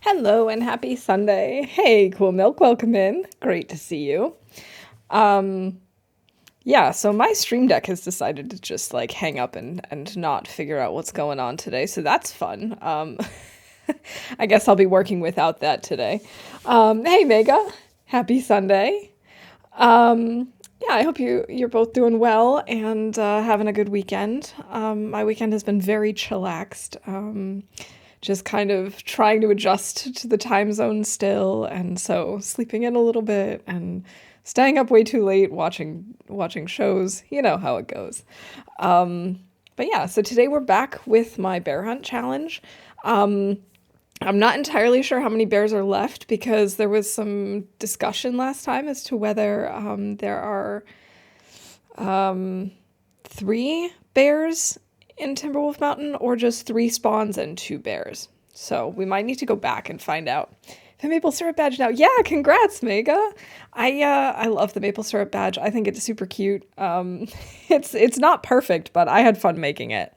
Hello and happy Sunday. Hey, Cool Milk, welcome in. Great to see you. Um, yeah, so my Stream Deck has decided to just like hang up and not figure out what's going on today, so that's fun. I guess I'll be working without that today. Hey, Mega, happy Sunday. Yeah, I hope you're both doing well and having a good weekend. My weekend has been very chillaxed. Just kind of trying to adjust to the time zone still, and so sleeping in a little bit and staying up way too late watching shows. You know how it goes. But yeah, so today we're back with my bear hunt challenge. I'm not entirely sure how many bears are left because there was some discussion last time as to whether there are 3 bears in Timberwolf Mountain or just 3 spawns and 2 bears. So we might need to go back and find out. The maple syrup badge now. Yeah, congrats, Mega. I love the maple syrup badge. I think it's super cute. It's not perfect, but I had fun making it.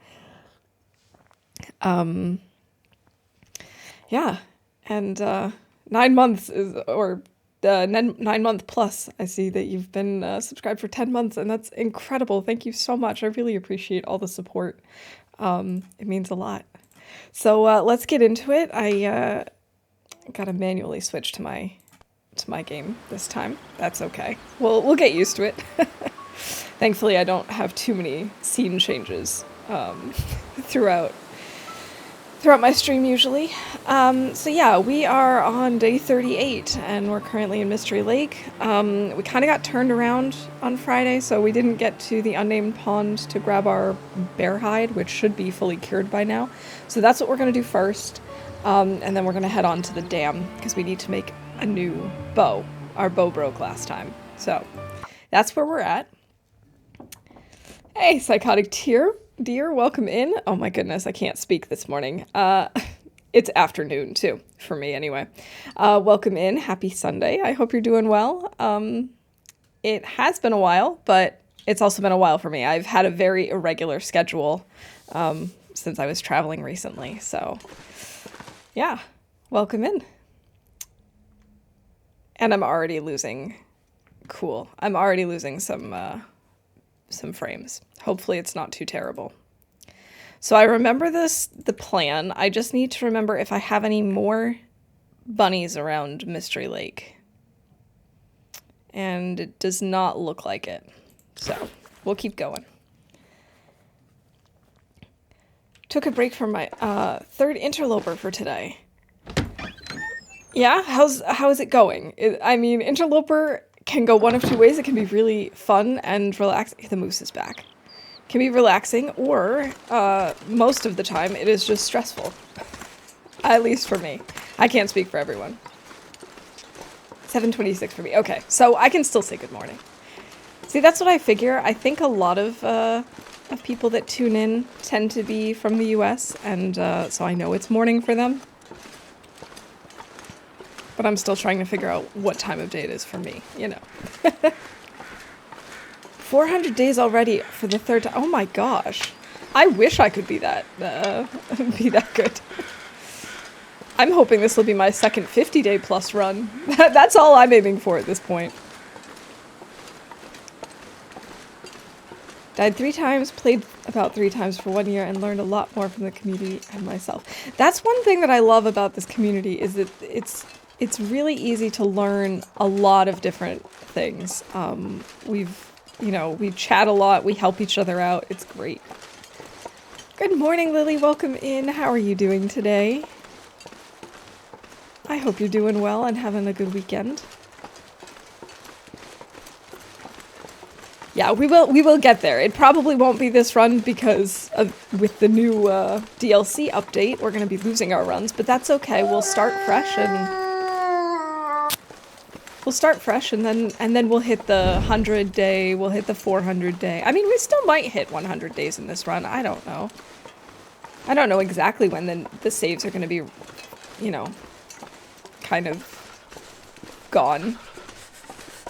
Yeah, and 9 months is, or 9 month plus. I see that you've been subscribed for 10 months, and that's incredible. Thank you so much. I really appreciate all the support. It means a lot. So let's get into it. I gotta manually switch to my game this time. That's okay. We'll get used to it. Thankfully, I don't have too many scene changes throughout my stream usually. So yeah, we are on day 38 and we're currently in Mystery Lake. We kind of got turned around on Friday, so we didn't get to the unnamed pond to grab our bear hide, which should be fully cured by now. So that's what we're going to do first. And then we're going to head on to the dam because we need to make a new bow. Our bow broke last time. So that's where we're at. Hey, Psychotic Dear, welcome in. Oh my goodness, I can't speak this morning. It's afternoon too, for me anyway. Welcome in. Happy Sunday. I hope you're doing well. It has been a while, but it's also been a while for me. I've had a very irregular schedule since I was traveling recently. So yeah, welcome in. And I'm already losing. Cool. I'm already losing some frames. Hopefully it's not too terrible. So I remember the plan. I just need to remember if I have any more bunnies around Mystery Lake. And it does not look like it. So we'll keep going. Took a break from my third interloper for today. Yeah, how is it going? I mean, interloper can go one of 2 ways. It can be really fun and relaxing. The moose is back. Can be relaxing, or most of the time it is just stressful. At least for me. I can't speak for everyone. 7:26 for me. Okay, so I can still say good morning. See, that's what I figure. I think a lot of people that tune in tend to be from the US, and so I know it's morning for them. But I'm still trying to figure out what time of day it is for me, you know. 400 days already for the 3rd time. Oh my gosh. I wish I could be that good. I'm hoping this will be my second 50-day plus run. That's all I'm aiming for at this point. Died 3 times, played about 3 times for 1 year, and learned a lot more from the community and myself. That's one thing that I love about this community, is that it's really easy to learn a lot of different things. We chat a lot, we help each other out, it's great. Good morning, Lily, welcome in. How are you doing today? I hope you're doing well and having a good weekend. Yeah, we will get there. It probably won't be this run because with the new DLC update, we're going to be losing our runs, but that's okay. We'll start fresh and then we'll hit the 100-day, we'll hit the 400-day. I mean, we still might hit 100 days in this run. I don't know. I don't know exactly when the saves are going to be, kind of gone.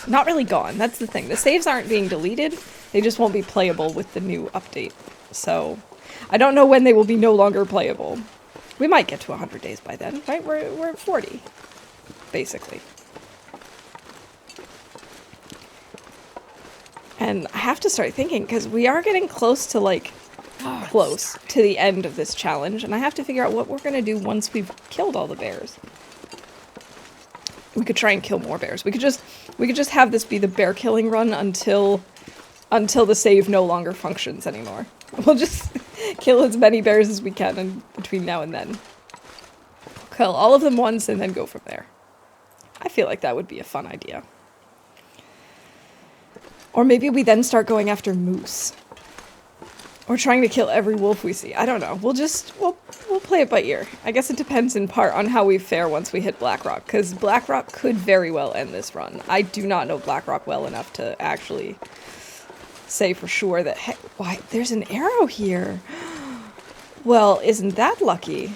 Not really gone, that's the thing. The saves aren't being deleted, they just won't be playable with the new update. So, I don't know when they will be no longer playable. We might get to 100 days by then, right? We're at 40, basically. And I have to start thinking, because we are getting close to, like, close to the end of this challenge, and I have to figure out what we're going to do once we've killed all the bears. We could try and kill more bears. We could just have this be the bear killing run until the save no longer functions anymore. We'll just kill as many bears as we can in between now and then. Kill all of them once and then go from there. I feel like that would be a fun idea. Or maybe we then start going after moose. Or trying to kill every wolf we see. I don't know. We'll play it by ear. I guess it depends in part on how we fare once we hit Blackrock, because Blackrock could very well end this run. I do not know Blackrock well enough to actually say for sure that, hey, why, there's an arrow here. Well, isn't that lucky?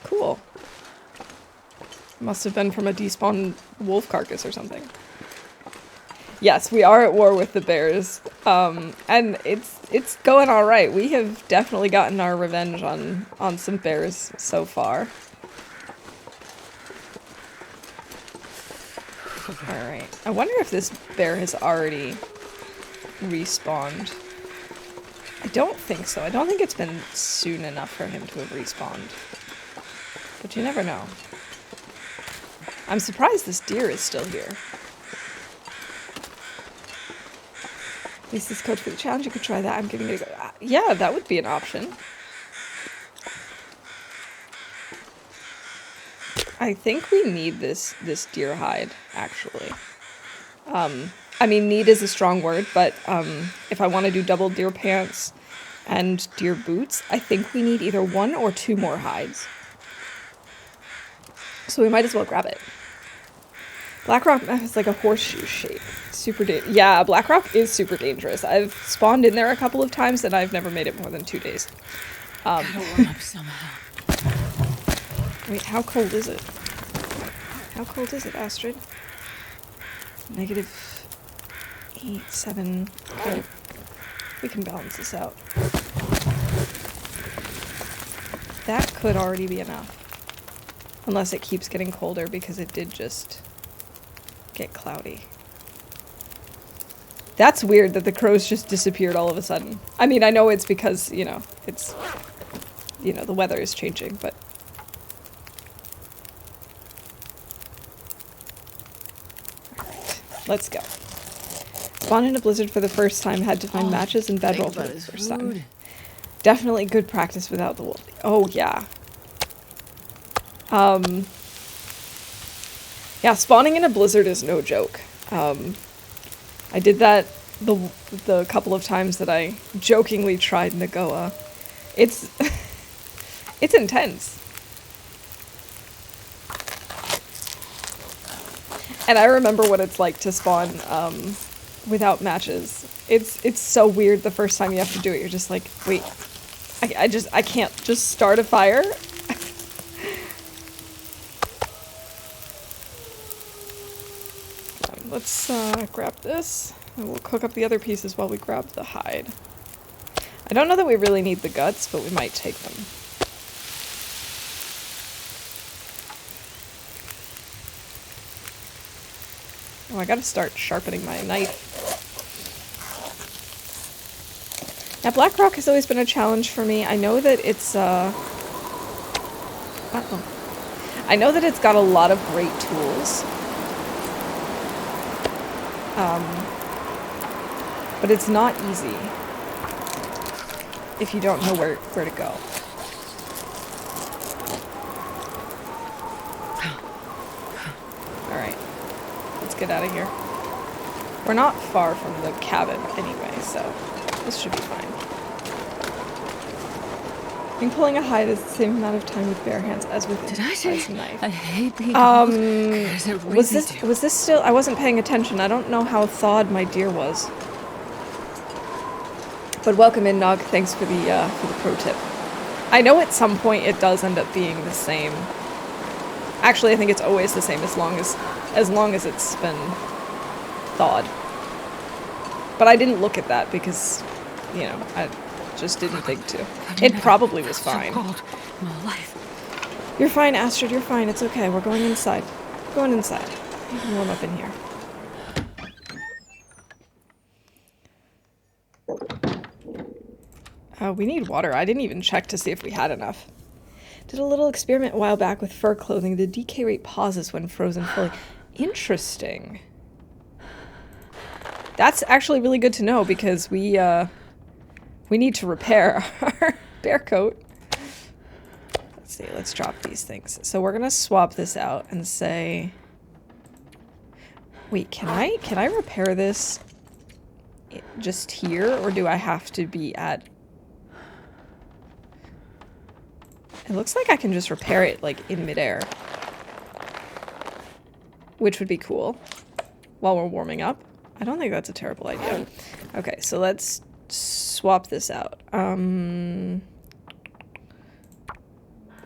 Cool. Must have been from a despawned wolf carcass or something. Yes, we are at war with the bears, and it's going all right. We have definitely gotten our revenge on some bears so far. All right. I wonder if this bear has already respawned. I don't think so. I don't think it's been soon enough for him to have respawned. But you never know. I'm surprised this deer is still here. At least this code for the challenge, you could try that. I'm giving it a go. Yeah, that would be an option. I think we need this deer hide, actually. I mean, need is a strong word, but if I want to do double deer pants and deer boots, I think we need either 1 or 2 more hides. So we might as well grab it. Blackrock is like a horseshoe shape. Super yeah, Blackrock is super dangerous. I've spawned in there a couple of times and I've never made it more than 2 days. Gotta warm up somehow. Wait, how cold is it? How cold is it, Astrid? -8, 7. Okay. We can balance this out. That could already be enough. Unless it keeps getting colder because it did just get cloudy. That's weird that the crows just disappeared all of a sudden. I mean, I know it's because, you know, it's, you know, the weather is changing, but... Alright, let's go. Spawned in a blizzard for the first time, had to find matches and bedroll for the first time. Definitely good practice without the wolf. Oh, yeah. Yeah, spawning in a blizzard is no joke. I did that the couple of times that I jokingly tried Nagoa. It's it's intense. And I remember what it's like to spawn without matches. It's so weird the first time you have to do it. You're just like, wait, I can't just start a fire. Let's grab this, and we'll cook up the other pieces while we grab the hide. I don't know that we really need the guts, but we might take them. Oh, I gotta start sharpening my knife. Now, Blackrock has always been a challenge for me. I know that it's, I know that it's got a lot of great tools. But it's not easy if you don't know where to go. Alright, let's get out of here. We're not far from the cabin anyway, so this should be fine. I think pulling a hide is the same amount of time with bare hands as with a precise knife. I hate being really was this still? I wasn't paying attention. I don't know how thawed my deer was. But welcome in, Nog. Thanks for the pro tip. I know at some point it does end up being the same. Actually, I think it's always the same as long as it's been thawed. But I didn't look at that because, you know, just didn't think to. It probably was fine. So cold in my life. You're fine, Astrid, you're fine. It's okay. We're going inside. We're going inside. You can warm up in here. We need water. I didn't even check to see if we had enough. Did a little experiment a while back with fur clothing. The decay rate pauses when frozen fully. Interesting. That's actually really good to know because we need to repair our bear coat. Let's see, let's drop these things. So we're gonna swap this out and say, wait, can I repair this just here, or do I have to be at... It looks like I can just repair it, like, in midair. Which would be cool. While we're warming up. I don't think that's a terrible idea. Okay, so let's swap this out.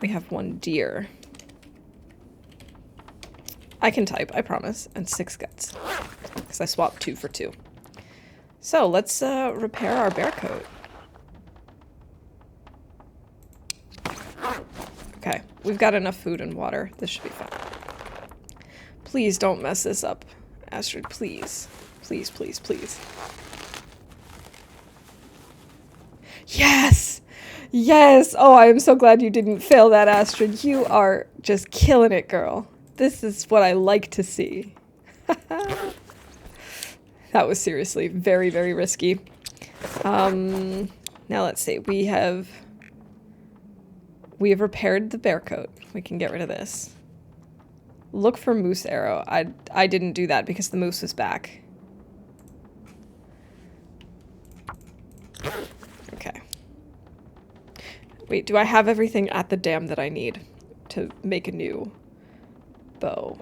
We have 1 deer. I can type, I promise. And 6 guts. Because I swapped 2 for 2. So, let's repair our bear coat. Okay, we've got enough food and water. This should be fine. Please don't mess this up, Astrid, please. Please, please, please. Yes! Yes! Oh, I am so glad you didn't fail that, Astrid. You are just killing it, girl. This is what I like to see. That was seriously very, very risky. Now let's see. We have repaired the bear coat. We can get rid of this. Look for moose arrow. I didn't do that because the moose was back. Okay. Wait, do I have everything at the dam that I need to make a new bow?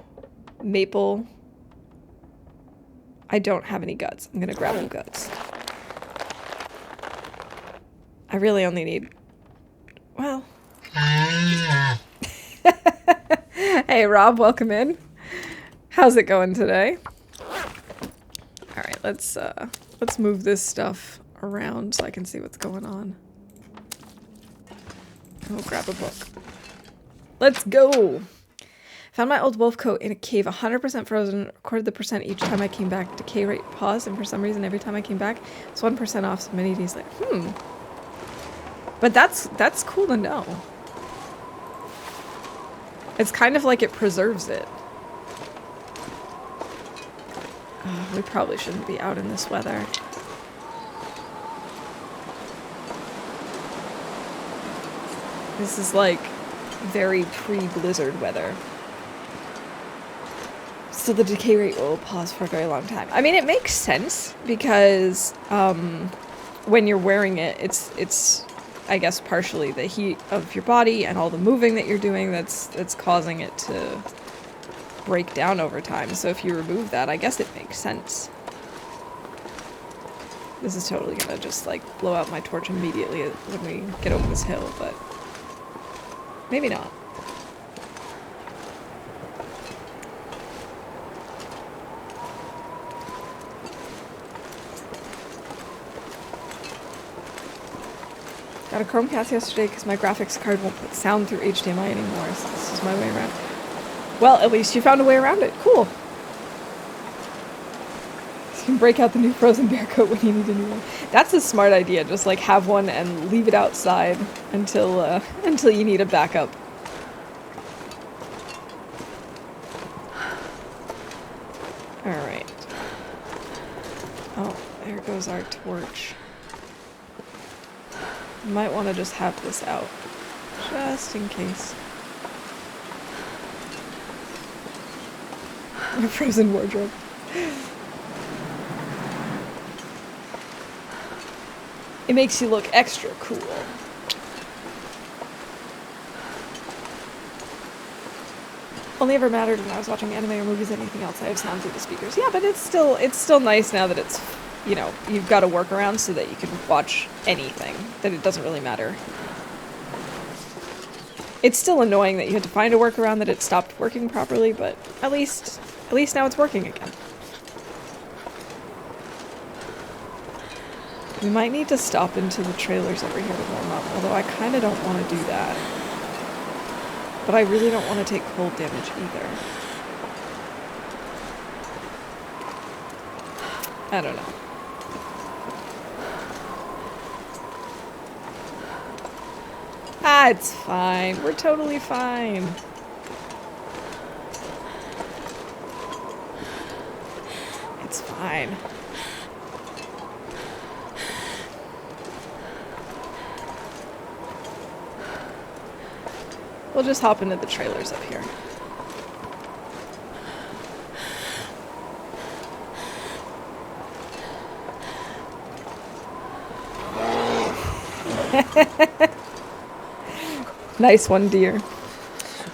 Maple. I don't have any guts. I'm gonna grab some guts. I really only need... Well... Hey, Rob, welcome in. How's it going today? Alright, let's move this stuff around so I can see what's going on. I'll grab a book. Let's go! Found my old wolf coat in a cave, 100% frozen, recorded the percent each time I came back. Decay rate paused, and for some reason every time I came back, it's 1% off so many days later. But that's cool to know. It's kind of like it preserves it. We probably shouldn't be out in this weather. This is like very pre-blizzard weather. So the decay rate will pause for a very long time. I mean, it makes sense because when you're wearing it, it's I guess partially the heat of your body and all the moving that you're doing that's causing it to break down over time. So if you remove that, I guess it makes sense. This is totally gonna just like blow out my torch immediately when we get over this hill, but maybe not. Got a Chromecast yesterday because my graphics card won't put sound through HDMI anymore, so this is my way around. Well, at least you found a way around it. Cool. So you can break out the new frozen bear coat when you need a new one. That's a smart idea. Just like have one and leave it outside until you need a backup. All right. Oh, there goes our torch. You might want to just have this out, just in case. My frozen wardrobe. It makes you look extra cool. Only ever mattered when I was watching anime or movies. Anything else, I have sound through the speakers. Yeah, but it's still nice now that it's, you know, you've got a workaround so that you can watch anything, that it doesn't really matter. It's still annoying that you had to find a workaround that it stopped working properly, but at least now it's working again. We might need to stop into the trailers over here to warm up, although I kind of don't want to do that. But I really don't want to take cold damage either. I don't know. Ah, it's fine. We're totally fine. It's fine. We'll just hop into the trailers up here. Nice one, dear. I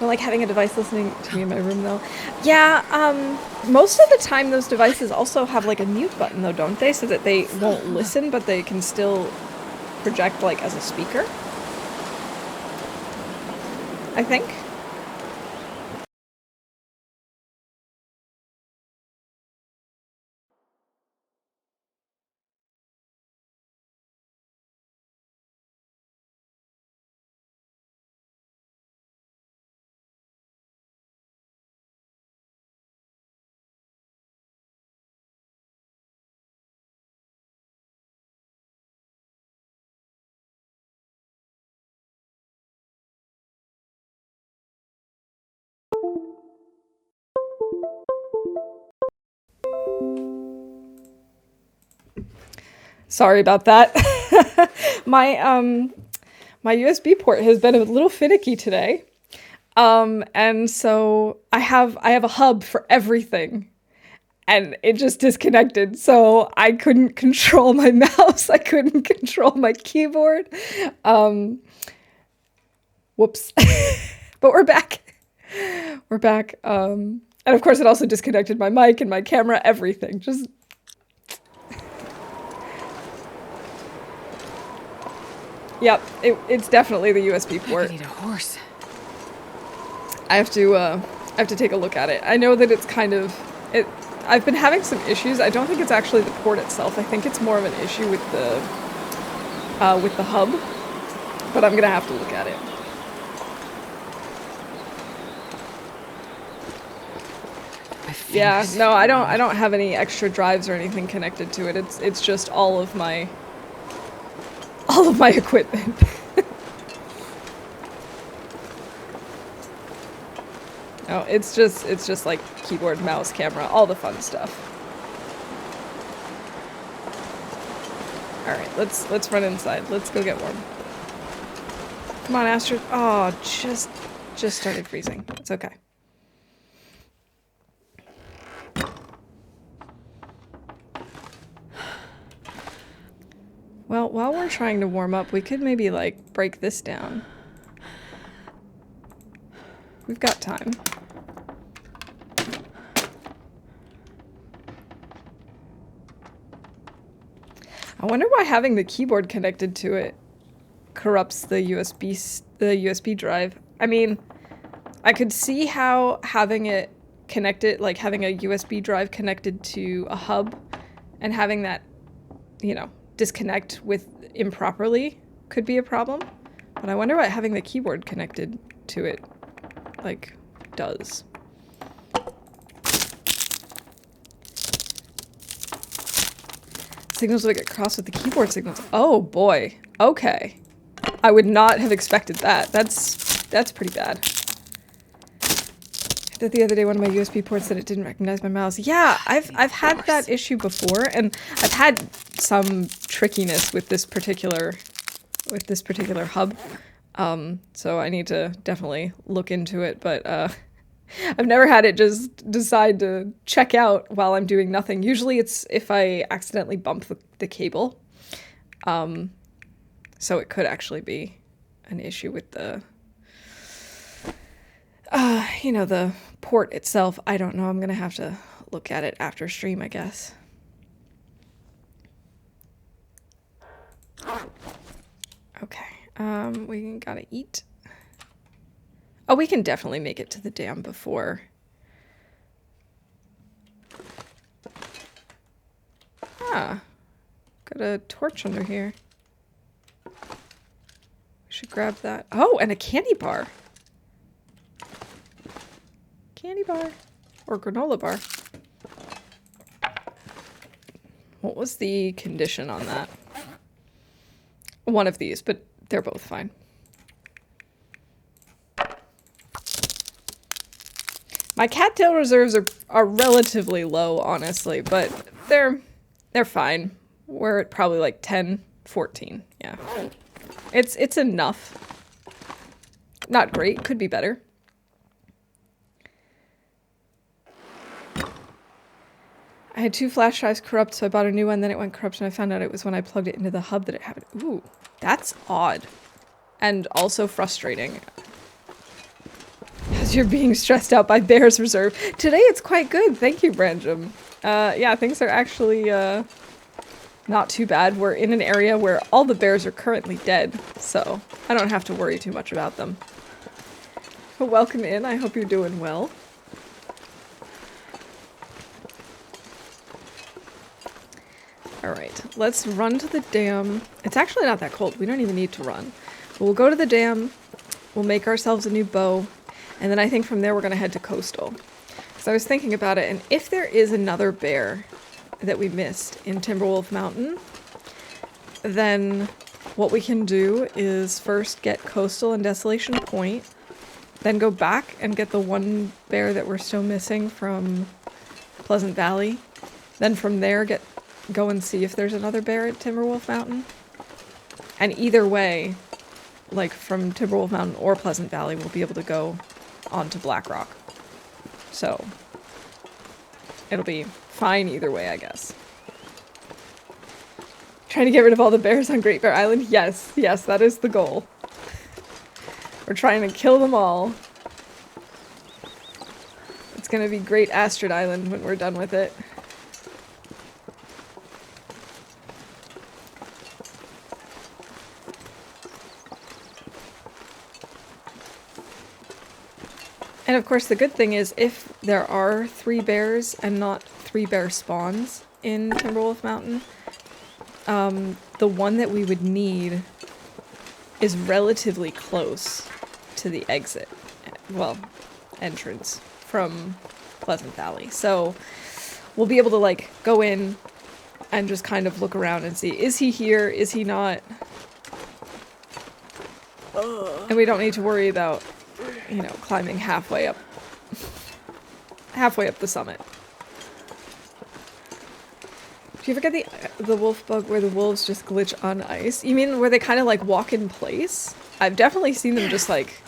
don't like having a device listening to me in my room, though. Yeah, most of the time those devices also have, like, a mute button, though, don't they? So that they won't listen, but they can still project, like, as a speaker. I think. Sorry about that. My USB port has been a little finicky today. And so I have a hub for everything. And it just disconnected, so I couldn't control my mouse. I couldn't control my keyboard. Whoops. But we're back. We're back. And of course it also disconnected my mic and my camera, everything. Just Yep, it's definitely the USB port. I need a horse. I have to take a look at it. I know that it's kind of I've been having some issues. I don't think it's actually the port itself. I think it's more of an issue with the hub. But I'm gonna have to look at it. Yeah, no, I don't have any extra drives or anything connected to it. It's just all of my equipment. No, it's just like keyboard, mouse, camera, all the fun stuff. All right, let's run inside. Let's go get warm. Come on, Astrid. Oh, just started freezing. It's okay. Well, while we're trying to warm up, we could maybe, like, break this down. We've got time. I wonder why having the keyboard connected to it corrupts the USB drive. I mean, I could see how having it connected, like having a USB drive connected to a hub and having that, you know, disconnect with improperly could be a problem. But I wonder what having the keyboard connected to it, like, does. Signals will get crossed with the keyboard signals. Oh boy. Okay. I would not have expected that. That's pretty bad. I did the other day one of my USB ports said it didn't recognize my mouse. Yeah, I've had that issue before, and I've had some trickiness with this particular hub. So I need to definitely look into it, but I've never had it just decide to check out while I'm doing nothing. Usually it's if I accidentally bump the cable. So it could actually be an issue with the, you know, the port itself. I don't know. I'm going to have to look at it after stream, I guess. Okay. We gotta eat. Oh, we can definitely make it to the dam before. Ah, Got a torch under here. We should grab that. Oh, and a candy bar. Candy bar. Or granola bar. What was the condition on that? One of these, but they're both fine. My cattail reserves are relatively low, honestly, but they're fine. We're at probably like 10, 14. Yeah. It's enough. Not great, could be better. I had 2 flash drives corrupt, so I bought a new one, then it went corrupt, and I found out it was when I plugged it into the hub that it happened. Ooh, that's odd. And also frustrating. As you're being stressed out by Bear's Reserve. Today it's quite good, thank you, Branjam. Yeah, things are actually, not too bad. We're in an area where all the bears are currently dead, so I don't have to worry too much about them. But welcome in, I hope you're doing well. Alright, let's run to the dam. It's actually not that cold. We don't even need to run. But we'll go to the dam. We'll make ourselves a new bow. And then I think from there we're going to head to Coastal. So I was thinking about it, and if there is another bear that we missed in Timberwolf Mountain, then what we can do is first get Coastal and Desolation Point, then go back and get the one bear that we're still missing from Pleasant Valley. Then from there go and see if there's another bear at Timberwolf Mountain. And either way, like from Timberwolf Mountain or Pleasant Valley, we'll be able to go on to Black Rock. So, it'll be fine either way, I guess. Trying to get rid of all the bears on Great Bear Island? Yes, yes, that is the goal. We're trying to kill them all. It's gonna be Great Astrid Island when we're done with it. And of course the good thing is if there are 3 bears and not 3 bear spawns in Timberwolf Mountain, the one that we would need is relatively close to the exit, well, entrance from Pleasant Valley. So we'll be able to like go in and just kind of look around and see, is he here, is he not? And we don't need to worry about, you know, climbing halfway up the summit. Do you ever get the wolf bug where the wolves just glitch on ice? You mean where they kind of like walk in place? I've definitely seen them just like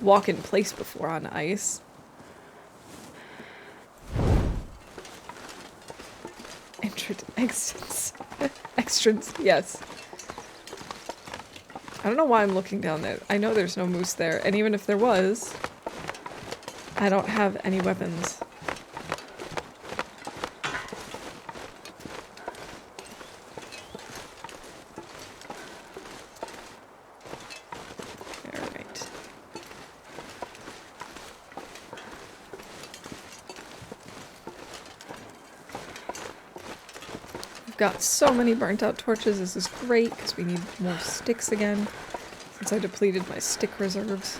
walk in place before on ice. Extrance, yes. I don't know why I'm looking down there. I know there's no moose there, and even if there was, I don't have any weapons. Alright. We've got so many burnt out torches. This is great because we need more sticks again since I depleted my stick reserves.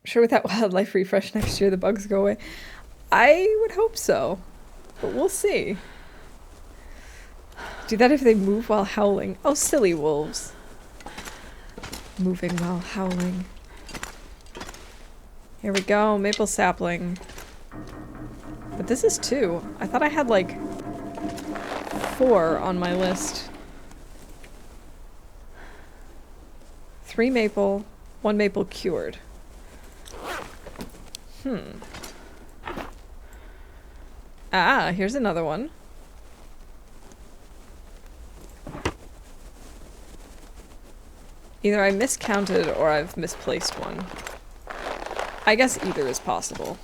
Sure, with that wildlife refresh next year the bugs go away. I would hope so, but we'll see. Do that if they move while howling. Oh, silly wolves. Moving while howling. Here we go, maple sapling. But this is 2. I thought I had like 4 on my list. 3 maple, 1 maple cured. Ah, here's another one. Either I miscounted or I've misplaced one. I guess either is possible.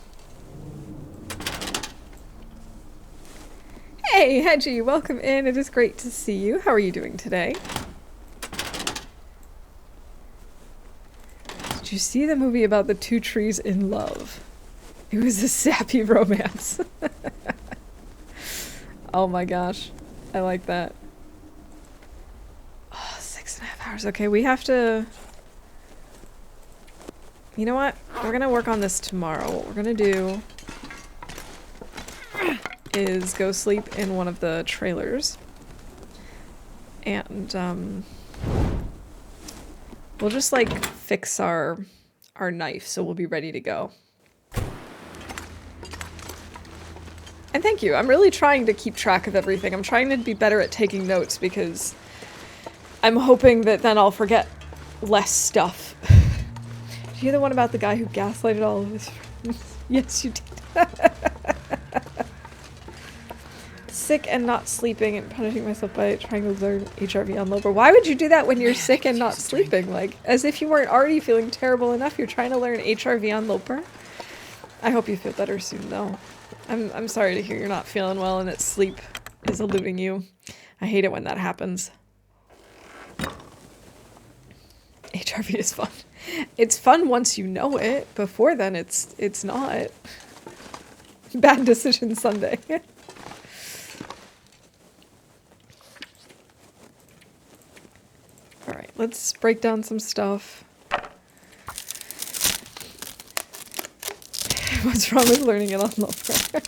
Hey, Hedgie, welcome in. It is great to see you. How are you doing today? Did you see the movie about the 2 trees in love? It was a sappy romance. Oh my gosh. I like that. Oh, 6.5 hours. Okay, we have to... You know what? We're gonna work on this tomorrow. What we're gonna do is go sleep in one of the trailers. And, we'll just, like, fix our knife so we'll be ready to go. And thank you. I'm really trying to keep track of everything. I'm trying to be better at taking notes because I'm hoping that then I'll forget less stuff. Did you hear the one about the guy who gaslighted all of his friends? Yes, you did. Sick and not sleeping and punishing myself by trying to learn HRV on Loper. Why would you do that when you're sick and not sleeping? Like, as if you weren't already feeling terrible enough, you're trying to learn HRV on Loper? I hope you feel better soon, though. I'm sorry to hear you're not feeling well and that sleep is eluding you. I hate it when that happens. HRV is fun. It's fun once you know it. Before then, it's not. Bad decision Sunday. Alright, let's break down some stuff. What's wrong with learning it on Loper?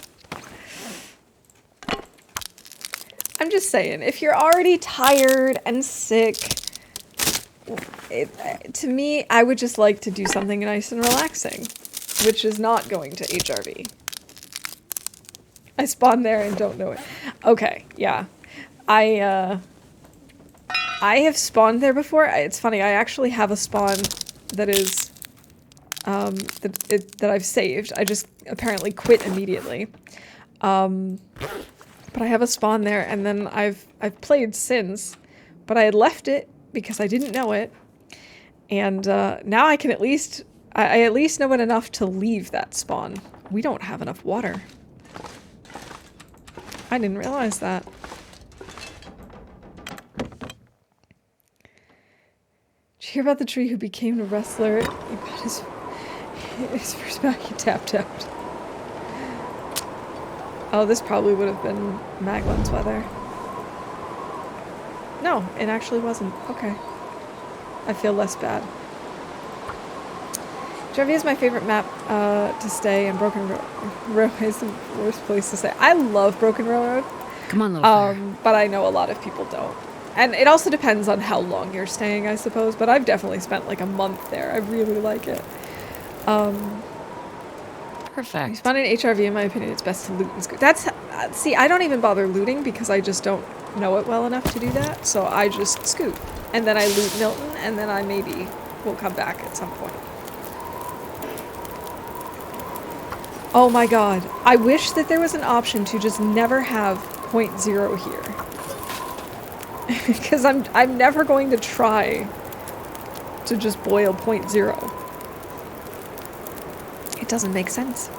I'm just saying, if you're already tired and sick, to me, I would just like to do something nice and relaxing, which is not going to HRV. I spawned there and don't know it. Okay, yeah. I have spawned there before. It's funny, I actually have a spawn that is... that I've saved. I just apparently quit immediately. But I have a spawn there, and then I've played since, but I had left it because I didn't know it, and now I can at least I at least know it enough to leave that spawn. We don't have enough water. I didn't realize that. Did you hear about the tree who became a wrestler? He got his first back, he tapped out. Oh, this probably would have been Maglin's weather. No, it actually wasn't. Okay. I feel less bad. Jervy is my favorite map to stay, and Broken Railway is the worst place to stay. I love Broken Railroad. Come on, little fire. But I know a lot of people don't. And it also depends on how long you're staying, I suppose. But I've definitely spent like a month there. I really like it. Perfect. You spawn in HRV, in my opinion, it's best to loot and scoot. That's, see, I don't even bother looting because I just don't know it well enough to do that. So I just scoot. And then I loot Milton, and then I maybe will come back at some point. Oh my god. I wish that there was an option to just never have .0 here. Because I'm never going to try to just boil .0. It doesn't make sense.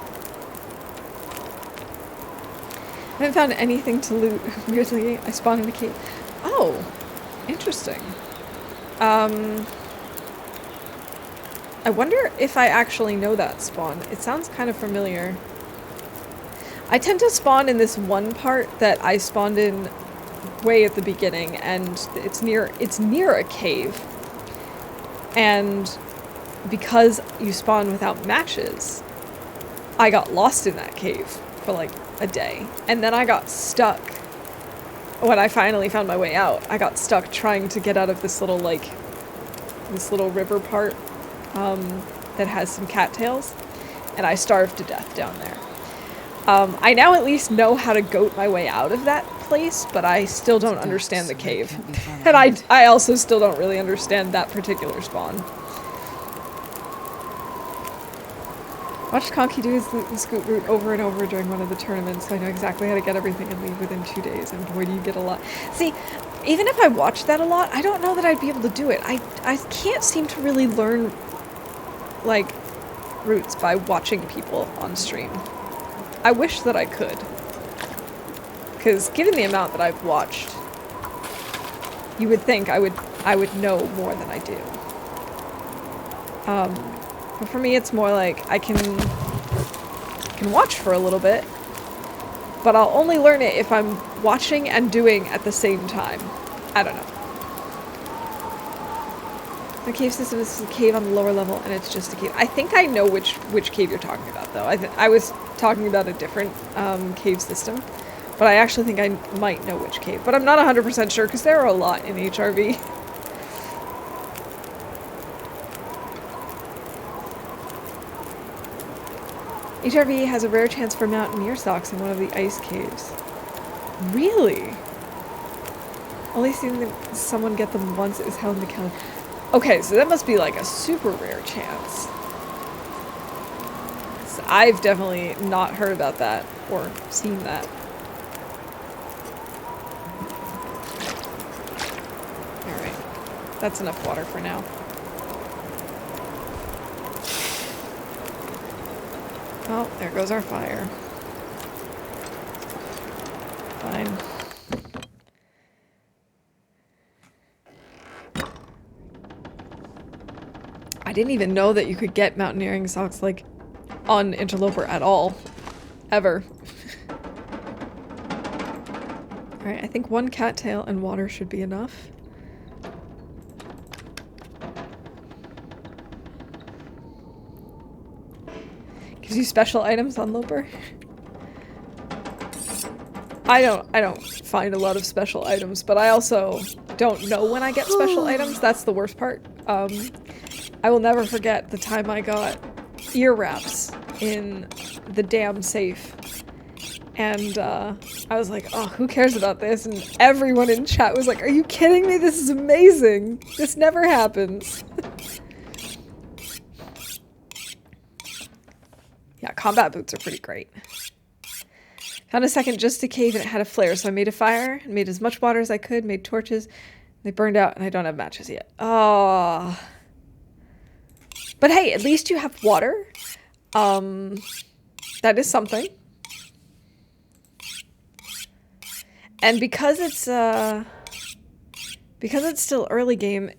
I haven't found anything to loot. Weirdly, I spawned in a cave. Oh, interesting. I wonder if I actually know that spawn. It sounds kind of familiar. I tend to spawn in this one part that I spawned in way at the beginning, and it's near a cave. And because you spawn without matches, I got lost in that cave for like a day. And then I got stuck. When I finally found my way out, I got stuck trying to get out of this little river part that has some cattails, and I starved to death down there. I now at least know how to goat my way out of that place, but I still don't understand the cave. And I also still don't really understand that particular spawn. Watched Conky do his loot and scoot route over and over during one of the tournaments, so I know exactly how to get everything and leave within 2 days, and boy do you get a lot. See, even if I watched that a lot, I don't know that I'd be able to do it. I can't seem to really learn, like, routes by watching people on stream. I wish that I could. Because given the amount that I've watched, you would think I would know more than I do. But for me, it's more like I can can watch for a little bit, but I'll only learn it if I'm watching and doing at the same time. I don't know. The cave system is a cave on the lower level, and it's just a cave. I think I know which cave you're talking about, though. I was talking about a different cave system, but I actually think I might know which cave. But I'm not 100% sure, because there are a lot in HRV. HRV has a rare chance for mountaineer socks in one of the ice caves. Really? Only seen someone get them once is held in the calendar. Okay, so that must be like a super rare chance. So I've definitely not heard about that or seen that. Alright. That's enough water for now. Oh, there goes our fire. Fine. I didn't even know that you could get mountaineering socks, like, on Interloper at all. Ever. Alright, I think one cattail and water should be enough. Gives you special items on Loper. I don't find a lot of special items, but I also don't know when I get special items. That's the worst part. I will never forget the time I got ear wraps in the damn safe. And I was like, oh, who cares about this? And everyone in chat was like, are you kidding me? This is amazing. This never happens. Yeah, combat boots are pretty great. Found a second just a cave and it had a flare, so I made a fire and made as much water as I could, made torches. They burned out and I don't have matches yet. Oh. But hey, at least you have water. That is something. And because it's still early game,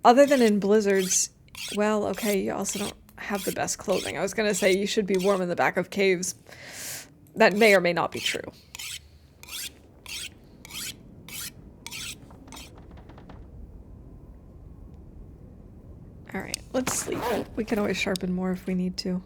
other than in blizzards, well, okay, you also don't have the best clothing. I was gonna say you should be warm in the back of caves. That may or may not be true. Alright, let's sleep. We can always sharpen more if we need to.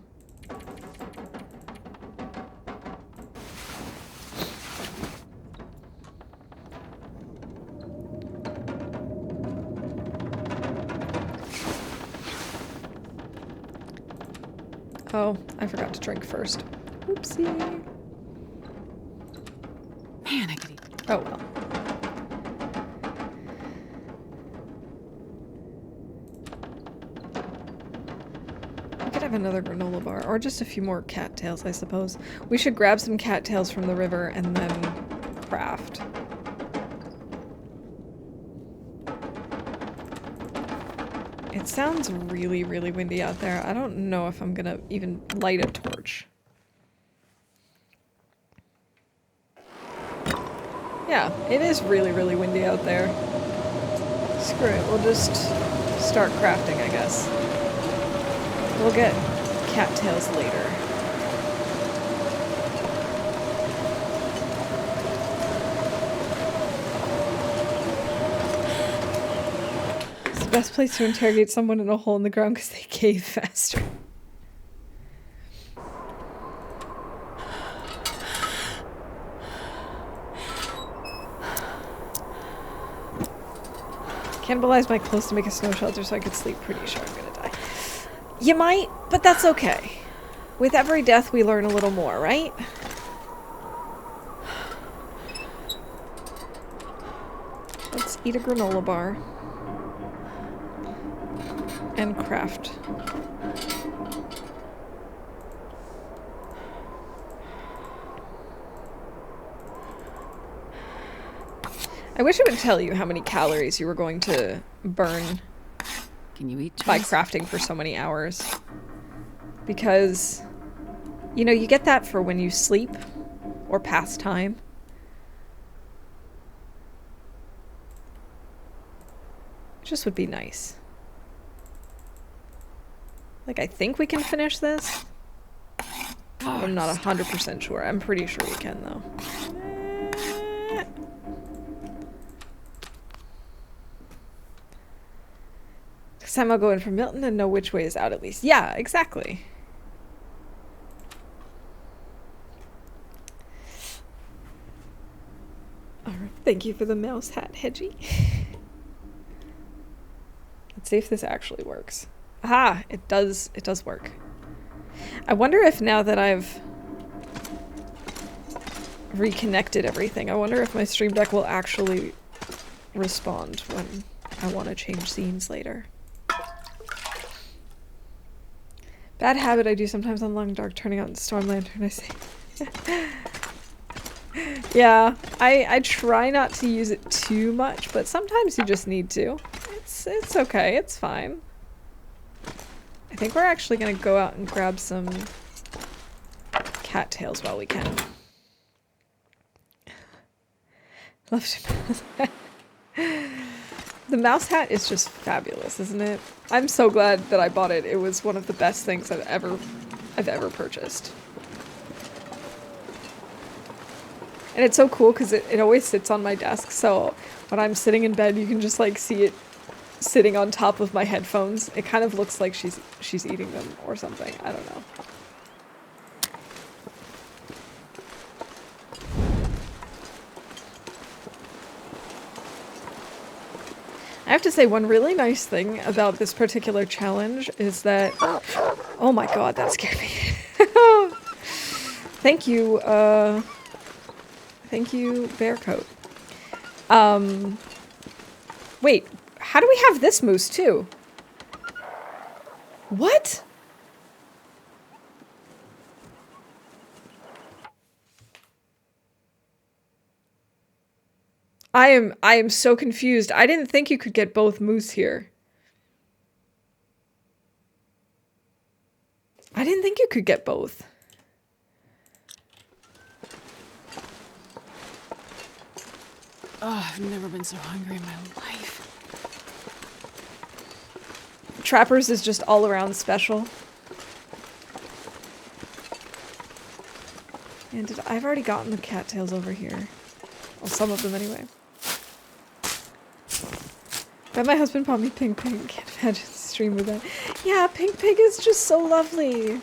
Oh, I forgot to drink first. Oopsie. Man, I could eat. Oh well. We could have another granola bar, or just a few more cattails, I suppose. We should grab some cattails from the river and then craft. It sounds really, really windy out there. I don't know if I'm gonna even light a torch. Yeah, it is really, really windy out there. Screw it, we'll just start crafting, I guess. We'll get cattails later. It's the best place to interrogate someone in a hole in the ground because they cave faster. Cannibalize my clothes to make a snow shelter so I could sleep. Pretty sure I'm gonna die. You might, but that's okay. With every death we learn a little more, right? Let's eat a granola bar. And craft. I wish it would tell you how many calories you were going to burn. Can you eat by trees? crafting for so many hours. Because, you know, you get that for when you sleep or pass time. It just would be nice. Like, I think we can finish this. I'm not 100% sure. I'm pretty sure we can, though. Next time I'll go in for Milton and know which way is out at least. Yeah, exactly. Alright, thank you for the mouse hat, Hedgie. Let's see if this actually works. Aha! It does work. I wonder if now that I've reconnected everything, I wonder if my stream deck will actually respond when I want to change scenes later. Bad habit I do sometimes on Long Dark, turning on Storm Lantern, I say. Yeah, I try not to use it too much, but sometimes you just need to. It's okay, it's fine. I think we're actually gonna go out and grab some cattails while we can. Love to. The mouse hat is just fabulous, isn't it? I'm so glad that I bought it. It was one of the best things I've ever purchased. And it's so cool because it always sits on my desk, so when I'm sitting in bed you can just like see it sitting on top of my headphones. It kind of looks like she's eating them or something. I don't know. I have to say one really nice thing about this particular challenge is that... Oh my god, that scared me. Thank you, thank you, Bear Coat. Wait, how do we have this moose too? What? I am so confused. I didn't think you could get both moose here. I didn't think you could get both. Oh, I've never been so hungry in my life. Trappers is just all around special. And I've already gotten the cattails over here. Well, some of them anyway. But my husband bought me Pink Pig. Can't imagine stream with that. Yeah, Pink Pig is just so lovely.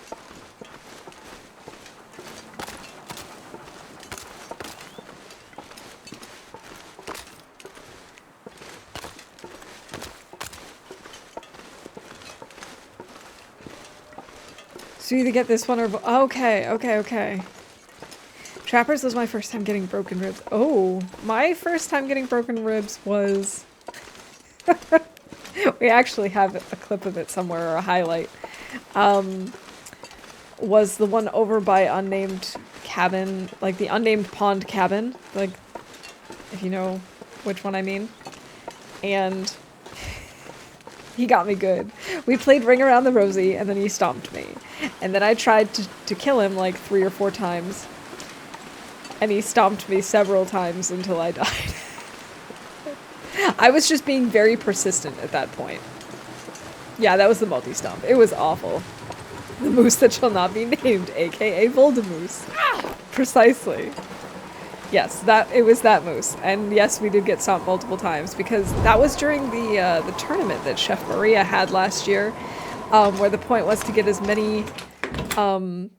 So you either get this one or... Okay. Trappers was my first time getting broken ribs. Oh, my first time getting broken ribs was... We actually have a clip of it somewhere, or a highlight. Was the one over by unnamed cabin, like the unnamed pond cabin, like, if you know which one I mean. And he got me good. We played Ring Around the Rosie, and then he stomped me. And then I tried to kill him like 3 or 4 times. And he stomped me several times until I died. I was just being very persistent at that point. Yeah, that was the multi-stomp. It was awful. The moose that shall not be named, aka Voldemoose. Precisely. Yes, it was that moose. And yes, we did get stomped multiple times because that was during the tournament that Chef Maria had last year, where the point was to get as many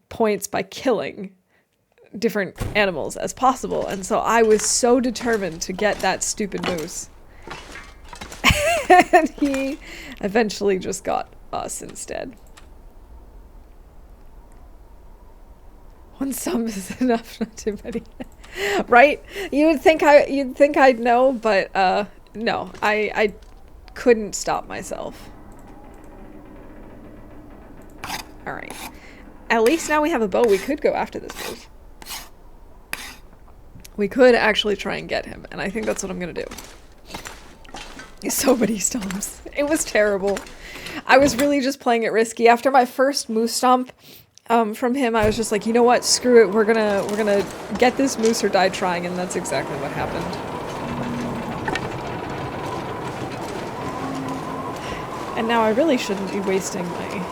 points by killing different animals as possible. And so I was so determined to get that stupid moose. And he eventually just got us instead. One stomp is enough, not too many. Right? You'd think I'd know, but no, I couldn't stop myself. All right. At least now we have a bow. We could go after this move. We could actually try and get him, and I think that's what I'm gonna do. So many stomps. It was terrible. I was really just playing it risky. After my first moose stomp from him, I was just like, you know what? Screw it. We're gonna get this moose or die trying, and that's exactly what happened. And now I really shouldn't be wasting my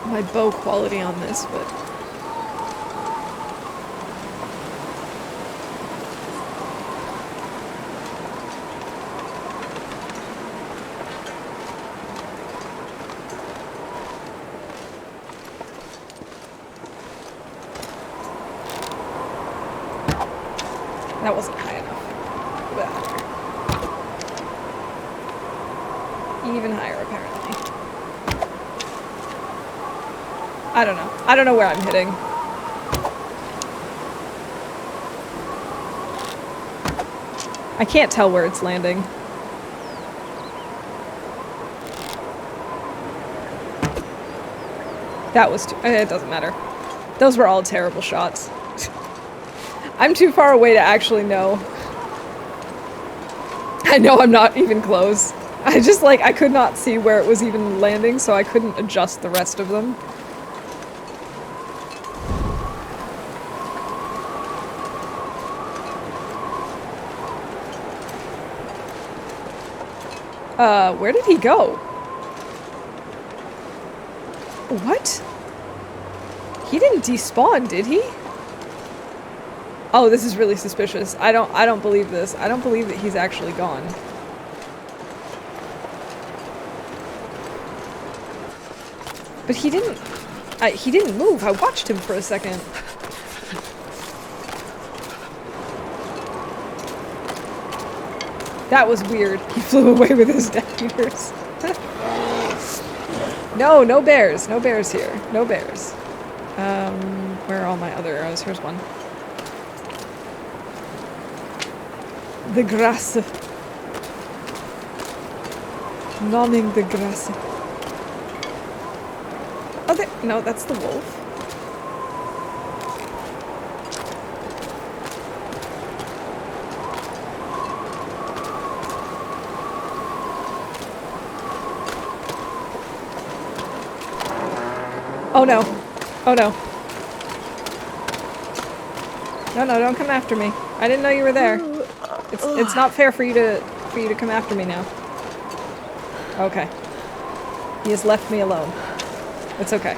my bow quality on this, but... That wasn't high enough. Even higher, apparently. I don't know. I don't know where I'm hitting. I can't tell where it's landing. That was too... it doesn't matter. Those were all terrible shots. I'm too far away to actually know. I know I'm not even close. I just, like, I could not see where it was even landing, so I couldn't adjust the rest of them. Where did he go? What? He didn't despawn, did he? Oh, this is really suspicious. I don't believe this. I don't believe that he's actually gone. But he didn't move. I watched him for a second. That was weird. He flew away with his daggers. No, no bears. No bears here. No bears. Where are all my other arrows? Here's one. The grass. Gnawing the grass. Oh, there. No, that's the wolf. Oh no. Oh no. No, no, don't come after me. I didn't know you were there. It's not fair for you to come after me now. Okay. He has left me alone. It's okay.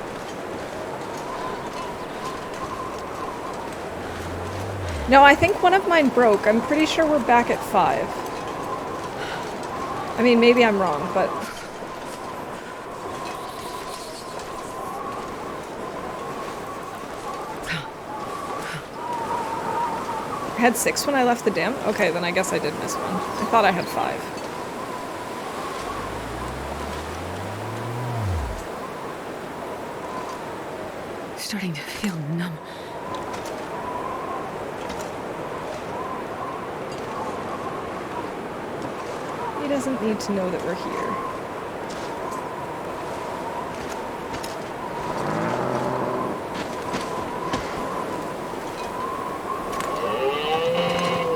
No, I think one of mine broke. I'm pretty sure we're back at 5. I mean, maybe I'm wrong, but... I had 6 when I left the dam? Okay, then I guess I did miss one. I thought I had 5. Starting to feel numb. He doesn't need to know that we're here.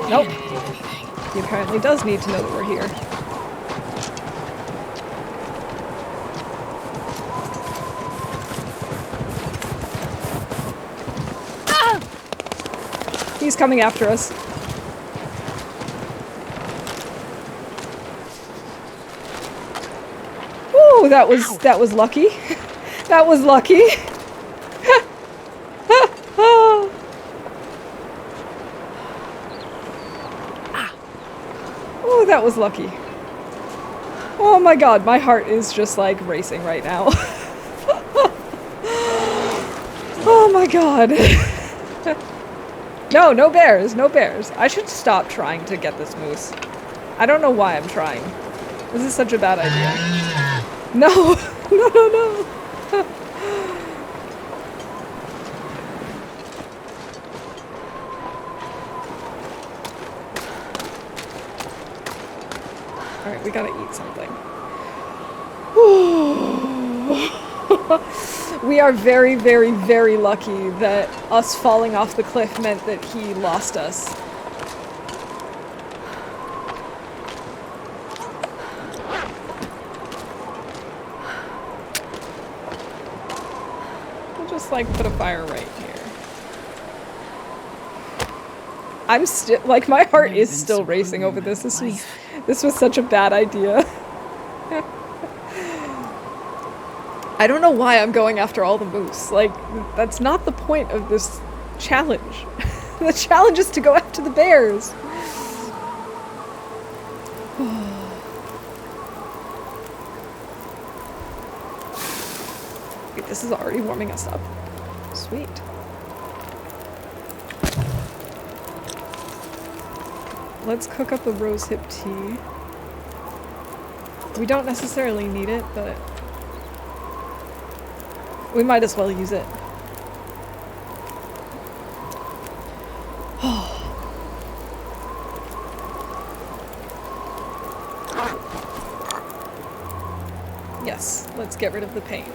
Nope. He apparently does need to know that we're here. Ah! He's coming after us. Ooh, that was lucky. That was lucky. Oh, that was lucky. Oh my god, my heart is just like racing right now. Oh my god. No, no bears, no bears. I should stop trying to get this moose. I don't know why I'm trying. This is such a bad idea. No, no, no, no. Alright, we gotta eat something. We are very, very, very lucky that us falling off the cliff meant that he lost us. We'll just like put a fire right here. I'm still, like, my heart is still racing over this. This was such a bad idea. I don't know why I'm going after all the moose. Like, that's not the point of this challenge. The challenge is to go after the bears. Wait, this is already warming us up. Sweet. Let's cook up a rosehip tea. We don't necessarily need it, but we might as well use it. Yes, let's get rid of the pain.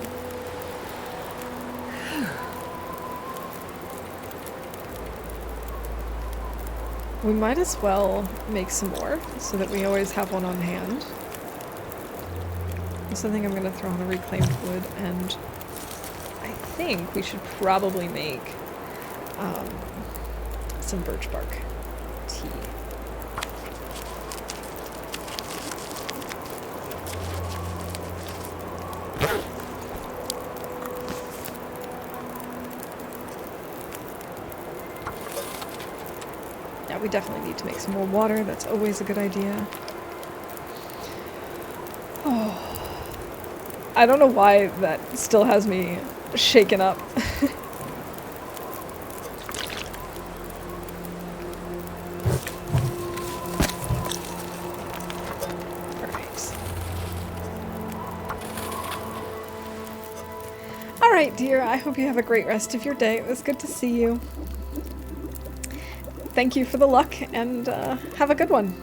We might as well make some more so that we always have one on hand. So I think I'm gonna throw on a reclaimed wood, and I think we should probably make some birch bark tea. Yeah, we definitely need to make some more water. That's always a good idea. Oh. I don't know why that still has me shaken up. Alright, dear, I hope you have a great rest of your day. It was good to see you. Thank you for the luck, and have a good one.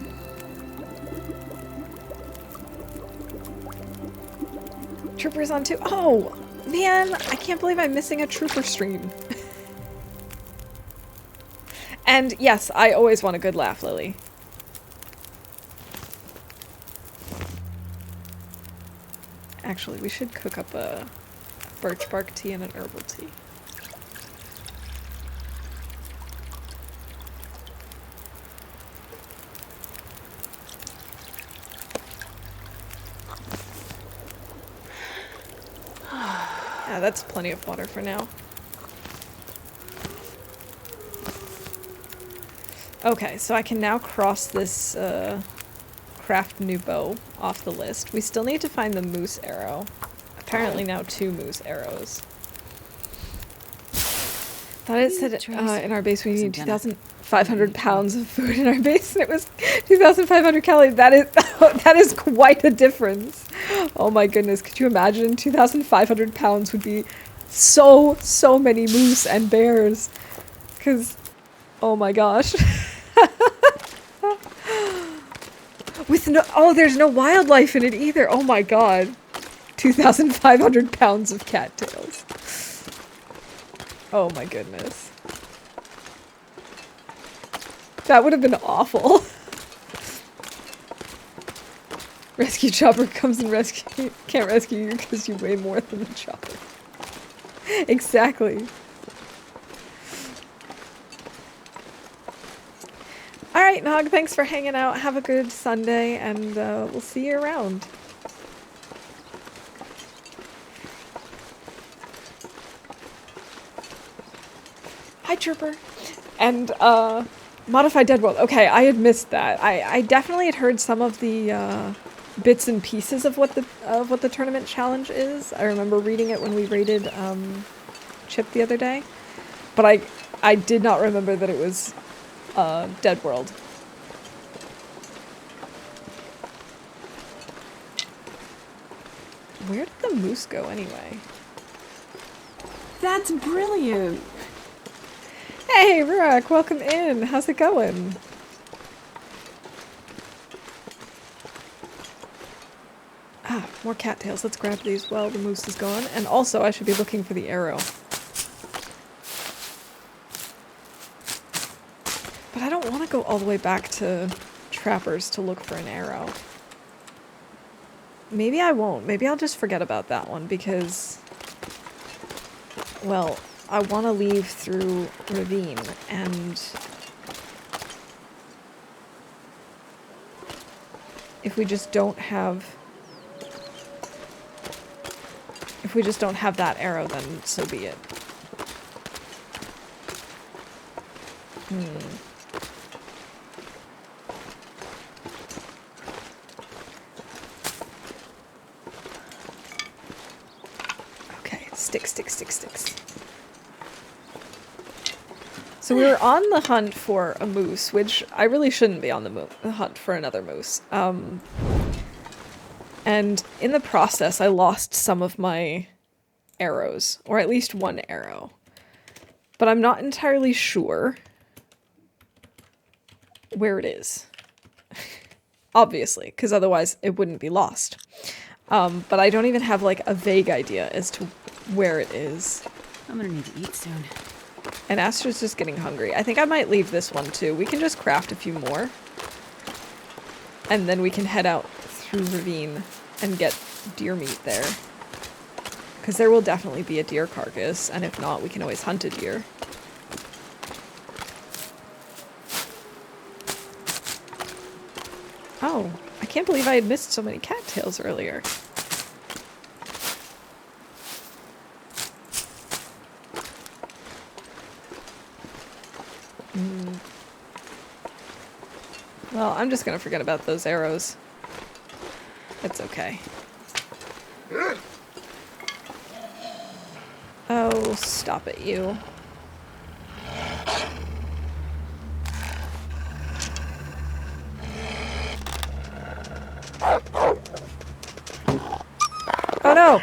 Trooper's on too. Oh, man, I can't believe I'm missing a Trooper stream. And yes, I always want a good laugh, Lily. Actually, we should cook up a birch bark tea and an herbal tea. Yeah, that's plenty of water for now. Okay, so I can now cross this craft new bow off the list. We still need to find the moose arrow. Apparently now 2 moose arrows. Thought it said in our base we need 2,500 pounds of food in our base, and it was 2,500 calories. That is quite a difference. Oh my goodness, could you imagine? 2,500 pounds would be so many moose and bears. Because, oh my gosh. There's no wildlife in it either. Oh my god. 2,500 pounds of cattails. Oh my goodness. That would have been awful. Rescue chopper comes and can't rescue you because you weigh more than the chopper. Exactly. Alright, Nog, thanks for hanging out. Have a good Sunday, and we'll see you around. Hi, Trooper. And, Modified Dead World. Okay, I had missed that. I definitely had heard some of the, bits and pieces of what the tournament challenge is. I remember reading it when we raided, Chip the other day. But I did not remember that it was, Dead World. Where did the moose go anyway? That's brilliant! Hey, Rurak, welcome in. How's it going? Ah, more cattails. Let's grab these while the moose is gone. And also, I should be looking for the arrow. But I don't want to go all the way back to Trappers to look for an arrow. Maybe I won't. Maybe I'll just forget about that one because, well, I want to leave through Ravine, and if we If we just don't have that arrow, then so be it. Okay, sticks. So we were on the hunt for a moose, which I really shouldn't be on the hunt for another moose. And in the process, I lost some of my arrows, or at least one arrow. But I'm not entirely sure where it is. Obviously, because otherwise it wouldn't be lost. But I don't even have like a vague idea as to where it is. I'm gonna need to eat soon. And Astra's just getting hungry. I think I might leave this one too. We can just craft a few more. And then we can head out through Ravine and get deer meat there. Because there will definitely be a deer carcass, and if not, we can always hunt a deer. Oh, I can't believe I had missed so many cattails earlier. Well, I'm just gonna forget about those arrows. It's okay. Oh, stop it, you. Oh no!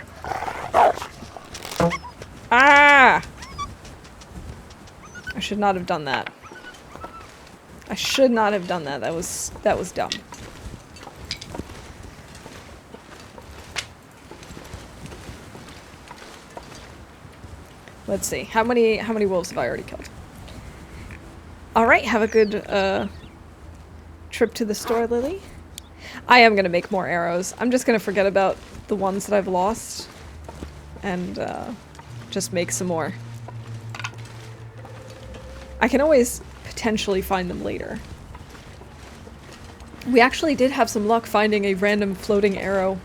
Ah! I should not have done that. I should not have done that. That was dumb. Let's see. How many wolves have I already killed? Alright, have a good trip to the store, Lily. I am gonna make more arrows. I'm just gonna forget about the ones that I've lost and just make some more. I can always potentially find them later. We actually did have some luck finding a random floating arrow.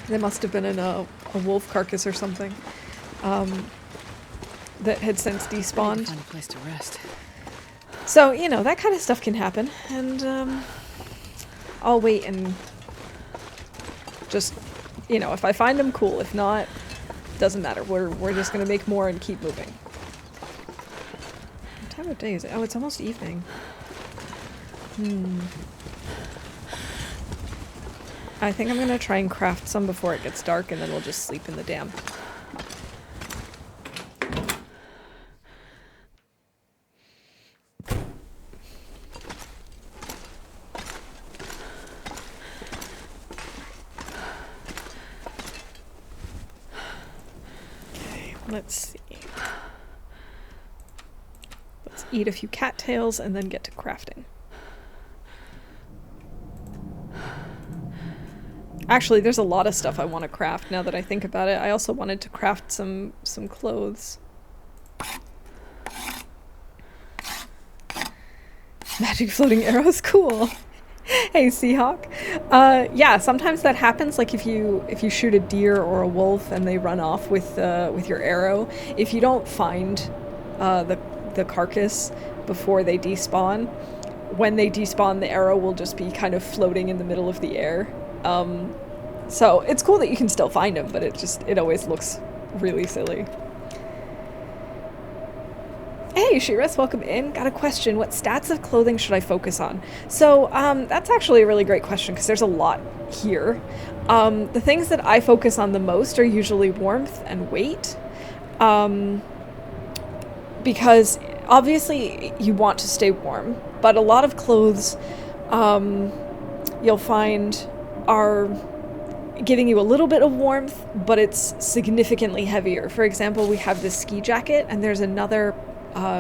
They must have been in a wolf carcass or something. That had since despawned. Find a place to rest. So, you know, that kind of stuff can happen. And I'll wait and just, you know, if I find them, cool. If not, doesn't matter. We're just gonna make more and keep moving. What time of day is it? Oh, it's almost evening. I think I'm gonna try and craft some before it gets dark, and then we'll just sleep in the dam. Okay, let's see. Let's eat a few cattails and then get to crafting. Actually, there's a lot of stuff I want to craft now that I think about it. I also wanted to craft some clothes. Magic floating arrows, cool. Hey, Seahawk. Yeah, sometimes that happens. Like if you shoot a deer or a wolf and they run off with your arrow, if you don't find the carcass before they despawn, when they despawn, the arrow will just be kind of floating in the middle of the air. So it's cool that you can still find them, but it always looks really silly. Hey, Shiras, welcome in. Got a question. What stats of clothing should I focus on? So, that's actually a really great question because there's a lot here. The things that I focus on the most are usually warmth and weight. Because obviously you want to stay warm, but a lot of clothes, you'll find are giving you a little bit of warmth, but it's significantly heavier. For example, we have this ski jacket, and there's another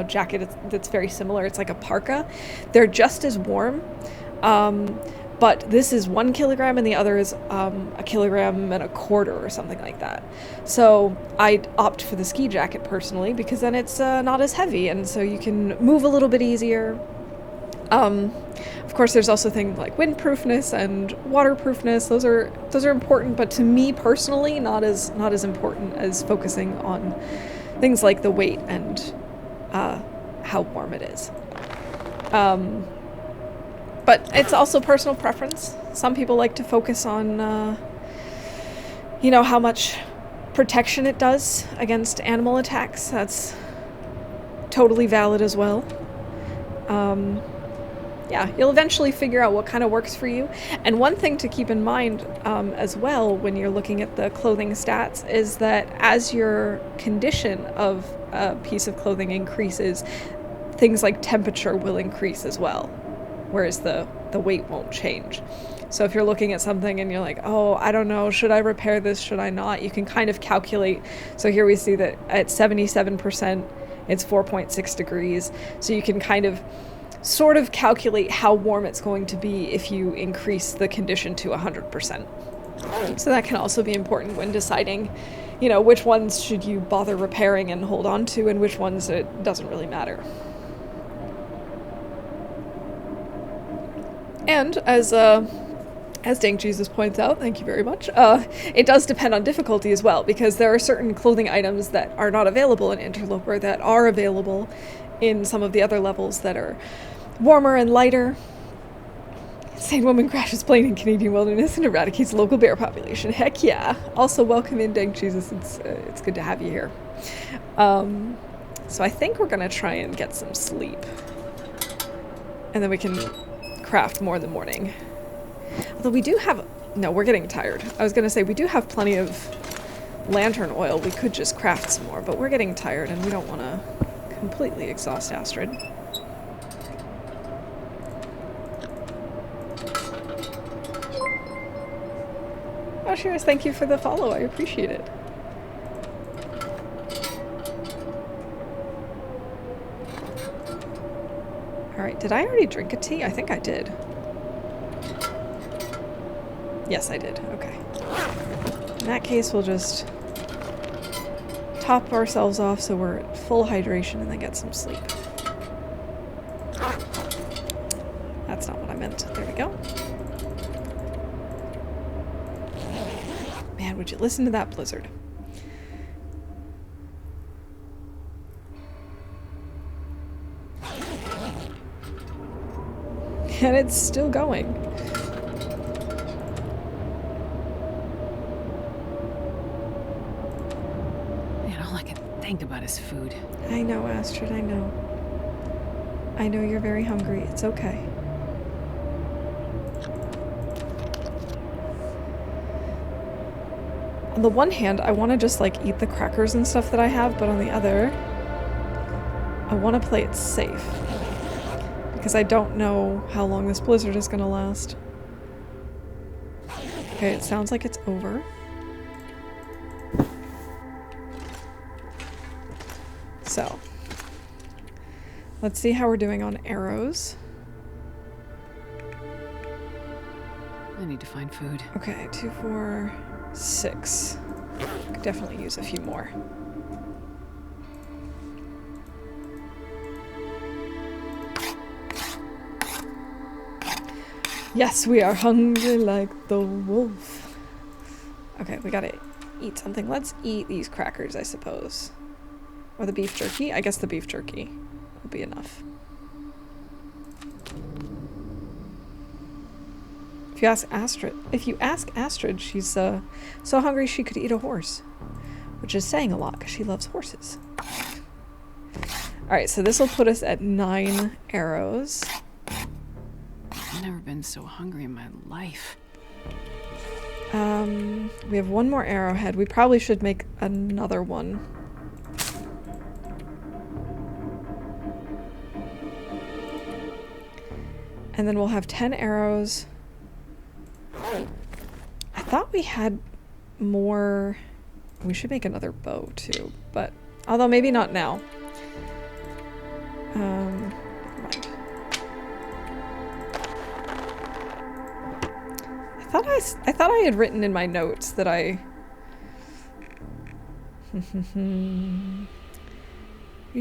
jacket that's very similar. It's like a parka. They're just as warm, but this is 1 kilogram and the other is 1.25 kilograms or something like that. So I'd opt for the ski jacket personally because then it's not as heavy, and so you can move a little bit easier. Of course, there's also things like windproofness and waterproofness. Those are important, but to me personally, not as important as focusing on things like the weight and how warm it is. But it's also personal preference. Some people like to focus on, how much protection it does against animal attacks. That's totally valid as well. Yeah, you'll eventually figure out what kind of works for you. And one thing to keep in mind as well when you're looking at the clothing stats is that as your condition of a piece of clothing increases, things like temperature will increase as well, whereas the weight won't change. So if you're looking at something and you're like, oh, I don't know, should I repair this, should I not? You can kind of calculate. So here we see that at 77%, it's 4.6 degrees. So you can kind of sort of calculate how warm it's going to be if you increase the condition to 100%. So that can also be important when deciding, which ones should you bother repairing and hold on to, and which ones it doesn't really matter. And as Dang Jesus points out, thank you very much, it does depend on difficulty as well, because there are certain clothing items that are not available in Interloper that are available in some of the other levels that are warmer and lighter. Insane woman crashes plane in Canadian wilderness and eradicates local bear population. Heck yeah. Also, welcome in, Dang Jesus. It's good to have you here. So I think we're going to try and get some sleep. And then we can craft more in the morning. Although we do have... No, we're getting tired. I was going to say, we do have plenty of lantern oil. We could just craft some more, but we're getting tired and we don't want to completely exhaust Astrid. Oh, Shiraz, thank you for the follow. I appreciate it. Alright, did I already drink a tea? I think I did. Yes, I did. Okay. In that case, we'll just top ourselves off so we're at full hydration and then get some sleep. That's not what I meant. There we go. Man, would you listen to that blizzard? And it's still going. Man, all I can think about is food. I know, Astrid, I know. I know you're very hungry. It's okay. On the one hand, I want to just, eat the crackers and stuff that I have, but on the other, I want to play it safe. Because I don't know how long this blizzard is going to last. Okay, it sounds like it's over. So, let's see how we're doing on arrows. I need to find food. Okay, 2, 4, 6. Could definitely use a few more. Yes, we are hungry like the wolf. Okay, we gotta eat something. Let's eat these crackers, I suppose. Or the beef jerky? I guess the beef jerky will be enough. If you ask Astrid, she's so hungry she could eat a horse. Which is saying a lot, because she loves horses. Alright, so this will put us at 9 arrows. I've never been so hungry in my life. We have one more arrowhead. We probably should make another one. And then we'll have 10 arrows. I thought we had more... We should make another bow too, but... Although maybe not now. Never mind. I thought I had written in my notes that I... 3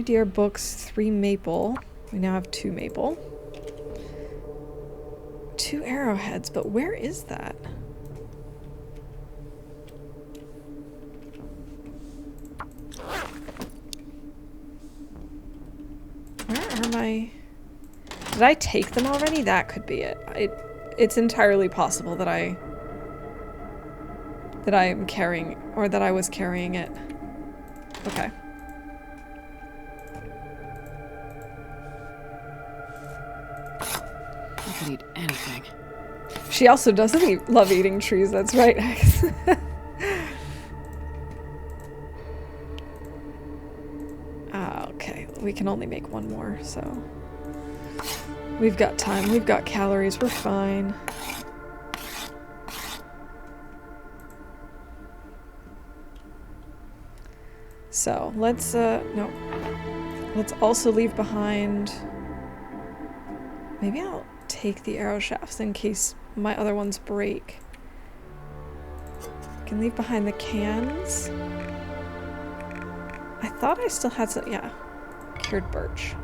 deer books, 3 maple. We now have 2 maple. 2 arrowheads, but where is that? Where are my... Did I take them already? That could be it. It's entirely possible that I am carrying, or that I was carrying it. Okay. I could eat anything. She also doesn't love eating trees, that's right. Okay, we can only make one more, so... We've got time, we've got calories, we're fine. So, let's, no. Let's also leave behind... Maybe I'll take the arrow shafts in case my other ones break. I can leave behind the cans. I thought I still had some, yeah. Cured birch.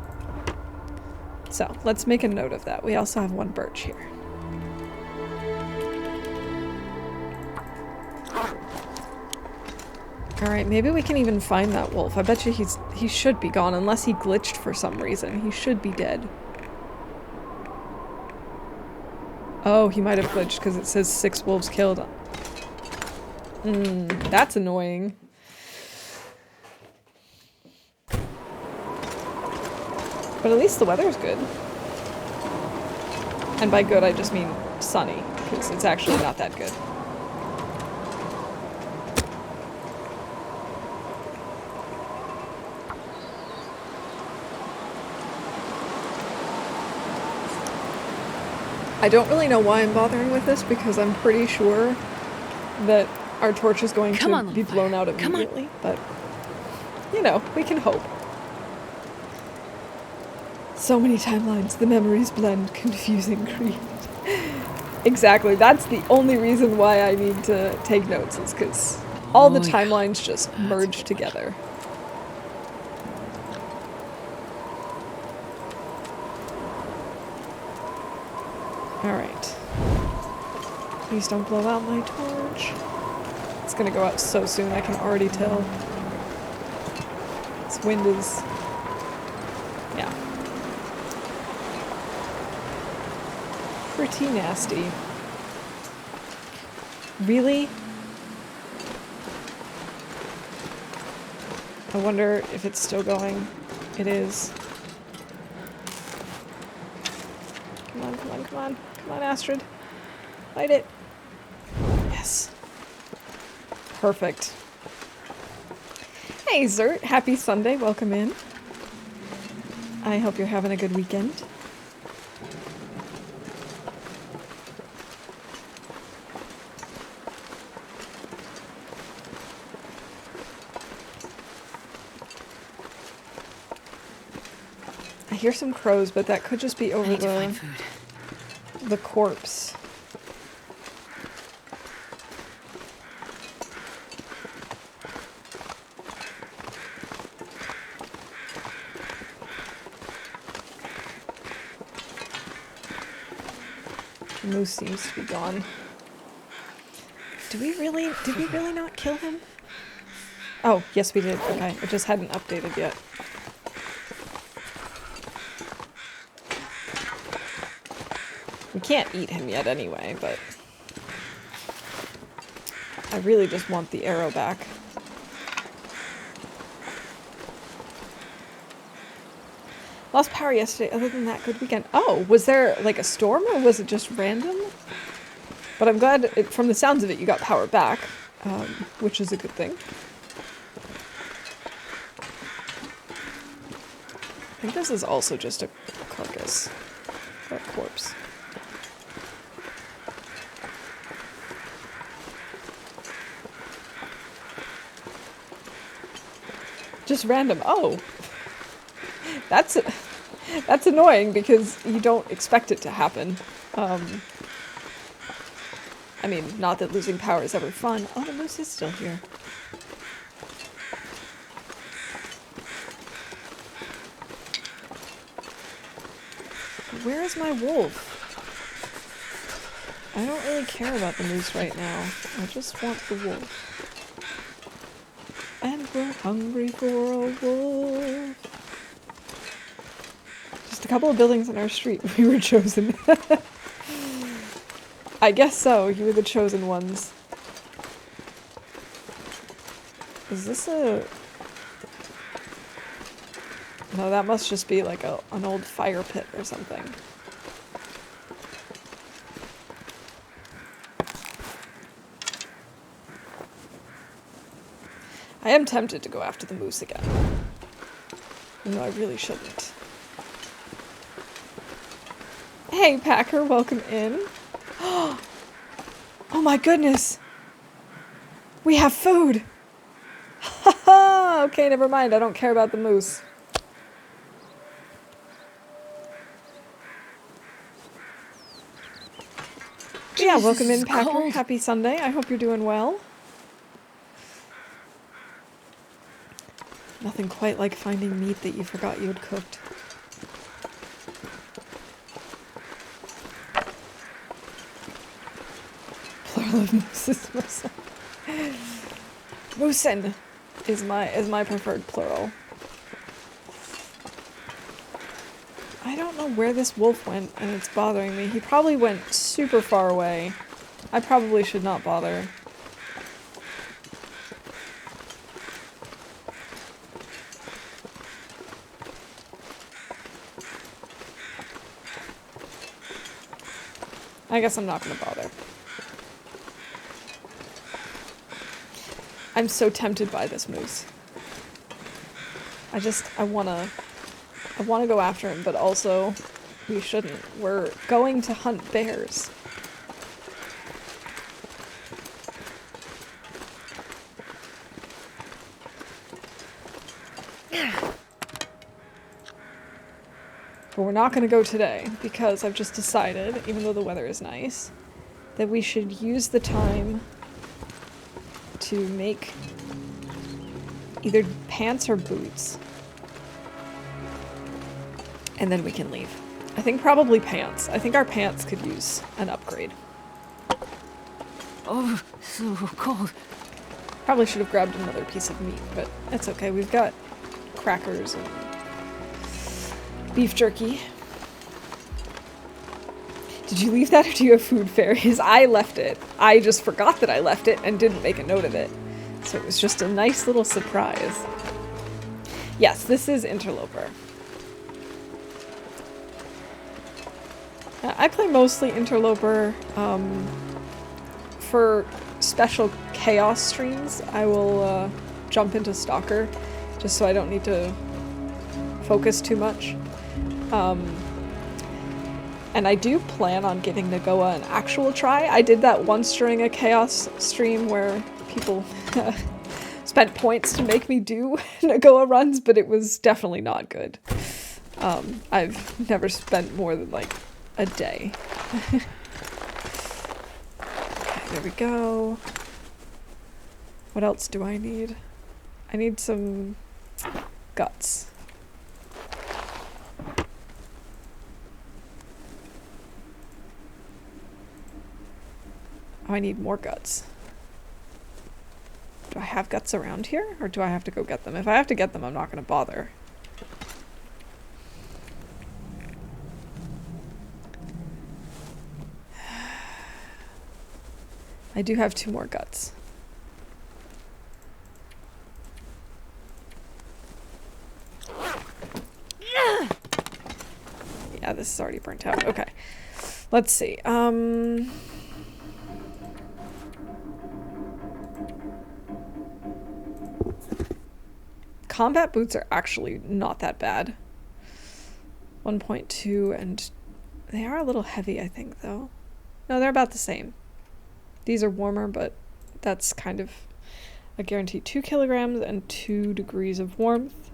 So, let's make a note of that. We also have 1 birch here. Alright, maybe we can even find that wolf. I bet you he should be gone unless he glitched for some reason. He should be dead. Oh, he might have glitched because it says 6 wolves killed. That's annoying. But at least the weather's good. And by good, I just mean sunny, because it's actually not that good. I don't really know why I'm bothering with this, because I'm pretty sure that our torch is going to be blown out immediately, but, you know, we can hope. So many timelines, the memories blend, confusing creed. Exactly, that's the only reason why I need to take notes, is because all the timelines just merge together. Alright. Please don't blow out my torch. It's gonna go out so soon, I can already tell. This wind is... yeah. Pretty nasty. Really? I wonder if it's still going. It is. Come on, come on, come on. Come on, Astrid. Light it. Yes. Perfect. Hey, Zert. Happy Sunday. Welcome in. I hope you're having a good weekend. I hear some crows, but that could just be over the corpse. The moose seems to be gone. Did we really not kill him? Oh, yes we did. Okay, it just hadn't updated yet. We can't eat him yet anyway, but I really just want the arrow back. Lost power yesterday. Other than that, good weekend. Oh, was there like a storm or was it just random? But I'm glad, from the sounds of it, you got power back, which is a good thing. I think this is also just a carcass, or a corpse. Just random. Oh, that's annoying because you don't expect it to happen. I mean, not that losing power is ever fun. Oh, the moose is still here. Where is my wolf? I don't really care about the moose right now. I just want the wolf. And we're hungry for a wolf. Just a couple of buildings on our street. We were chosen. I guess so. You were the chosen ones. Is this a... No, that must just be like an old fire pit or something. I am tempted to go after the moose again. No, I really shouldn't. Hey, Packer, welcome in. Oh my goodness! We have food! Haha! Okay, never mind. I don't care about the moose. Yeah, welcome in, Packer. Cold. Happy Sunday. I hope you're doing well. Nothing quite like finding meat that you forgot you had cooked. Plural of mooses. Moosen is my preferred plural. I don't know where this wolf went, and it's bothering me. He probably went super far away. I probably should not bother. I guess I'm not gonna bother. I'm so tempted by this moose. I wanna go after him, but also we shouldn't. We're going to hunt bears. But we're not gonna go today because I've just decided, even though the weather is nice, that we should use the time to make either pants or boots. And then we can leave. I think probably pants. I think our pants could use an upgrade. Oh, so cold. Probably should have grabbed another piece of meat, but that's okay. We've got crackers and beef jerky. Did you leave that or do you have food fairies? I left it. I just forgot that I left it and didn't make a note of it. So it was just a nice little surprise. Yes, this is Interloper. I play mostly Interloper. For special chaos streams, I will jump into Stalker, just so I don't need to focus too much. And I do plan on giving Nagoa an actual try. I did that once during a chaos stream where people spent points to make me do Nagoa runs, but it was definitely not good. I've never spent more than like a day. Okay, there we go. What else do I need? I need some guts. Oh, I need more guts. Do I have guts around here? Or do I have to go get them? If I have to get them, I'm not going to bother. I do have 2 more guts. Yeah, this is already burnt out. Okay. Let's see. Combat boots are actually not that bad. 1.2, and they are a little heavy, I think, though. No, they're about the same. These are warmer, but that's kind of a guaranteed 2 kilograms and 2 degrees of warmth.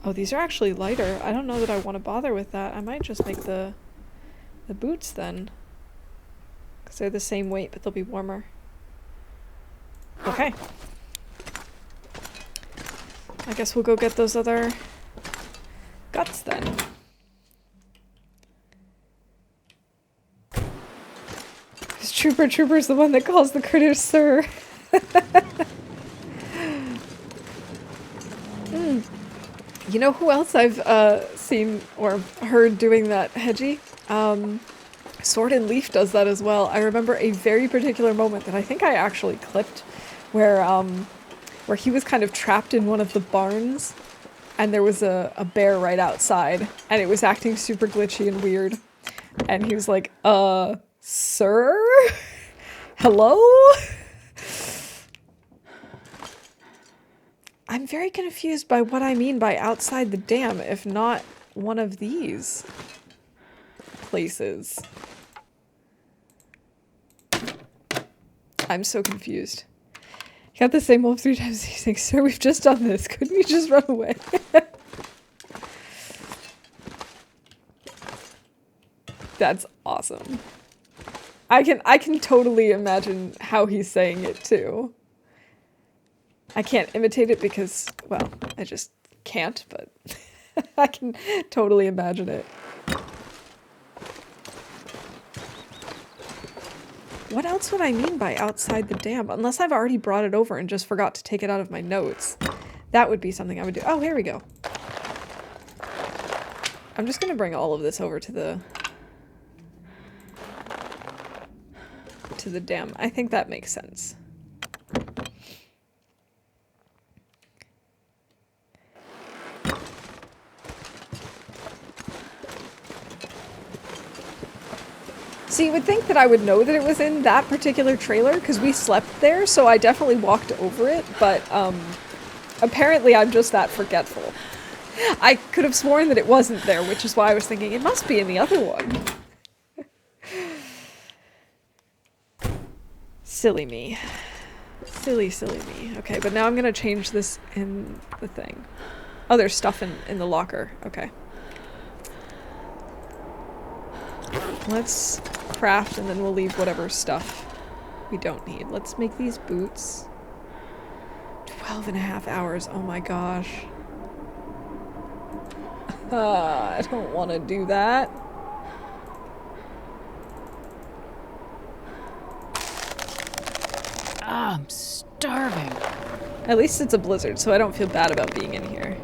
Oh, these are actually lighter. I don't know that I want to bother with that. I might just make the boots then. Because they're the same weight, but they'll be warmer. Okay. I guess we'll go get those other guts then. Trooper's the one that calls the critters sir. You know who else I've seen or heard doing that, Hedgie? Sword and Leaf does that as well. I remember a very particular moment that I think I actually clipped where he was kind of trapped in one of the barns and there was a bear right outside and it was acting super glitchy and weird. And he was like, sir? Hello? I'm very confused by what I mean by outside the dam, if not one of these places. I'm so confused. You got the same wolf 3 times. He's like, sir, we've just done this. Couldn't you just run away? That's awesome. I can totally imagine how he's saying it too. I can't imitate it because, well, I just can't, but I can totally imagine it. What else would I mean by outside the dam? Unless I've already brought it over and just forgot to take it out of my notes. That would be something I would do. Oh, here we go. I'm just gonna bring all of this over to the dam. I think that makes sense. So you would think that I would know that it was in that particular trailer because we slept there, so I definitely walked over it, but apparently I'm just that forgetful. I could have sworn that it wasn't there, which is why I was thinking it must be in the other one. Silly me. Silly, silly me. Okay, but now I'm gonna change this in the thing. Oh, there's stuff in the locker. Okay. Let's craft and then we'll leave whatever stuff we don't need. Let's make these boots. 12.5 hours. Oh my gosh. I don't want to do that. I'm starving. At least it's a blizzard, so I don't feel bad about being in here.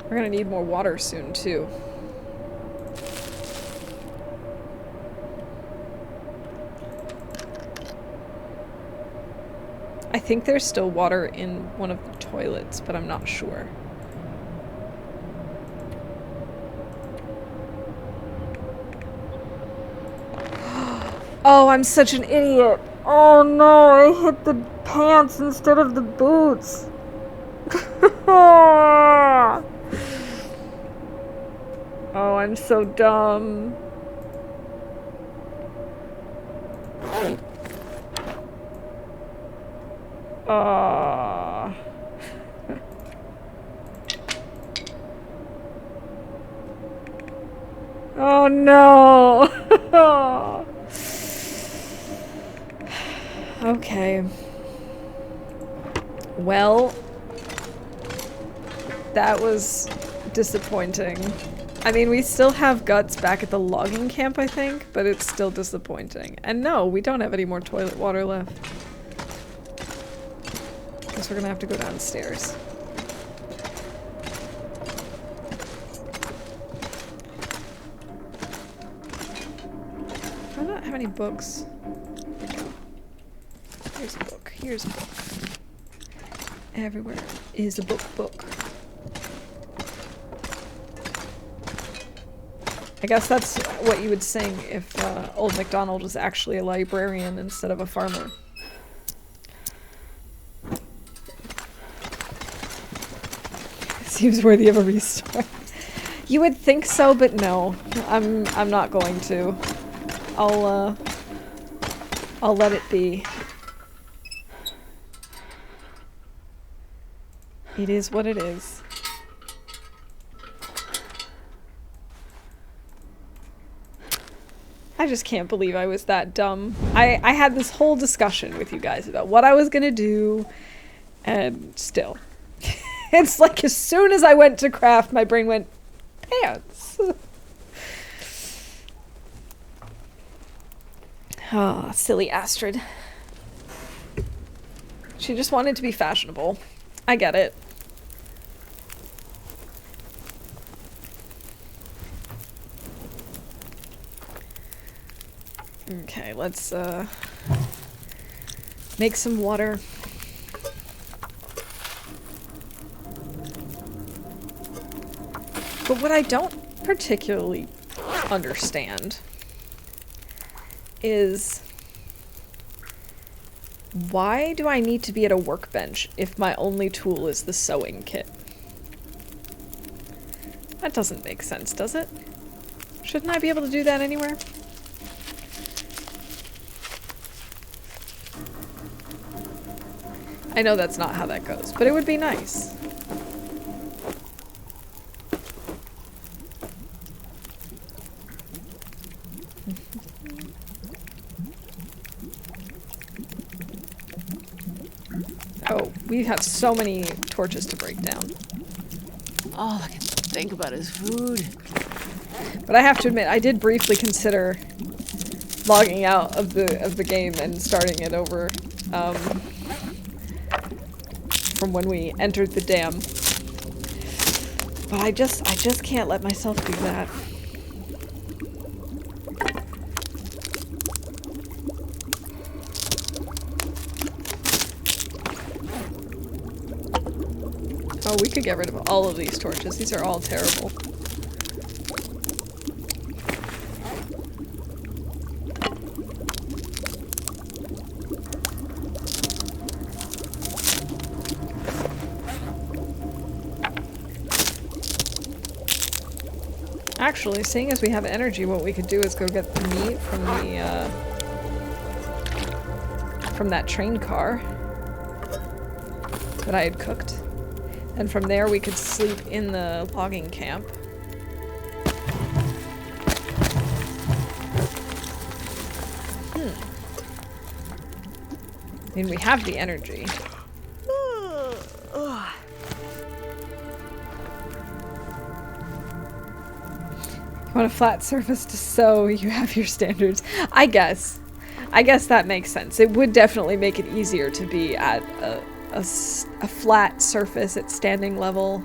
We're gonna need more water soon, too. I think there's still water in one of the toilets, but I'm not sure. Oh, I'm such an idiot. Oh no, I hit the pants instead of the boots. Oh, I'm so dumb. Oh no. Okay. Well, that was disappointing. I mean, we still have guts back at the logging camp, I think, but it's still disappointing. And no, we don't have any more toilet water left. Guess we're gonna have to go downstairs. I don't have any books. There we go. Here's a book. Here's a book. Everywhere is a book. I guess that's what you would sing if Old MacDonald was actually a librarian instead of a farmer. Seems worthy of a restart. You would think so, but no. I'm not going to. I'll let it be. It is what it is. I just can't believe I was that dumb. I had this whole discussion with you guys about what I was gonna do, and still. It's like as soon as I went to craft, my brain went, pants. Oh, silly Astrid. She just wanted to be fashionable. I get it. Okay, let's make some water. But what I don't particularly understand is why do I need to be at a workbench if my only tool is the sewing kit? That doesn't make sense, does it? Shouldn't I be able to do that anywhere? I know that's not how that goes, but it would be nice. Oh, we have so many torches to break down. All I can think about is food. But I have to admit, I did briefly consider logging out of the game and starting it over from when we entered the dam. But I just can't let myself do that. Oh, we could get rid of all of these torches. These are all terrible. Actually, seeing as we have energy, what we could do is go get the meat from that train car that I had cooked. And from there we could sleep in the logging camp. I mean, we have the energy. You want a flat surface to sew, you have your standards. I guess that makes sense. It would definitely make it easier to be at a flat surface at standing level.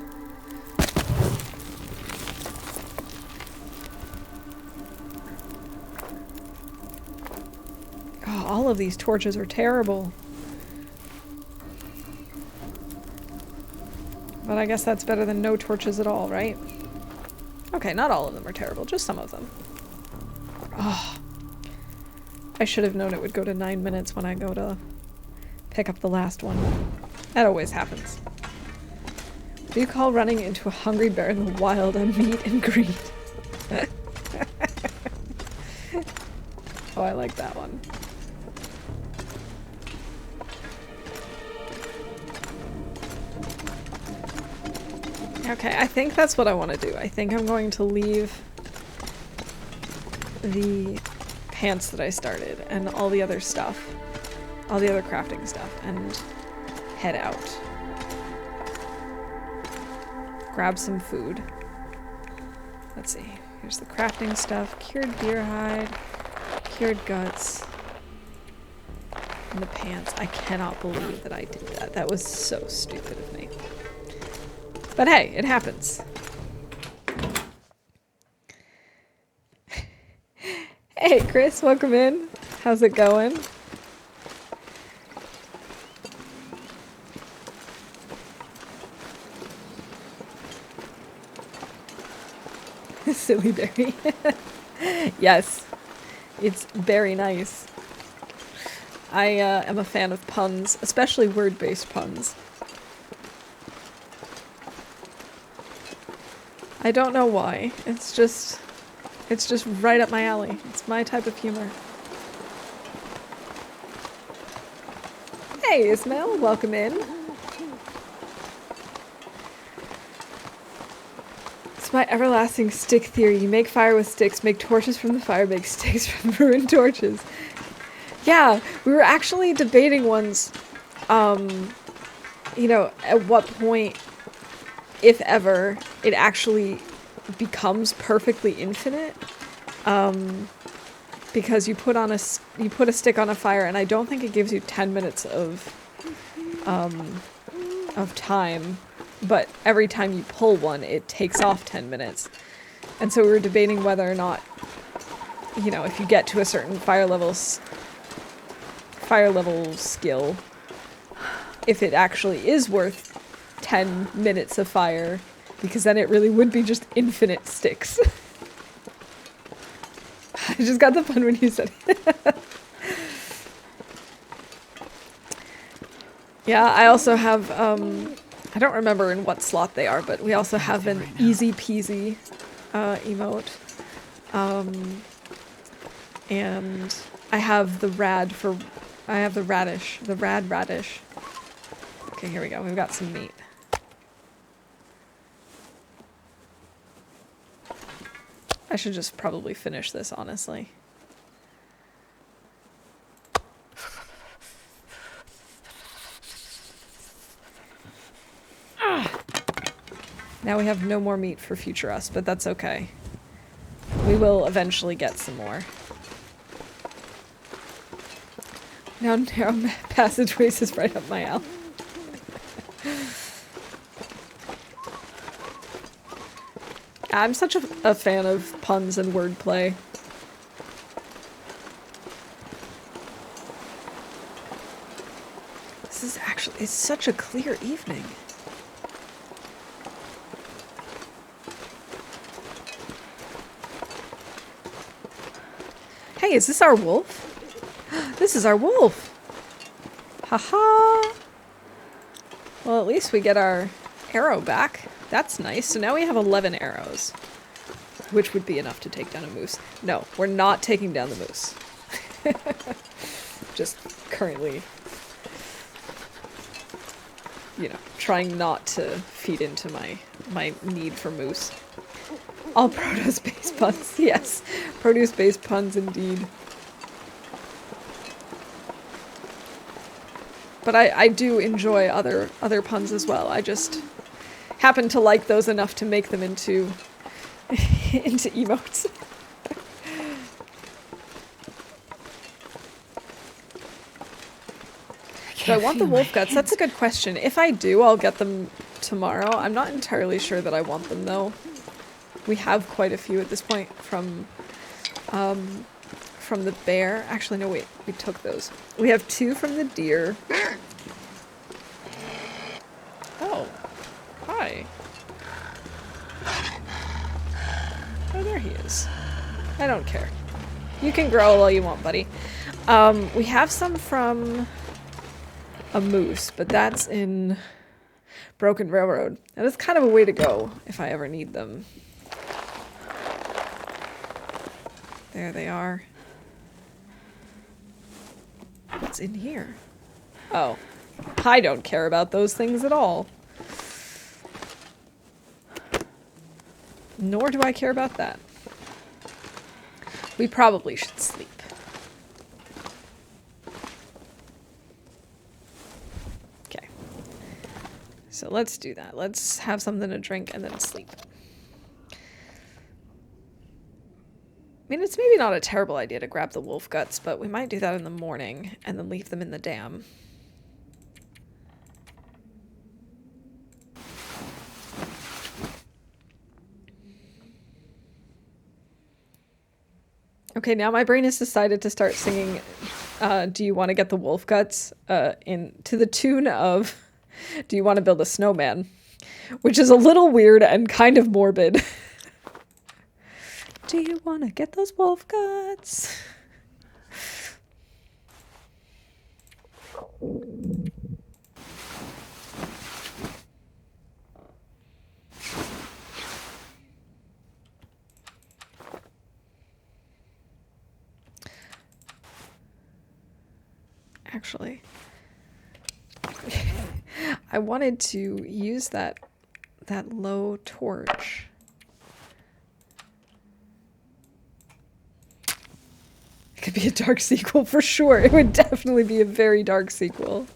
Oh, all of these torches are terrible. But I guess that's better than no torches at all, right? Okay, not all of them are terrible, just some of them. Oh, I should have known it would go to 9 minutes when I go to pick up the last one. That always happens. What do you call running into a hungry bear in the wild a meet and greet? Oh, I like that one. Okay, I think that's what I want to do. I think I'm going to leave the pants that I started and all the other stuff, all the other crafting stuff, and head out. Grab some food. Let's see. Here's the crafting stuff. Cured deer hide, cured guts, and the pants. I cannot believe that I did that. That was so stupid of me. But hey, it happens. Hey, Chris, welcome in. How's it going? Silly berry. Yes, it's very nice. I am a fan of puns, especially word-based puns. I don't know why. It's just right up my alley. It's my type of humor. Hey, Ismail, welcome in. It's my everlasting stick theory. You make fire with sticks, make torches from the fire, make sticks from ruined torches. Yeah, we were actually debating once, you know, at what point if ever, it actually becomes perfectly infinite. Because you put a stick on a fire, and I don't think it gives you 10 minutes of time, but every time you pull one, it takes off 10 minutes. And so we were debating whether or not, you know, if you get to a certain fire level skill, if it actually is worth 10 minutes of fire, because then it really would be just infinite sticks. I just got the fun when you said it. Yeah, I also have, I don't remember in what slot they are, but we also have an easy peasy emote. And I have the rad radish. Okay, here we go. We've got some meat. I should just probably finish this, honestly. Now we have no more meat for future us, but that's okay. We will eventually get some more. Now narrow passageways is right up my alley. I'm such a fan of puns and wordplay. This is actually, it's such a clear evening. Hey, is this our wolf? This is our wolf! Haha! Well, at least we get our arrow back. That's nice. So now we have 11 arrows. Which would be enough to take down a moose. No, we're not taking down the moose. Just currently, you know, trying not to feed into my need for moose. All produce-based puns. Yes, produce-based puns indeed. But I do enjoy other puns as well. I just happen to like those enough to make them into into emotes. Do I want the wolf guts? That's a good question. If I do, I'll get them tomorrow. I'm not entirely sure that I want them though. We have quite a few at this point from the bear. Actually, no, wait. We took those. We have 2 from the deer. Oh. Hi. Oh, there he is. I don't care. You can growl all you want, buddy. We have some from a moose, but that's in Broken Railroad. And it's kind of a way to go if I ever need them. There they are. What's in here? Oh. I don't care about those things at all. Nor do I care about that. We probably should sleep. Okay. So let's do that. Let's have something to drink and then sleep. I mean, it's maybe not a terrible idea to grab the wolf guts, but we might do that in the morning and then leave them in the dam. Okay, now my brain has decided to start singing Do You Want to Get the Wolf Guts to the tune of Do You Want to Build a Snowman? Which is a little weird and kind of morbid. Do you want to get those wolf guts? Actually, I wanted to use that low torch. It could be a dark sequel for sure. It would definitely be a very dark sequel.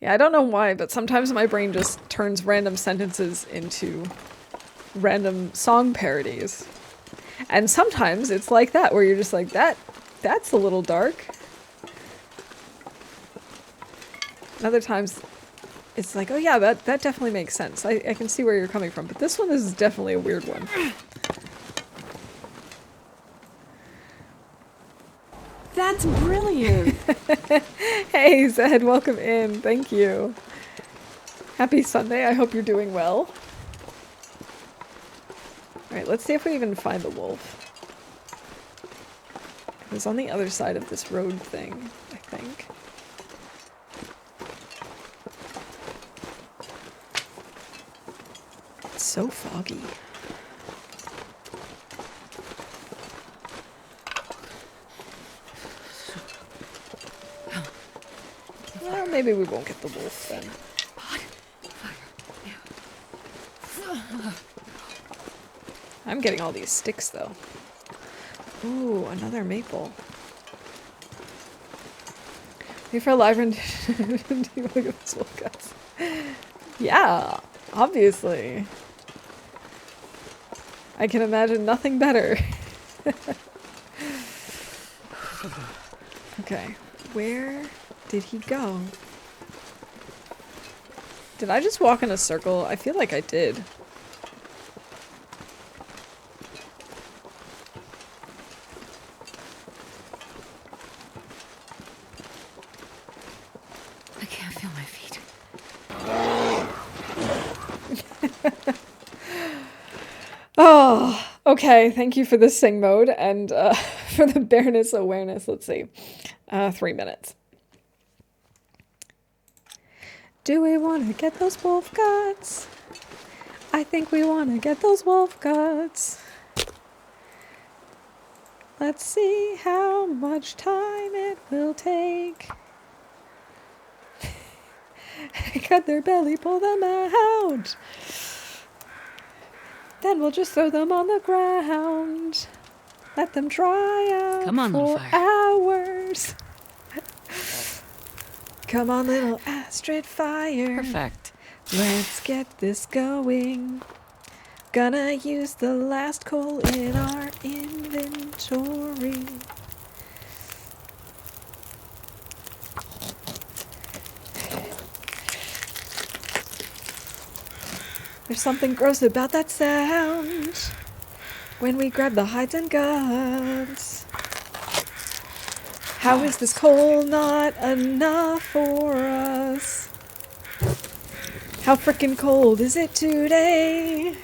Yeah, I don't know why, but sometimes my brain just turns random sentences into random song parodies. And sometimes it's like that, where you're just like, that's a little dark. And other times it's like, oh yeah, that definitely makes sense. I can see where you're coming from, but this one is definitely a weird one. That's brilliant. Hey, Zed, welcome in. Thank you. Happy Sunday. I hope you're doing well. Alright, let's see if we even find the wolf. It was on the other side of this road thing, I think. It's so foggy. Well, maybe we won't get the wolf then. I'm getting all these sticks though. Ooh, another maple. Wait for a live rendition. Do you look at this wolf, guys? Yeah, obviously. I can imagine nothing better. Okay, where did he go? Did I just walk in a circle? I feel like I did. I can't feel my feet. Oh, okay. Thank you for the sing mode and for the bareness awareness. Let's see. 3 minutes. Do we want to get those wolf guts? I think we want to get those wolf guts. Let's see how much time it will take. Cut their belly, pull them out. Then we'll just throw them on the ground. Let them dry out Come on, little for fire. hours. Come on, little Astrid Fire. Perfect. Let's get this going. Gonna use the last coal in our inventory. There's something gross about that sound when we grab the hides and guts. How is this coal not enough for us? How frickin' cold is it today?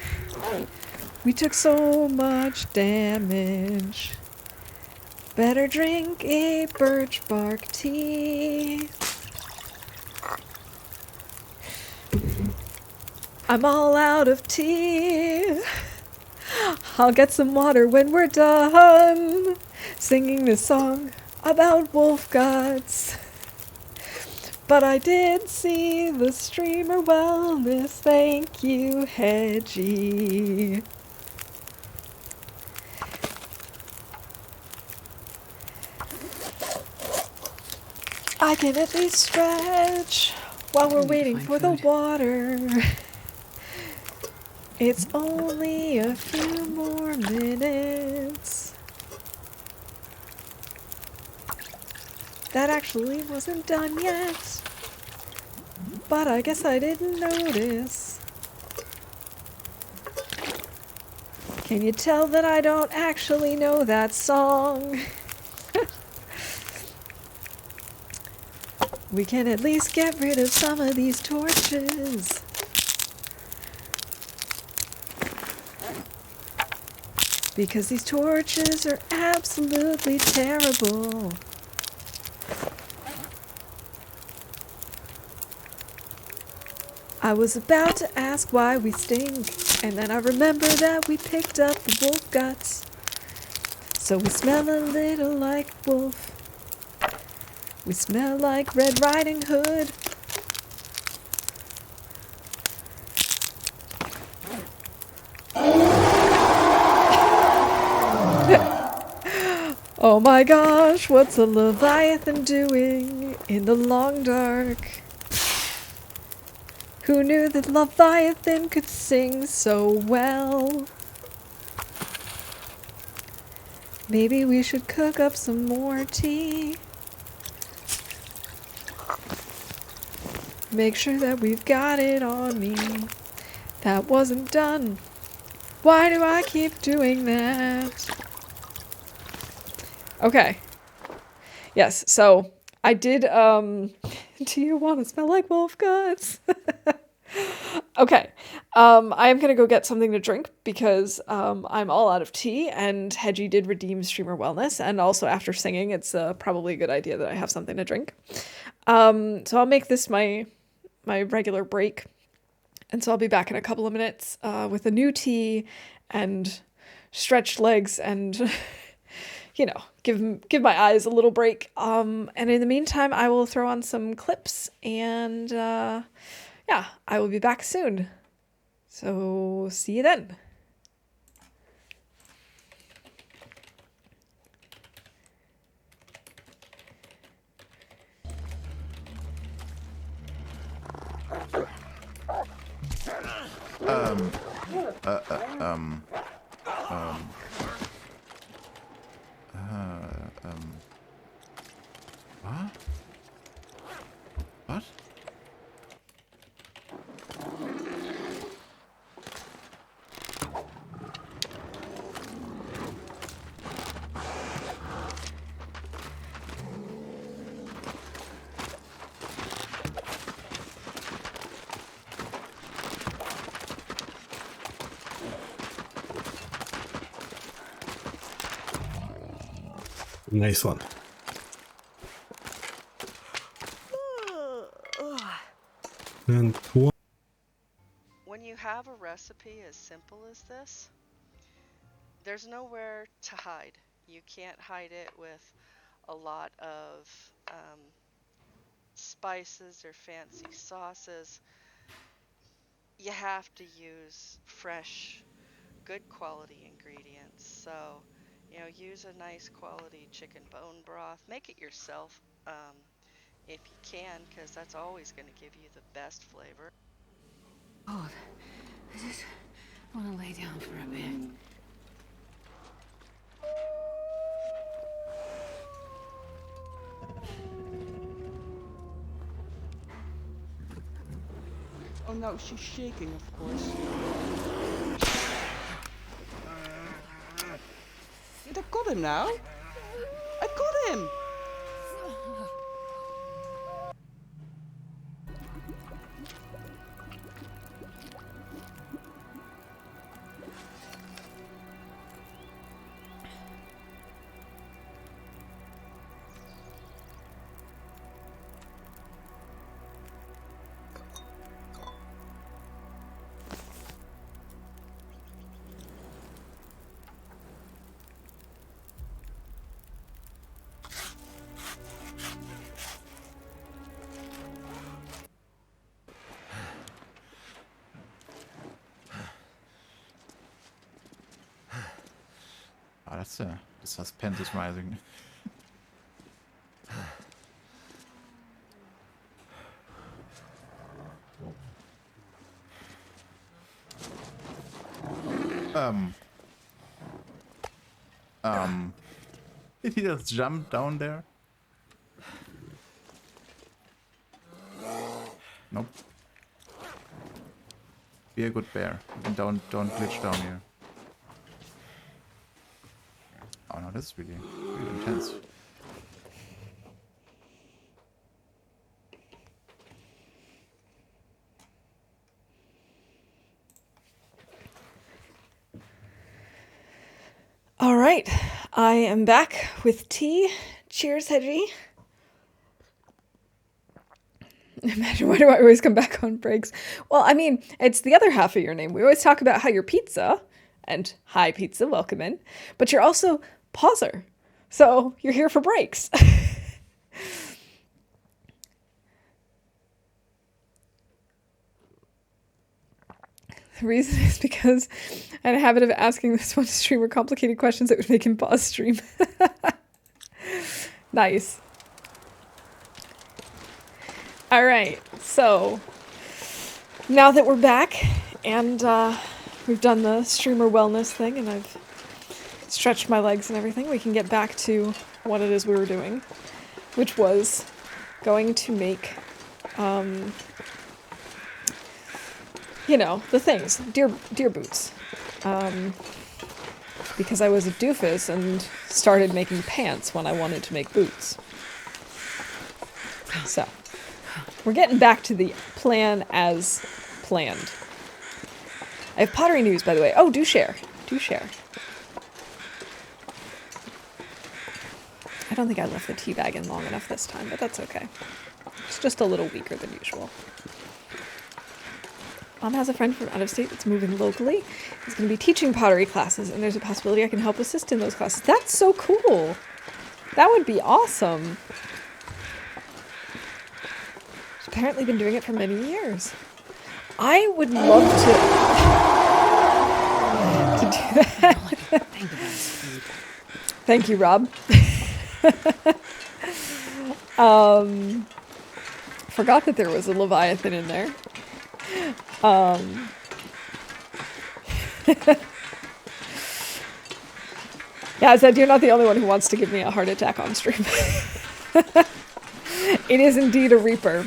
We took so much damage. Better drink a birch bark tea. I'm all out of tea. I'll get some water when we're done singing this song about wolf guts. But I did see the streamer wellness. Thank you, Hedgie. I can at least stretch while we're waiting for the water. It's only a few more minutes. That actually wasn't done yet, but I guess I didn't notice. Can you tell that I don't actually know that song? We can at least get rid of some of these torches. Because these torches are absolutely terrible. I was about to ask why we stink, and then I remember that we picked up the wolf guts. So we smell a little like wolf. We smell like Red Riding Hood. Oh my gosh, what's a Leviathan doing in the long dark? Who knew that Leviathan could sing so well? Maybe we should cook up some more tea. Make sure that we've got it on me. That wasn't done. Why do I keep doing that? Okay. Yes, so I did, do you want to smell like wolf guts? Okay. I am gonna go get something to drink because I'm all out of tea, and Hedgie did redeem streamer wellness, and also after singing, it's probably a good idea that I have something to drink. So I'll make this my regular break, and so I'll be back in a couple of minutes with a new tea and stretched legs and you know, give my eyes a little break. And in the meantime, I will throw on some clips, and yeah, I will be back soon. So see you then. What? Nice one. And one. When you have a recipe as simple as this, there's nowhere to hide. You can't hide it with a lot of spices or fancy sauces. You have to use fresh, good quality ingredients. So, you know, use a nice quality chicken bone broth. Make it yourself if you can, because that's always going to give you the best flavor. Oh, I just want to lay down for a bit. Oh no, she's shaking, of course. I got him now. I got him. Oh, that's the suspense is rising. Did he just jump down there? Nope. Be a good bear. Don't glitch down here. Oh no, this is really intense. All right, I am back with tea. Cheers, Hedgie. Imagine, why do I always come back on breaks? Well, I mean, it's the other half of your name. We always talk about how you're pizza, and hi pizza, welcome in, but you're also pauser. So you're here for breaks. The reason is because I had a habit of asking this one streamer complicated questions that would make him pause stream. Nice. All right, so now that we're back and we've done the streamer wellness thing and I've stretched my legs and everything, we can get back to what it is we were doing, which was going to make, you know, the things, deer boots. Because I was a doofus and started making pants when I wanted to make boots. So, we're getting back to the plan as planned. I have pottery news, by the way. Oh, do share. Do share. I don't think I left the tea bag in long enough this time, but that's okay. It's just a little weaker than usual. Mom has a friend from out of state that's moving locally. He's going to be teaching pottery classes, and there's a possibility I can help assist in those classes. That's so cool. That would be awesome. He's apparently been doing it for many years. I would love to do that. Thank you, Rob. Forgot that there was a Leviathan in there. Yeah, I said you're not the only one who wants to give me a heart attack on stream. It is indeed a Reaper.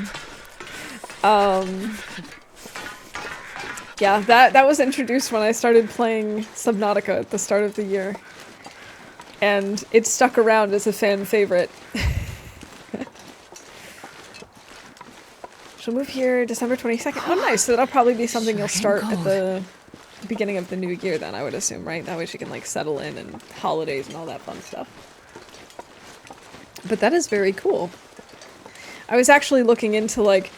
Yeah, that was introduced when I started playing Subnautica at the start of the year. And it stuck around as a fan favorite. She'll move here December 22nd. Oh, nice. So that'll probably be something you'll start at the beginning of the new year then, I would assume, right? That way she can, like, settle in and holidays and all that fun stuff. But that is very cool. I was actually looking into, like,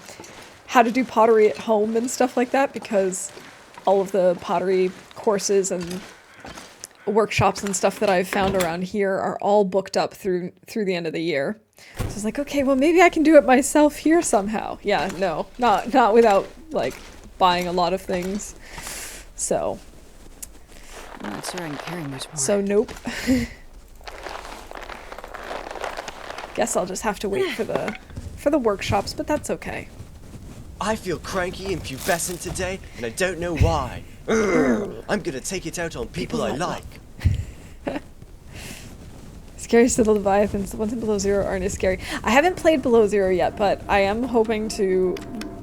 how to do pottery at home and stuff like that because all of the pottery courses and workshops and stuff that I've found around here are all booked up through the end of the year. So I was like, okay, well maybe I can do it myself here somehow. Yeah, no, not without like buying a lot of things. So I'm not sure I can carry much more. So nope. Guess I'll just have to wait for the workshops, but that's okay. I feel cranky and pubescent today, and I don't know why. I'm gonna take it out on people I like. Scariest of the Leviathans, the ones in Below Zero aren't as scary. I haven't played Below Zero yet, but I am hoping to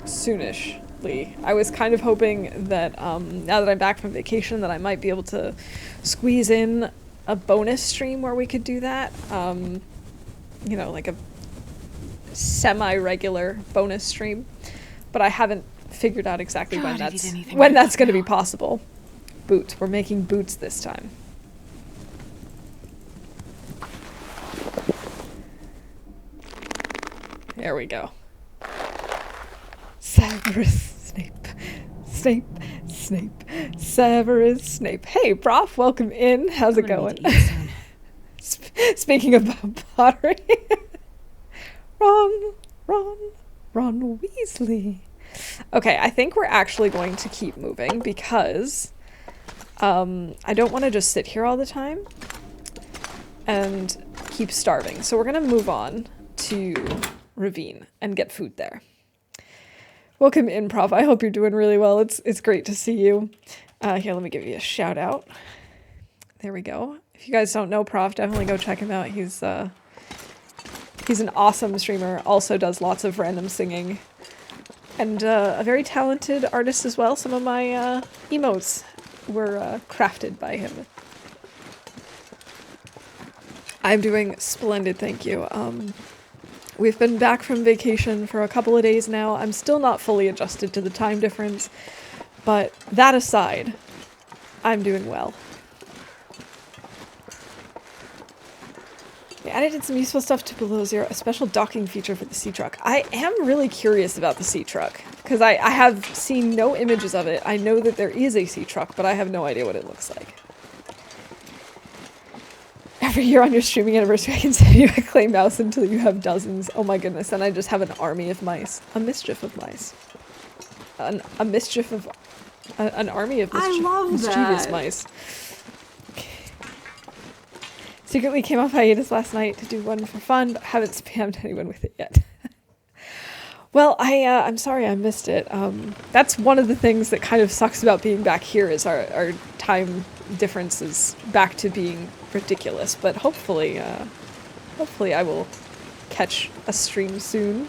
soonishly. I was kind of hoping that now that I'm back from vacation that I might be able to squeeze in a bonus stream where we could do that. You know, like a semi-regular bonus stream. But I haven't figured out exactly when that's going to be possible. Boots. We're making boots this time. There we go. Severus Snape. Snape. Snape. Severus Snape. Hey, Prof, welcome in. How's it going? Speaking of pottery. Ron Weasley. Okay, I think we're actually going to keep moving because I don't want to just sit here all the time and keep starving. So we're going to move on to Ravine and get food there. Welcome in, Prof. I hope you're doing really well. It's great to see you. Here, let me give you a shout out. There we go. If you guys don't know Prof, definitely go check him out. He's an awesome streamer, also does lots of random singing. And a very talented artist as well. Some of my emotes were crafted by him. I'm doing splendid, thank you. We've been back from vacation for a couple of days now. I'm still not fully adjusted to the time difference, but that aside, I'm doing well. We added some useful stuff to Below Zero, a special docking feature for the sea truck. I am really curious about the sea truck, because I have seen no images of it. I know that there is a sea truck, but I have no idea what it looks like. Every year on your streaming anniversary, I can send you a clay mouse until you have dozens. Oh my goodness, and I just have an army of mice. A mischief of mice. An army of mischievous mice. Secretly came off hiatus last night to do one for fun, but haven't spammed anyone with it yet. Well, I'm sorry I missed it. That's one of the things that kind of sucks about being back here is our time difference is back to being ridiculous. But hopefully I will catch a stream soon.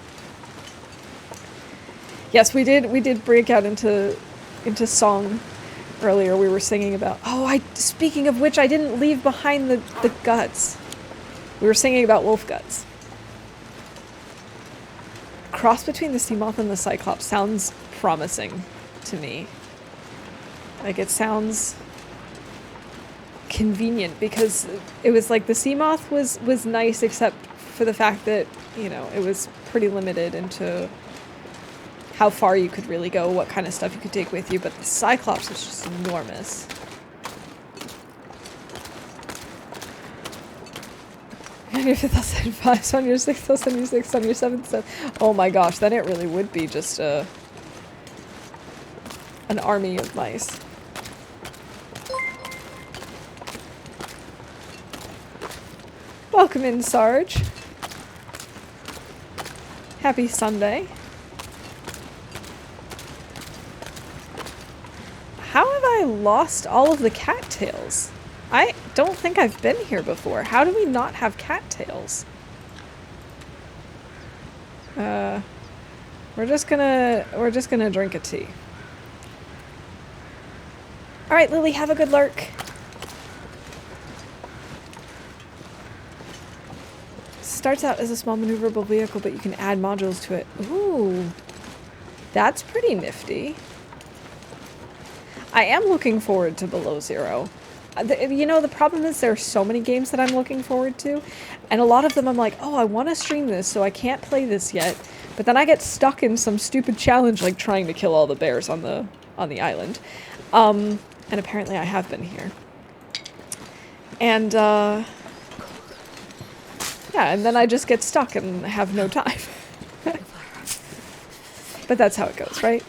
Yes, we did break out into song earlier. We were singing about. Oh, speaking of which, I didn't leave behind the guts. We were singing about wolf guts. Cross between the sea moth and the cyclops sounds promising to me. Like, it sounds convenient because it was like the sea moth was nice except for the fact that, you know, it was pretty limited into how far you could really go, what kind of stuff you could take with you, but the cyclops was just enormous. On your 5th, I'll send 5, so on your 6th, I'll send you 6, on your 7th, so... Oh my gosh, then it really would be just an army of mice. Welcome in, Sarge. Happy Sunday. How have I lost all of the cattails? I don't think I've been here before. How do we not have cattails? We're just gonna drink a tea. Alright, Lily, have a good lurk. Starts out as a small maneuverable vehicle, but you can add modules to it. Ooh. That's pretty nifty. I am looking forward to Below Zero. You know, the problem is there are so many games that I'm looking forward to, and a lot of them I'm like, oh, I want to stream this, so I can't play this yet. But then I get stuck in some stupid challenge, like trying to kill all the bears on the island. And apparently I have been here. And, yeah, and then I just get stuck and have no time. But that's how it goes, right?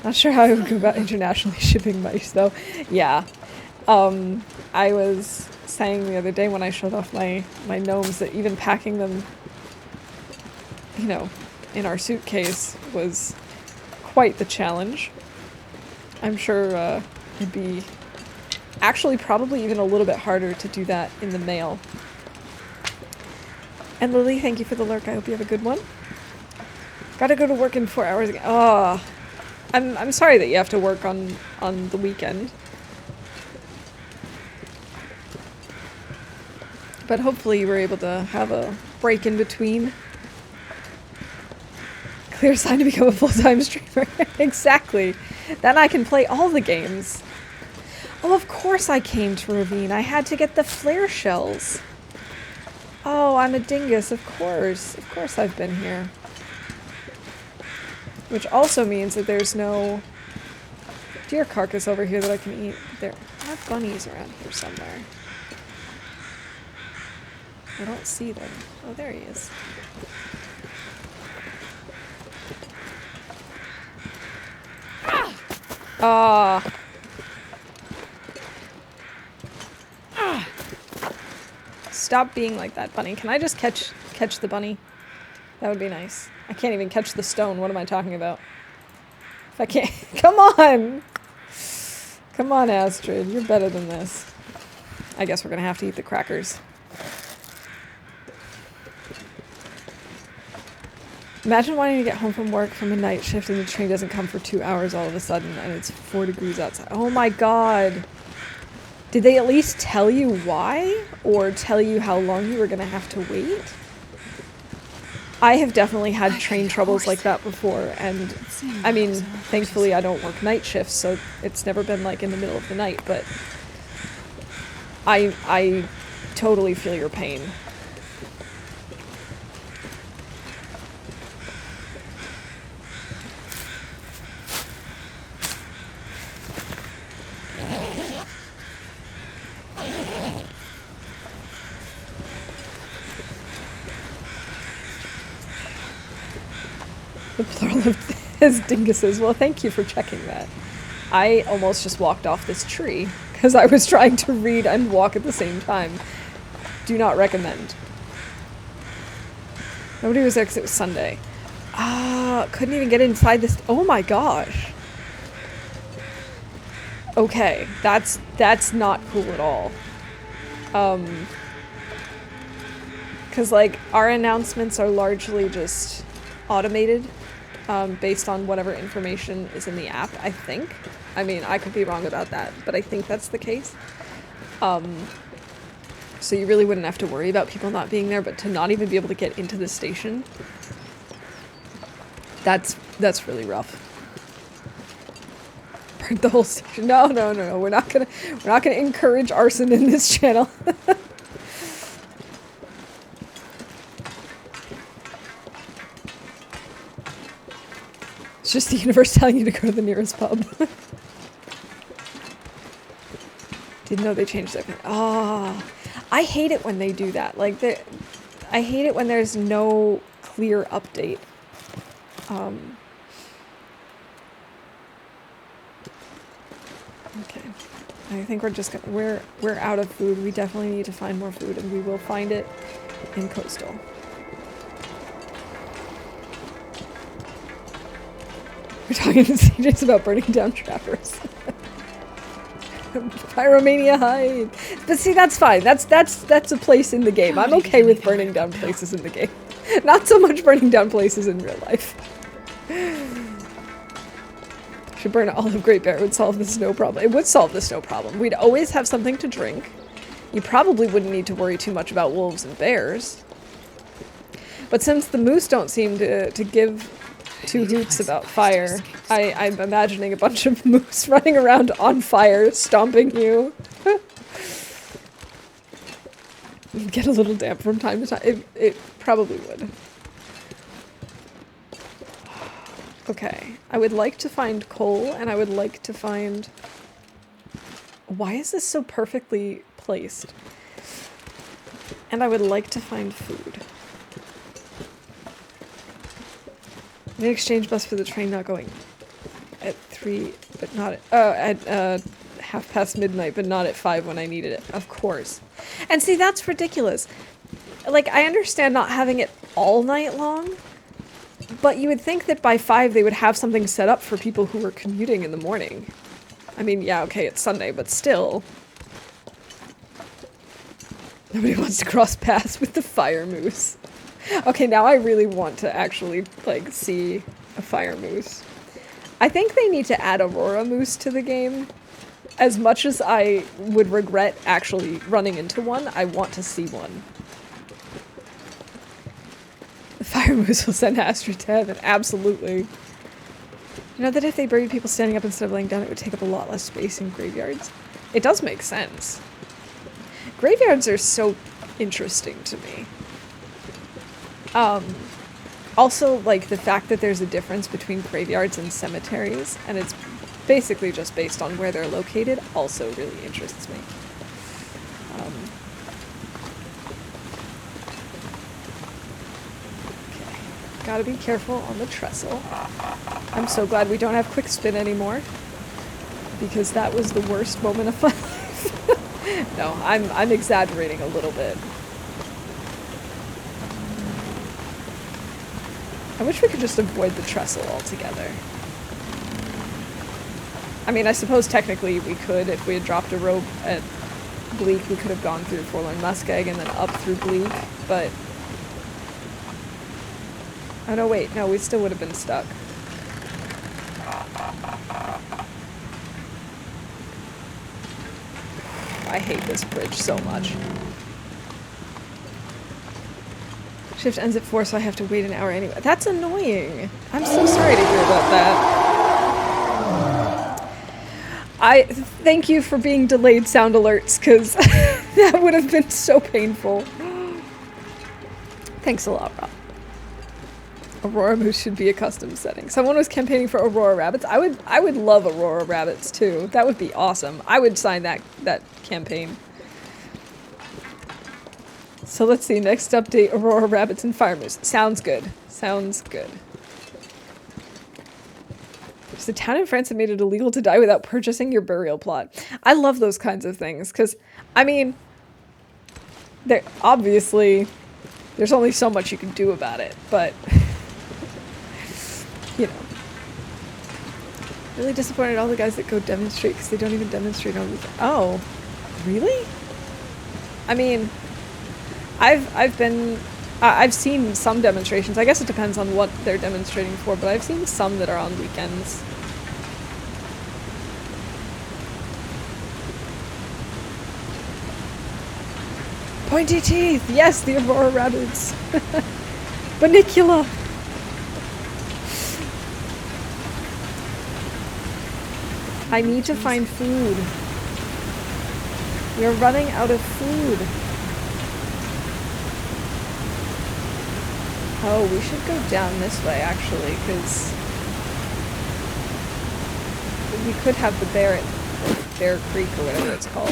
Not sure how I would go about internationally shipping mice, though. Yeah. I was saying the other day when I showed off my gnomes that even packing them, you know, in our suitcase was quite the challenge. I'm sure it'd be actually probably even a little bit harder to do that in the mail. And Lily, thank you for the lurk. I hope you have a good one. Gotta go to work in 4 hours again. Oh. I'm sorry that you have to work on the weekend. But hopefully you were able to have a break in between. Clear sign to become a full-time streamer. Exactly. Then I can play all the games. Oh, of course I came to Ravine. I had to get the flare shells. Oh, I'm a dingus. Of course. Of course I've been here. Which also means that there's no deer carcass over here that I can eat. There are bunnies around here somewhere. I don't see them. Oh, there he is. Ah! Stop being like that, bunny. Can I just catch the bunny? That would be nice. I can't even catch the stone. What am I talking about? If I can't... Come on! Come on, Astrid. You're better than this. I guess we're gonna have to eat the crackers. Imagine wanting to get home from work from a night shift and the train doesn't come for 2 hours all of a sudden and it's 4 degrees outside. Oh my god! Did they at least tell you why? Or tell you how long you were gonna have to wait? I have definitely had train troubles like that before, and I mean, thankfully I don't work night shifts, so it's never been like in the middle of the night, but I totally feel your pain. The plural of his dinguses. Well, thank you for checking that. I almost just walked off this tree because I was trying to read and walk at the same time. Do not recommend. Nobody was there because it was Sunday. Ah, couldn't even get inside this. Oh my gosh. Okay, that's not cool at all. Because like our announcements are largely just automated, based on whatever information is in the app. I think. I mean, I could be wrong about that, but I think that's the case. So you really wouldn't have to worry about people not being there, but to not even be able to get into the station, that's really rough. Burn the whole station. No. We're not gonna encourage arson in this channel. It's just the universe telling you to go to the nearest pub. Didn't know they changed their. Ah, I hate it when they do that. Like I hate it when there's no clear update. Okay, I think we're just gonna, we're out of food. We definitely need to find more food, and we will find it in Coastal. We're talking to CJs about burning down trappers. Pyromania hide. But see, that's fine. That's a place in the game. I'm okay with burning down places in the game. Not so much burning down places in real life. Should burn Olive Great Bear. It would solve the snow problem. It would solve the snow problem. We'd always have something to drink. You probably wouldn't need to worry too much about wolves and bears. But since the moose don't seem to give two hoots about fire, I'm imagining a bunch of moose running around on fire, stomping you. You'd get a little damp from time to time. It probably would. Okay, I would like to find coal, and I would like to find... Why is this so perfectly placed? And I would like to find food. The exchange bus for the train not going at 3, but not at midnight, but not at 5 when I needed it. Of course. And see, that's ridiculous. Like, I understand not having it all night long, but you would think that by 5 they would have something set up for people who were commuting in the morning. I mean, yeah, okay, it's Sunday, but still. Nobody wants to cross paths with the fire moose. Okay, now I really want to actually, like, see a fire moose. I think they need to add Aurora moose to the game. As much as I would regret actually running into one, I want to see one. The fire moose will send Astrid to heaven. Absolutely. You know that if they buried people standing up instead of laying down, it would take up a lot less space in graveyards? It does make sense. Graveyards are so interesting to me. Also, like, the fact that there's a difference between graveyards and cemeteries, and it's basically just based on where they're located, also really interests me. Okay. Gotta be careful on the trestle. I'm so glad we don't have quick spin anymore, because that was the worst moment of my life. No, I'm exaggerating a little bit. I wish we could just avoid the trestle altogether. I mean, I suppose technically we could. If we had dropped a rope at Bleak, we could have gone through Forlorn Muskeg and then up through Bleak, but... Oh no, wait, no, we still would have been stuck. I hate this bridge so much. Shift ends at 4, so I have to wait an hour anyway. That's annoying. I'm so sorry to hear about that. I thank you for being delayed sound alerts, because that would have been so painful. Thanks a lot, Rob. Aurora Moose should be a custom setting. Someone was campaigning for Aurora Rabbits. I would love Aurora Rabbits too. That would be awesome. I would sign that campaign. So let's see, next update, Aurora Rabbits and Fire Moose. Sounds good. Sounds good. There's a town in France that made it illegal to die without purchasing your burial plot. I love those kinds of things, because, I mean, they're obviously, there's only so much you can do about it, but you know. Really disappointed all the guys that go demonstrate because they don't even demonstrate on weekend. Oh, really? I mean, I've seen some demonstrations. I guess it depends on what they're demonstrating for, but I've seen some that are on weekends. Pointy teeth! Yes, the Aurora rabbits! Banicula! I need to find food. We are running out of food. Oh, we should go down this way, actually, because we could have the Bear Creek or whatever it's called.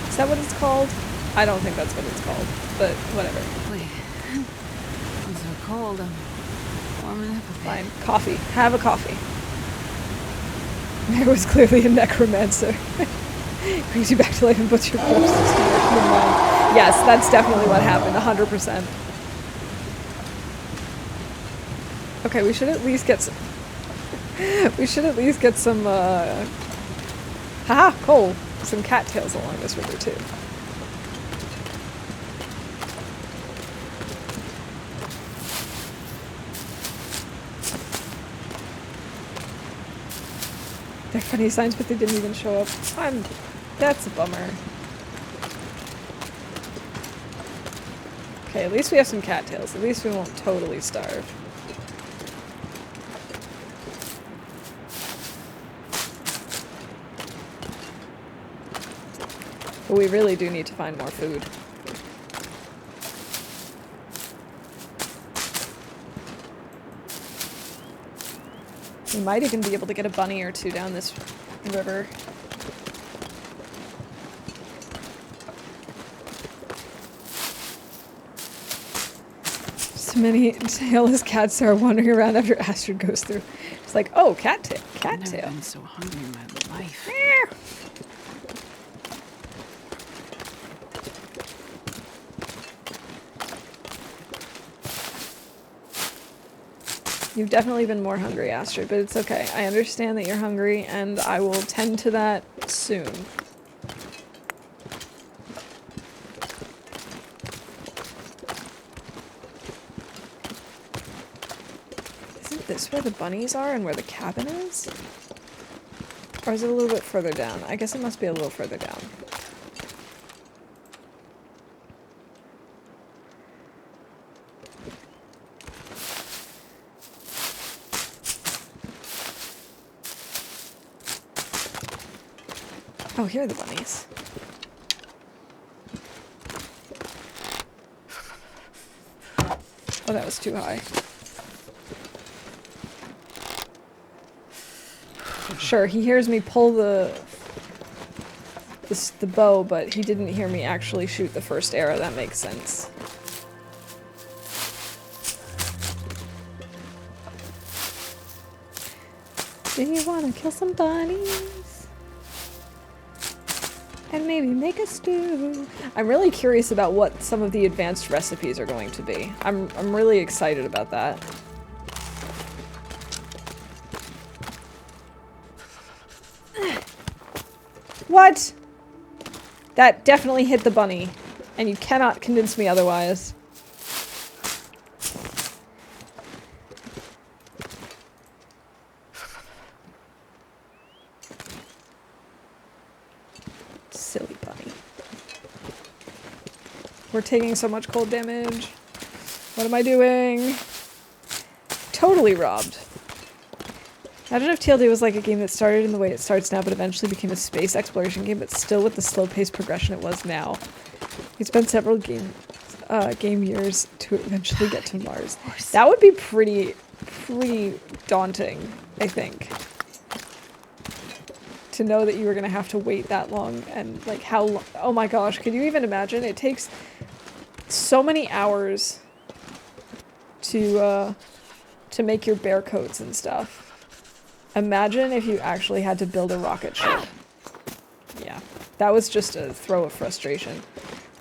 Is that what it's called? I don't think that's what it's called, but whatever. Wait. I'm so cold. I'm warming up a bit. Fine. Coffee. Have a coffee. There was clearly a necromancer. Brings you back to life and puts your corpses to work in your mind. Yes, that's definitely what happened, 100%. Okay, we should at least get some... we should at least get some, haha, coal. Some cattails along this river, too. They're funny signs, but they didn't even show up. That's a bummer. Okay, at least we have some cattails. At least we won't totally starve. But we really do need to find more food. We might even be able to get a bunny or two down this river. So many tailless cats are wandering around after Astrid goes through. It's like, oh, cattail, I've never cattail. been so hungry in my life. You've definitely been more hungry, Astrid, but it's okay. I understand that you're hungry, and I will tend to that soon. Isn't this where the bunnies are and where the cabin is? Or is it a little bit further down? I guess it must be a little further down. Oh, here are the bunnies. Oh, that was too high. Sure, he hears me pull the bow, but he didn't hear me actually shoot the first arrow. That makes sense. Do you want to kill some bunnies? And maybe make a stew. I'm really curious about what some of the advanced recipes are going to be. I'm really excited about that. What? That definitely hit the bunny, and you cannot convince me otherwise. Silly bunny. We're taking so much cold damage. What am I doing? Totally robbed. Imagine if TLD was like a game that started in the way it starts now, but eventually became a space exploration game, but still with the slow-paced progression it was now. We spent several game years to eventually get to Mars. That would be pretty daunting, I think. To know that you were gonna have to wait that long, and like how long. Oh my gosh, could you even imagine? It takes so many hours to make your bear coats and stuff. Imagine if you actually had to build a rocket ship. Yeah, that was just a throw of frustration.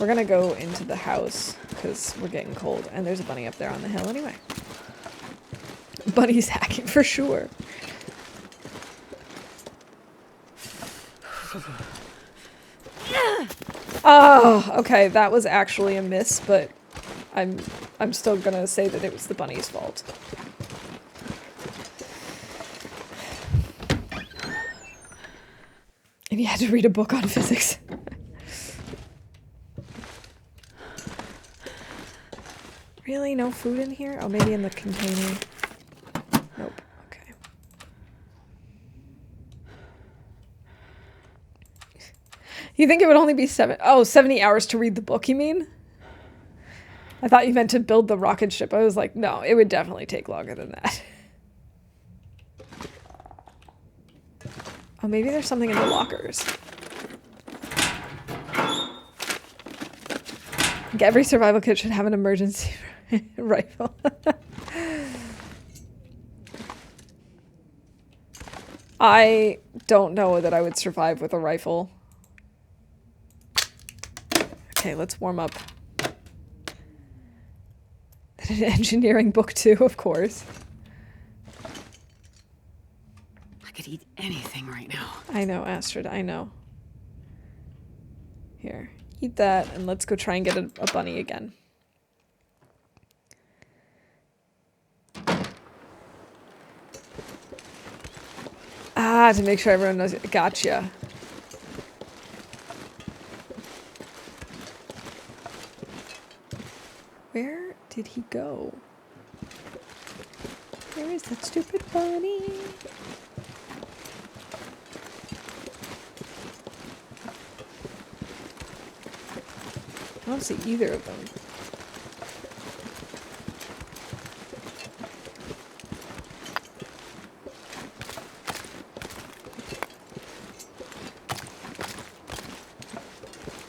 We're gonna go into the house because we're getting cold, and there's a bunny up there on the hill anyway. Bunny's hacking for sure. Oh, okay, that was actually a miss, but I'm still gonna say that it was the bunny's fault. And you had to read a book on physics. Really? No food in here? Oh, maybe in the container. Nope. Okay. You think it would only be 70 hours to read the book, you mean? I thought you meant to build the rocket ship. I was like, no, it would definitely take longer than that. Oh, maybe there's something in the lockers. Like every survival kit should have an emergency rifle. I don't know that I would survive with a rifle. Okay, let's warm up. Engineering book 2, of course. I could eat anything right now. I know, Astrid, I know. Here, eat that, and let's go try and get a bunny again. Ah, to make sure everyone knows. Gotcha. Where did he go? Where is that stupid bunny? I don't see either of them.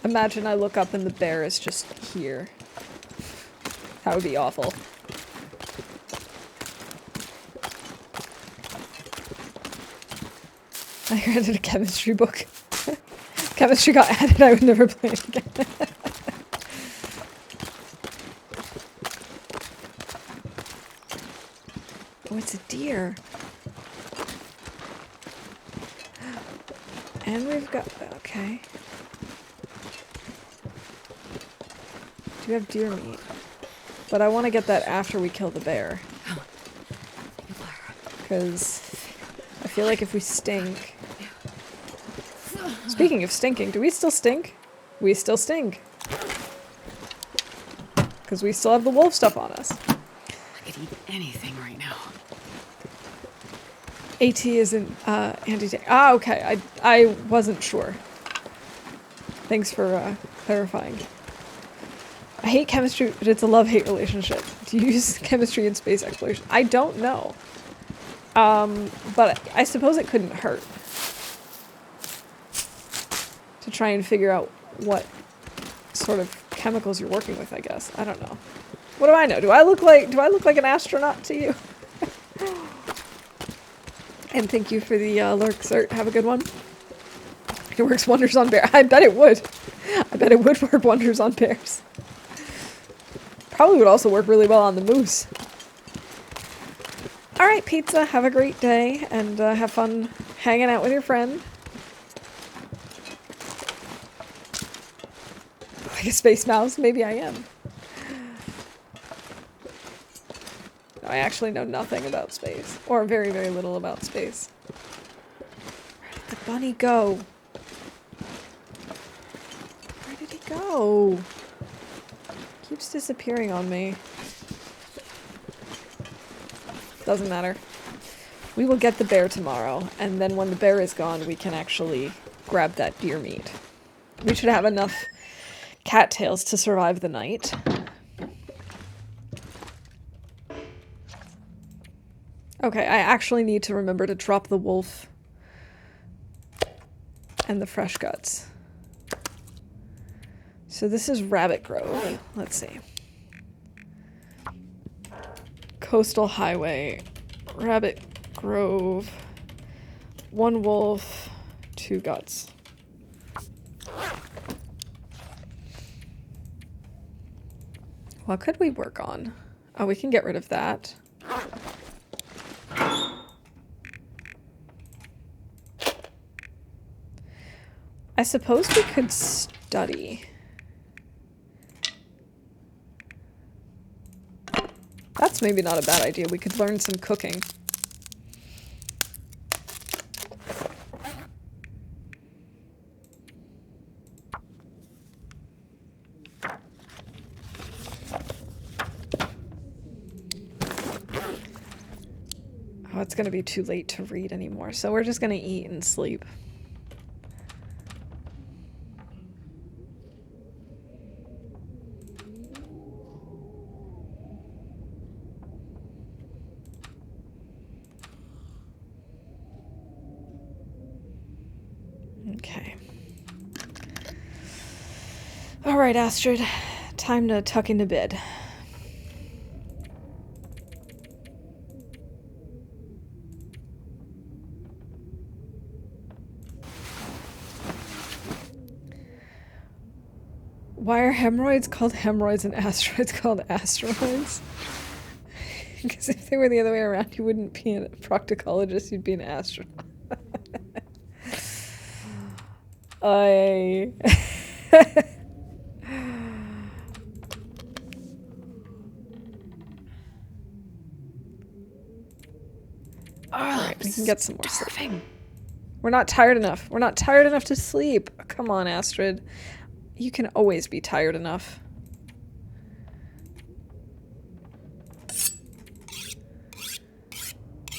Imagine I look up and the bear is just here. That would be awful. I granted a chemistry book. Chemistry got added, I would never play it again. Oh, it's a deer. And we've got... okay. Do we have deer meat? But I want to get that after we kill the bear. Because I feel like if we stink... Speaking of stinking, do we still stink? We still stink. Because we still have the wolf stuff on us. I could eat anything right now. AT isn't anti-tank. Ah, okay. I wasn't sure. Thanks for clarifying. I hate chemistry, but it's a love-hate relationship. Do you use chemistry in space exploration? I don't know. But I suppose it couldn't hurt. To try and figure out what sort of chemicals you're working with, I guess. I don't know. What do I know? Do I look like an astronaut to you? And thank you for the lurk cert. Have a good one. It works wonders on bears. I bet it would. I bet it would work wonders on bears. Probably would also work really well on the moose. Alright, pizza. Have a great day. And have fun hanging out with your friend. Like a space mouse? Maybe I am. No, I actually know nothing about space. Or very, very little about space. Where did the bunny go? Where did he go? Keeps disappearing on me. Doesn't matter. We will get the bear tomorrow, and then when the bear is gone, we can actually grab that deer meat. We should have enough cattails to survive the night. Okay, I actually need to remember to drop the wolf and the fresh guts. So this is Rabbit Grove. Let's see. Coastal Highway, Rabbit Grove, 1 wolf, 2 guts. What could we work on? Oh, we can get rid of that. I suppose we could study. That's maybe not a bad idea. We could learn some cooking. Oh, it's gonna be too late to read anymore, so we're just gonna eat and sleep. Okay. All right, Astrid. Time to tuck into bed. Why are hemorrhoids called hemorrhoids and asteroids called asteroids? Because if they were the other way around, you wouldn't be a proctologist, you'd be an astronaut. I... Alright, we can get some more sleep. We're not tired enough. We're not tired enough to sleep. Come on, Astrid. You can always be tired enough.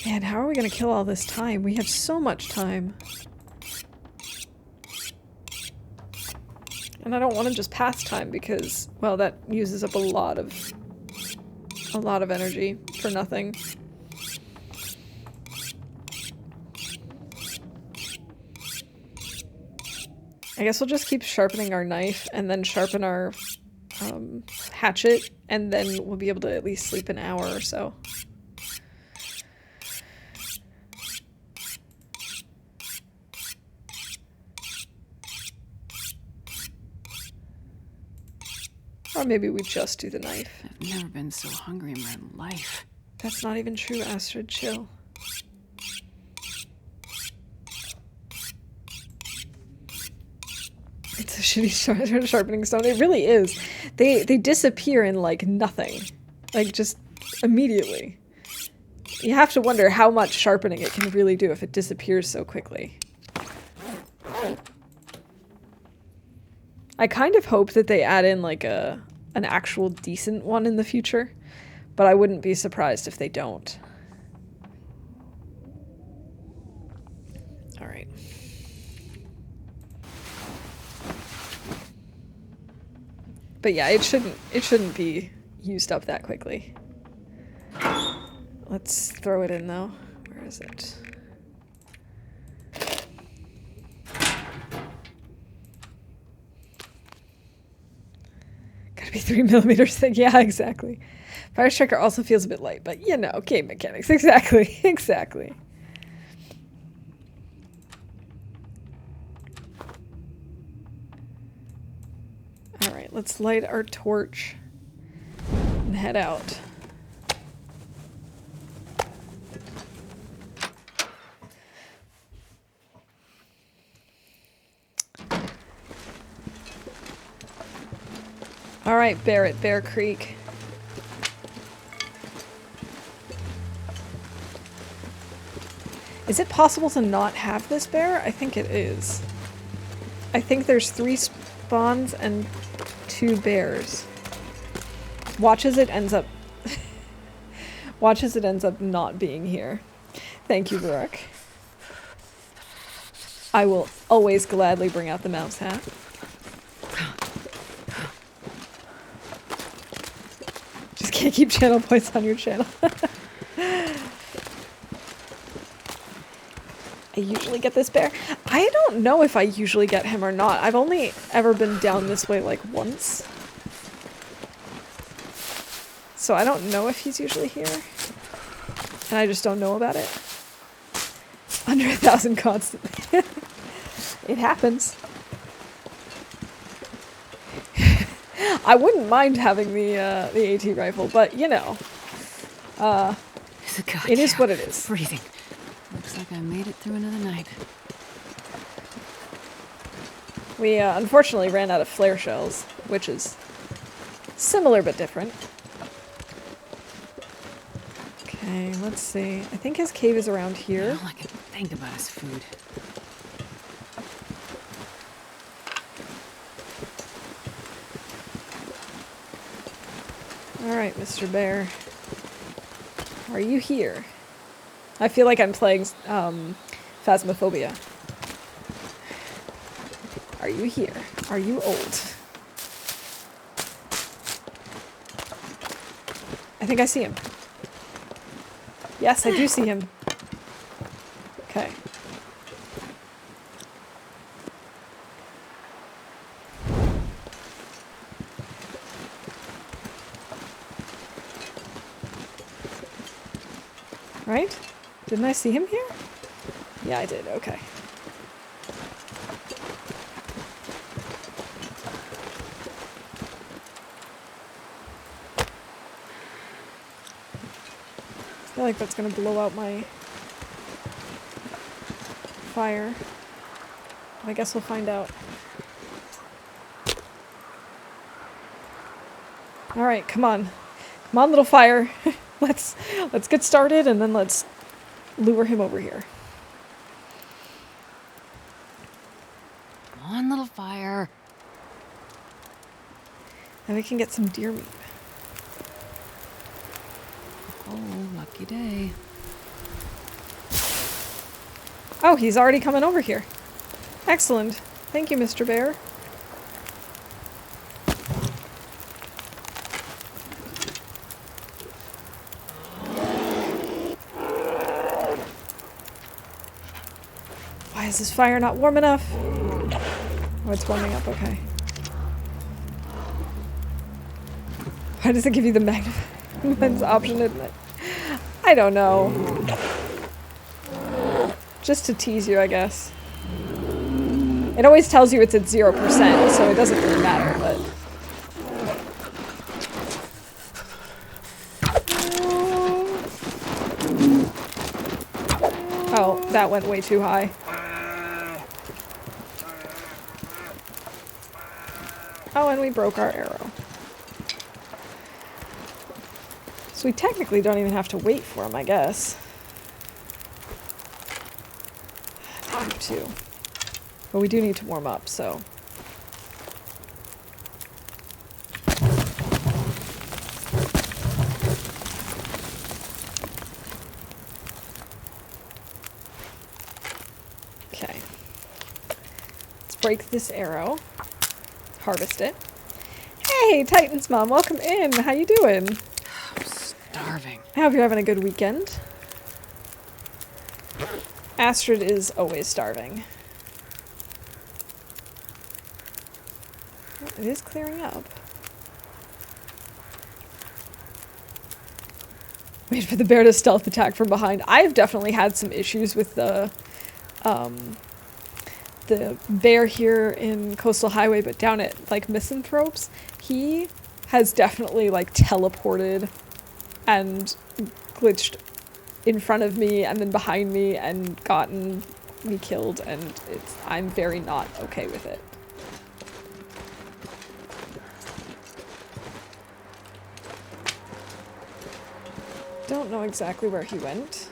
Man, how are we gonna kill all this time? We have so much time. And I don't want to just pass time because, well, that uses up a lot of energy for nothing. I guess we'll just keep sharpening our knife and then sharpen our hatchet, and then we'll be able to at least sleep an hour or so. Or maybe we just do the knife. I've never been so hungry in my life. That's not even true, Astrid. Chill. It's a shitty sharpening stone. It really is. They disappear in, like, nothing. Like, just immediately. You have to wonder how much sharpening it can really do if it disappears so quickly. I kind of hope that they add in, like, an actual decent one in the future. But I wouldn't be surprised if they don't. Alright. But yeah, it shouldn't be used up that quickly. Let's throw it in though. Where is it? Gotta be 3mm thick. Yeah, exactly. Fire Striker also feels a bit light, but you know, game mechanics. Exactly. Exactly. Alright, let's light our torch and head out. Alright, Bear Creek. Is it possible to not have this bear? I think it is. I think there's 3 spawns and 2 bears. Watch as it ends up not being here. Thank you, Barak. I will always gladly bring out the mouse hat. Just can't keep channel points on your channel. I usually get this bear. I don't know if I usually get him or not. I've only ever been down this way like once. So I don't know if he's usually here. And I just don't know about it. Under 1,000 constantly. It happens. I wouldn't mind having the AT rifle, but you know, it is what it is. Breathing. Looks like I made it through another night. We unfortunately ran out of flare shells, which is similar but different. Okay, let's see. I think his cave is around here. All I can think about is food. Alright, Mr. Bear. Are you here? I feel like I'm playing Phasmophobia. Are you here? Are you old? I think I see him. Yes, I do see him. Okay. Right? Didn't I see him here? Yeah, I did. Okay. I feel like that's gonna blow out my fire. I guess we'll find out. Alright, come on. Come on, little fire. Let's get started and then let's lure him over here. Come on, little fire. And we can get some deer meat. Oh, lucky day. Oh, he's already coming over here. Excellent. Thank you, Mr. Bear. Why is this fire not warm enough? Oh, it's warming up, okay. Why does it give you the Magnum's option in it? I don't know. Just to tease you, I guess. It always tells you it's at 0%, so it doesn't really matter, but... Oh, that went way too high. Oh, and we broke our arrow. So we technically don't even have to wait for him, I guess. Time to. But we do need to warm up, so. Okay. Let's break this arrow. Harvest it. Hey, Titan's mom, welcome in. How you doing? I'm starving. I hope you're having a good weekend. Astrid is always starving. Oh, it is clearing up. Wait for the bear to stealth attack from behind. I've definitely had some issues with the bear here in Coastal Highway, but down at like Misanthropes, he has definitely like teleported and glitched in front of me and then behind me and gotten me killed, and I'm very not okay with it. Don't know exactly where he went,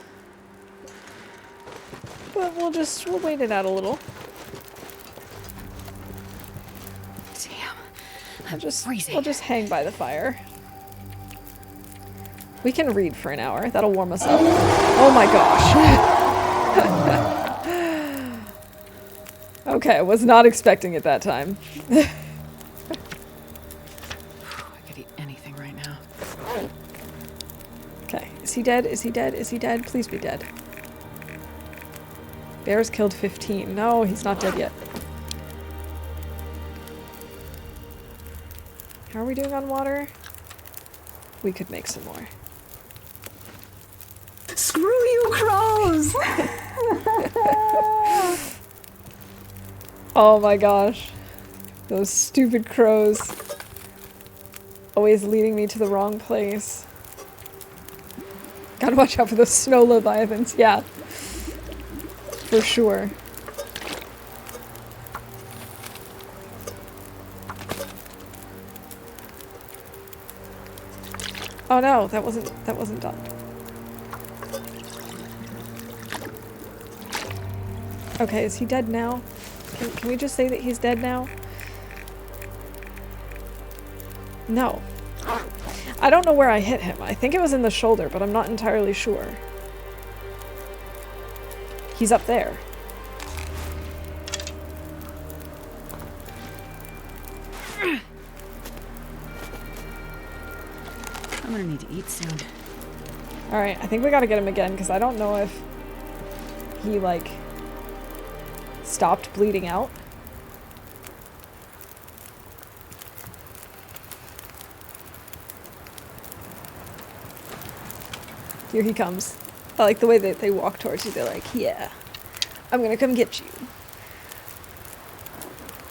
but we'll wait it out a little. Damn. We'll just hang by the fire. We can read for an hour. That'll warm us up. Oh my gosh. Okay, I was not expecting it that time. I could eat anything right now. Okay, is he dead? Is he dead? Is he dead? Please be dead. Bear's killed 15. No, he's not dead yet. How are we doing on water? We could make some more. Screw you, crows! Oh my gosh. Those stupid crows. Always leading me to the wrong place. Gotta watch out for those snow leviathans, yeah. For sure. Oh no, that wasn't done. Okay, is he dead now? Can we just say that he's dead now? No. I don't know where I hit him. I think it was in the shoulder, but I'm not entirely sure. He's up there. I'm gonna need to eat soon. Alright, I think we gotta get him again, because I don't know if he, like, stopped bleeding out. Here he comes. I like the way that they walk towards you. They're like, yeah, I'm gonna come get you.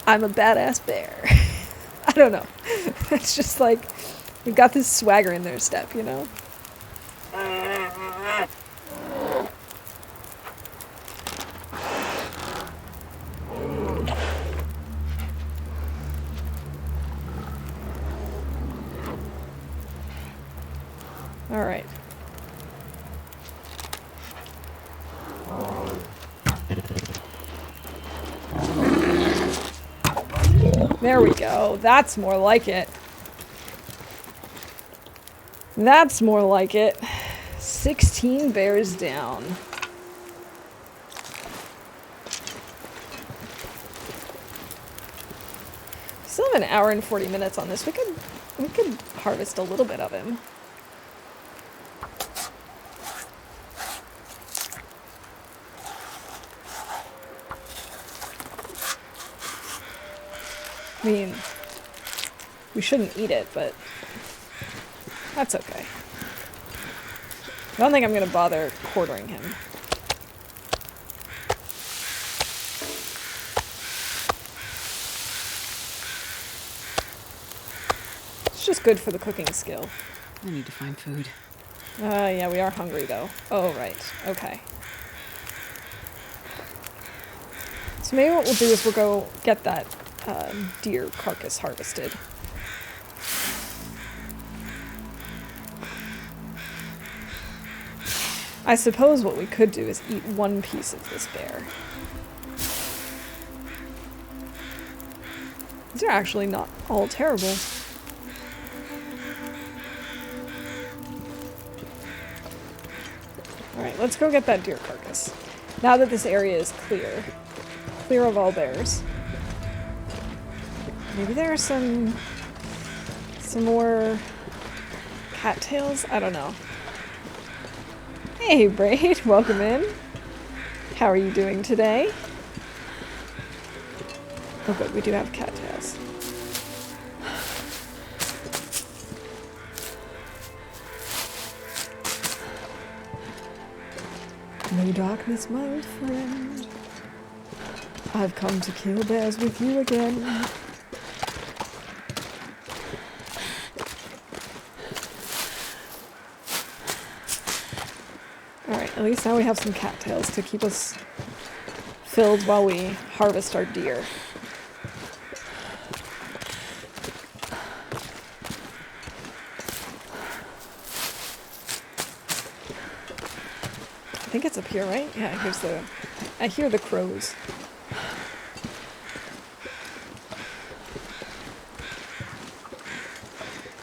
I'm a badass bear. I don't know. It's just like, you've got this swagger in their step, you know? Alright. There we go. That's more like it. That's more like it. 16 bears down. Still have an hour and 40 minutes on this. We could harvest a little bit of him. I mean, we shouldn't eat it, but that's okay. I don't think I'm gonna bother quartering him. It's just good for the cooking skill. I need to find food. Yeah, we are hungry though. Oh, right. Okay. So maybe what we'll do is we'll go get that deer carcass harvested. I suppose what we could do is eat one piece of this bear. These are actually not all terrible. Alright, let's go get that deer carcass. Now that this area is clear. Clear of all bears. Maybe there are some more cattails? I don't know. Hey Braid, welcome in. How are you doing today? Oh good, we do have cattails. No darkness, my old friend. I've come to kill bears with you again. Alright, at least now we have some cattails to keep us filled while we harvest our deer. I think it's up here, right? Yeah, here's the... I hear the crows.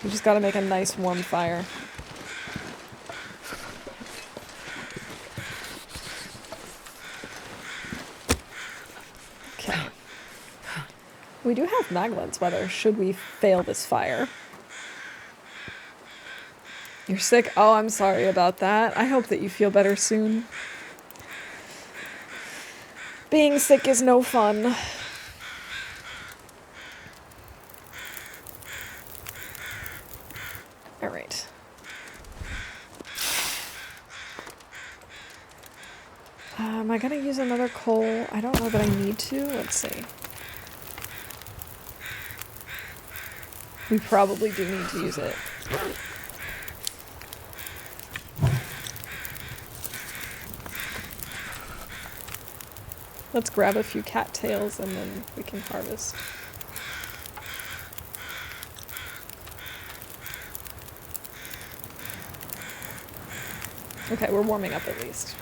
We just gotta make a nice warm fire. Okay. We do have Maglens weather, should we fail this fire. You're sick? Oh, I'm sorry about that. I hope that you feel better soon. Being sick is no fun. Alright. Am I gonna use another coal? I don't know that I need to. Let's see. We probably do need to use it. Let's grab a few cattails and then we can harvest. Okay, we're warming up at least.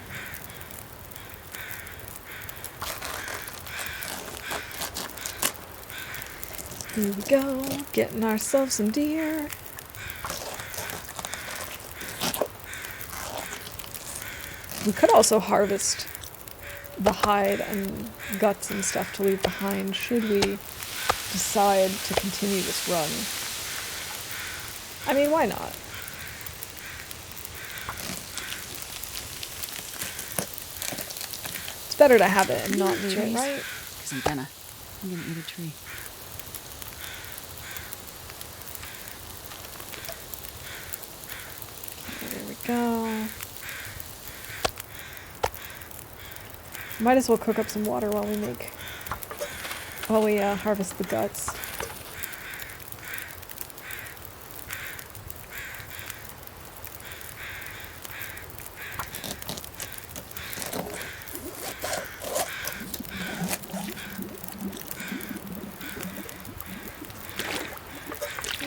Here we go, getting ourselves some deer. We could also harvest the hide and guts and stuff to leave behind should we decide to continue this run. I mean, why not? It's better to have it and not need it, right? Because I'm gonna eat a tree. There we go. Might as well cook up some water while we harvest the guts.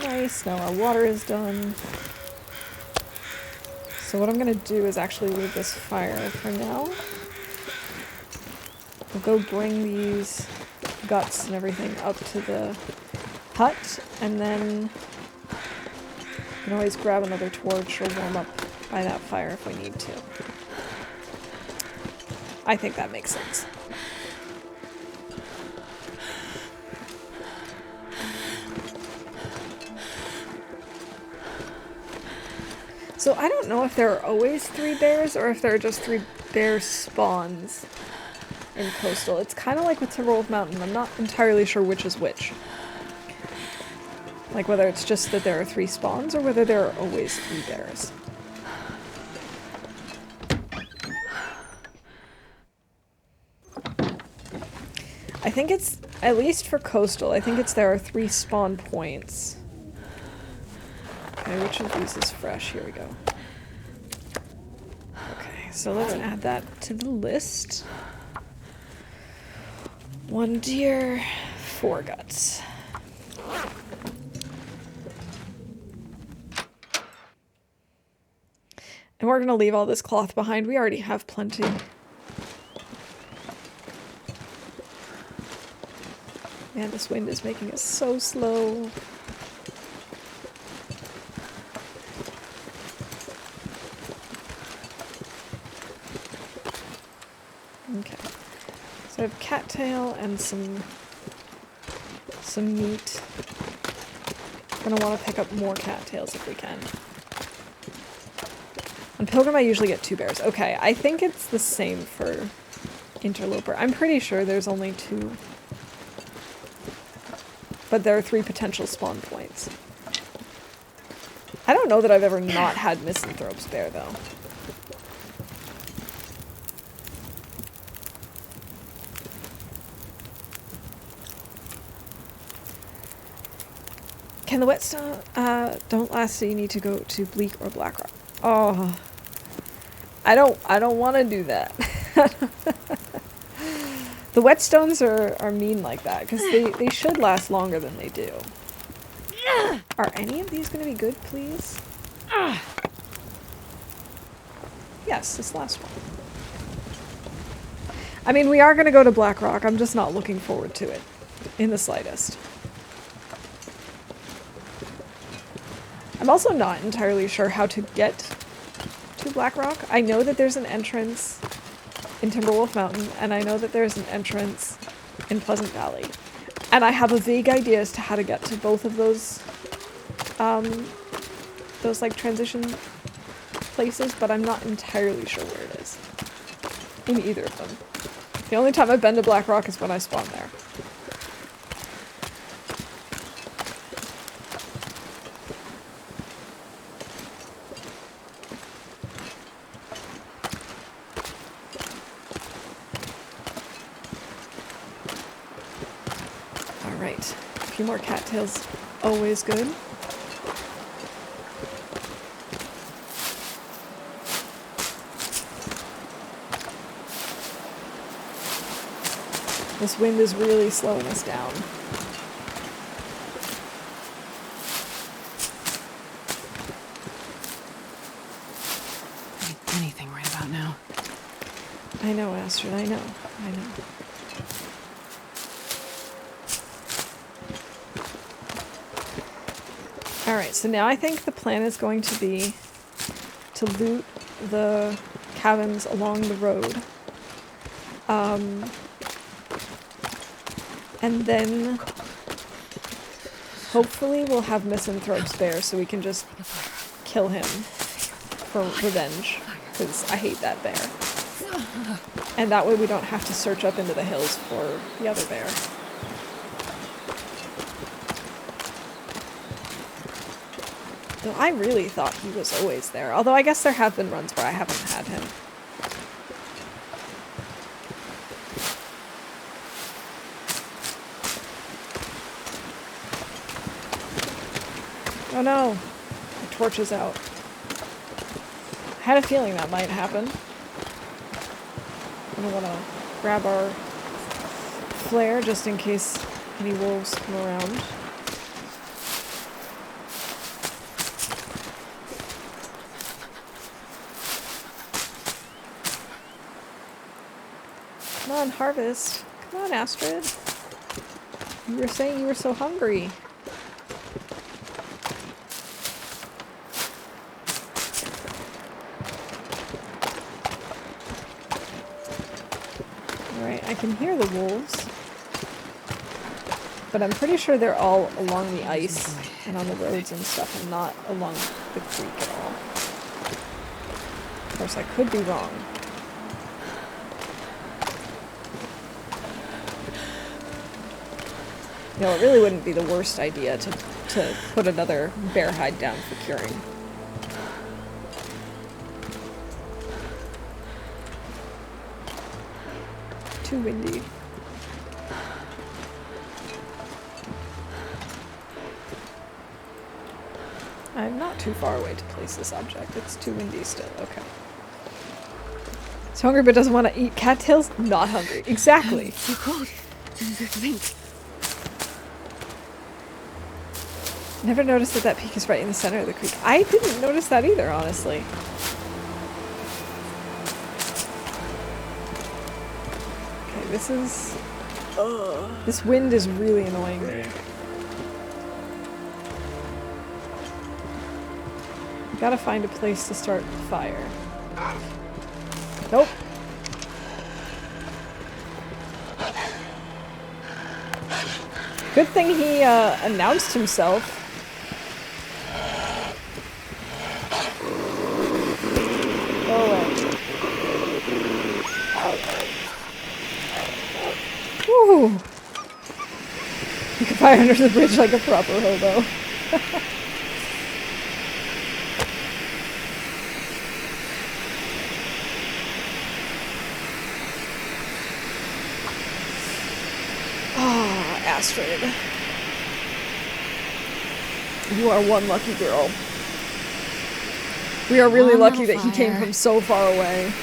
Nice, now our water is done. So what I'm gonna do is actually leave this fire for now. We'll go bring these guts and everything up to the hut, and then we can always grab another torch or warm up by that fire if we need to. I think that makes sense. So I don't know if there are always 3 bears or if there are just 3 bear spawns in Coastal. It's kind of like with Timberwolf Mountain. I'm not entirely sure which is which. Like whether it's just that there are 3 spawns or whether there are always 3 bears. I think it's, at least for Coastal, I think it's there are 3 spawn points. Okay, which of these is fresh? Here we go. Okay, so let's add that to the list. 1 deer, 4 guts. And we're gonna leave all this cloth behind. We already have plenty. Man, this wind is making us so slow. Okay. So I have cattail and some meat. Gonna want to pick up more cattails if we can. On Pilgrim I usually get 2 bears. Okay, I think it's the same for Interloper. I'm pretty sure there's only 2. But there are 3 potential spawn points. I don't know that I've ever not had Misanthrope's bear though. Can the whetstone don't last, so you need to go to Bleak or Blackrock? Oh, I don't want to do that. The whetstones are mean like that because they should last longer than they do. Are any of these going to be good, please? Yes, this last one. I mean, we are going to go to Blackrock. I'm just not looking forward to it in the slightest. I'm also not entirely sure how to get to Blackrock. I know that there's an entrance in Timberwolf Mountain, and I know that there's an entrance in Pleasant Valley. And I have a vague idea as to how to get to both of those like transition places, but I'm not entirely sure where it is in either of them. The only time I've been to Blackrock is when I spawned there. Alright, a few more cattails Always good. This wind is really slowing us down. Anything right about now. I know, Astrid, I know. Alright, so now I think the plan is going to be to loot the cabins along the road. And then hopefully we'll have Misanthrope's bear so we can just kill him for revenge, because I hate that bear. And that way we don't have to search up into the hills for the other bear. Though I really thought he was always there, although I guess there have been runs where I haven't had him. Oh no! The torch is out. I had a feeling that might happen. I'm gonna wanna grab our flare just in case any wolves come around. Come on, harvest. Come on, Astrid. You were saying you were so hungry. Alright, I can hear the wolves. But I'm pretty sure they're all along the ice and on the roads and stuff and not along the creek at all. Of course, I could be wrong. No, it really wouldn't be the worst idea to put another bear hide down for curing. Too windy. I'm not too far away to place this object. It's too windy still. Okay. It's hungry but doesn't want to eat cattails? Not hungry. Exactly. Too cold. Think. Never noticed that peak is right in the center of the creek. I didn't notice that either, honestly. Okay, this is... This wind is really annoying me. Gotta find a place to start the fire. Nope. Good thing he announced himself. Go away. Woo! You can fire under the bridge like a proper hobo. Astrid. You are one lucky girl. We are really lucky that he came from so far away.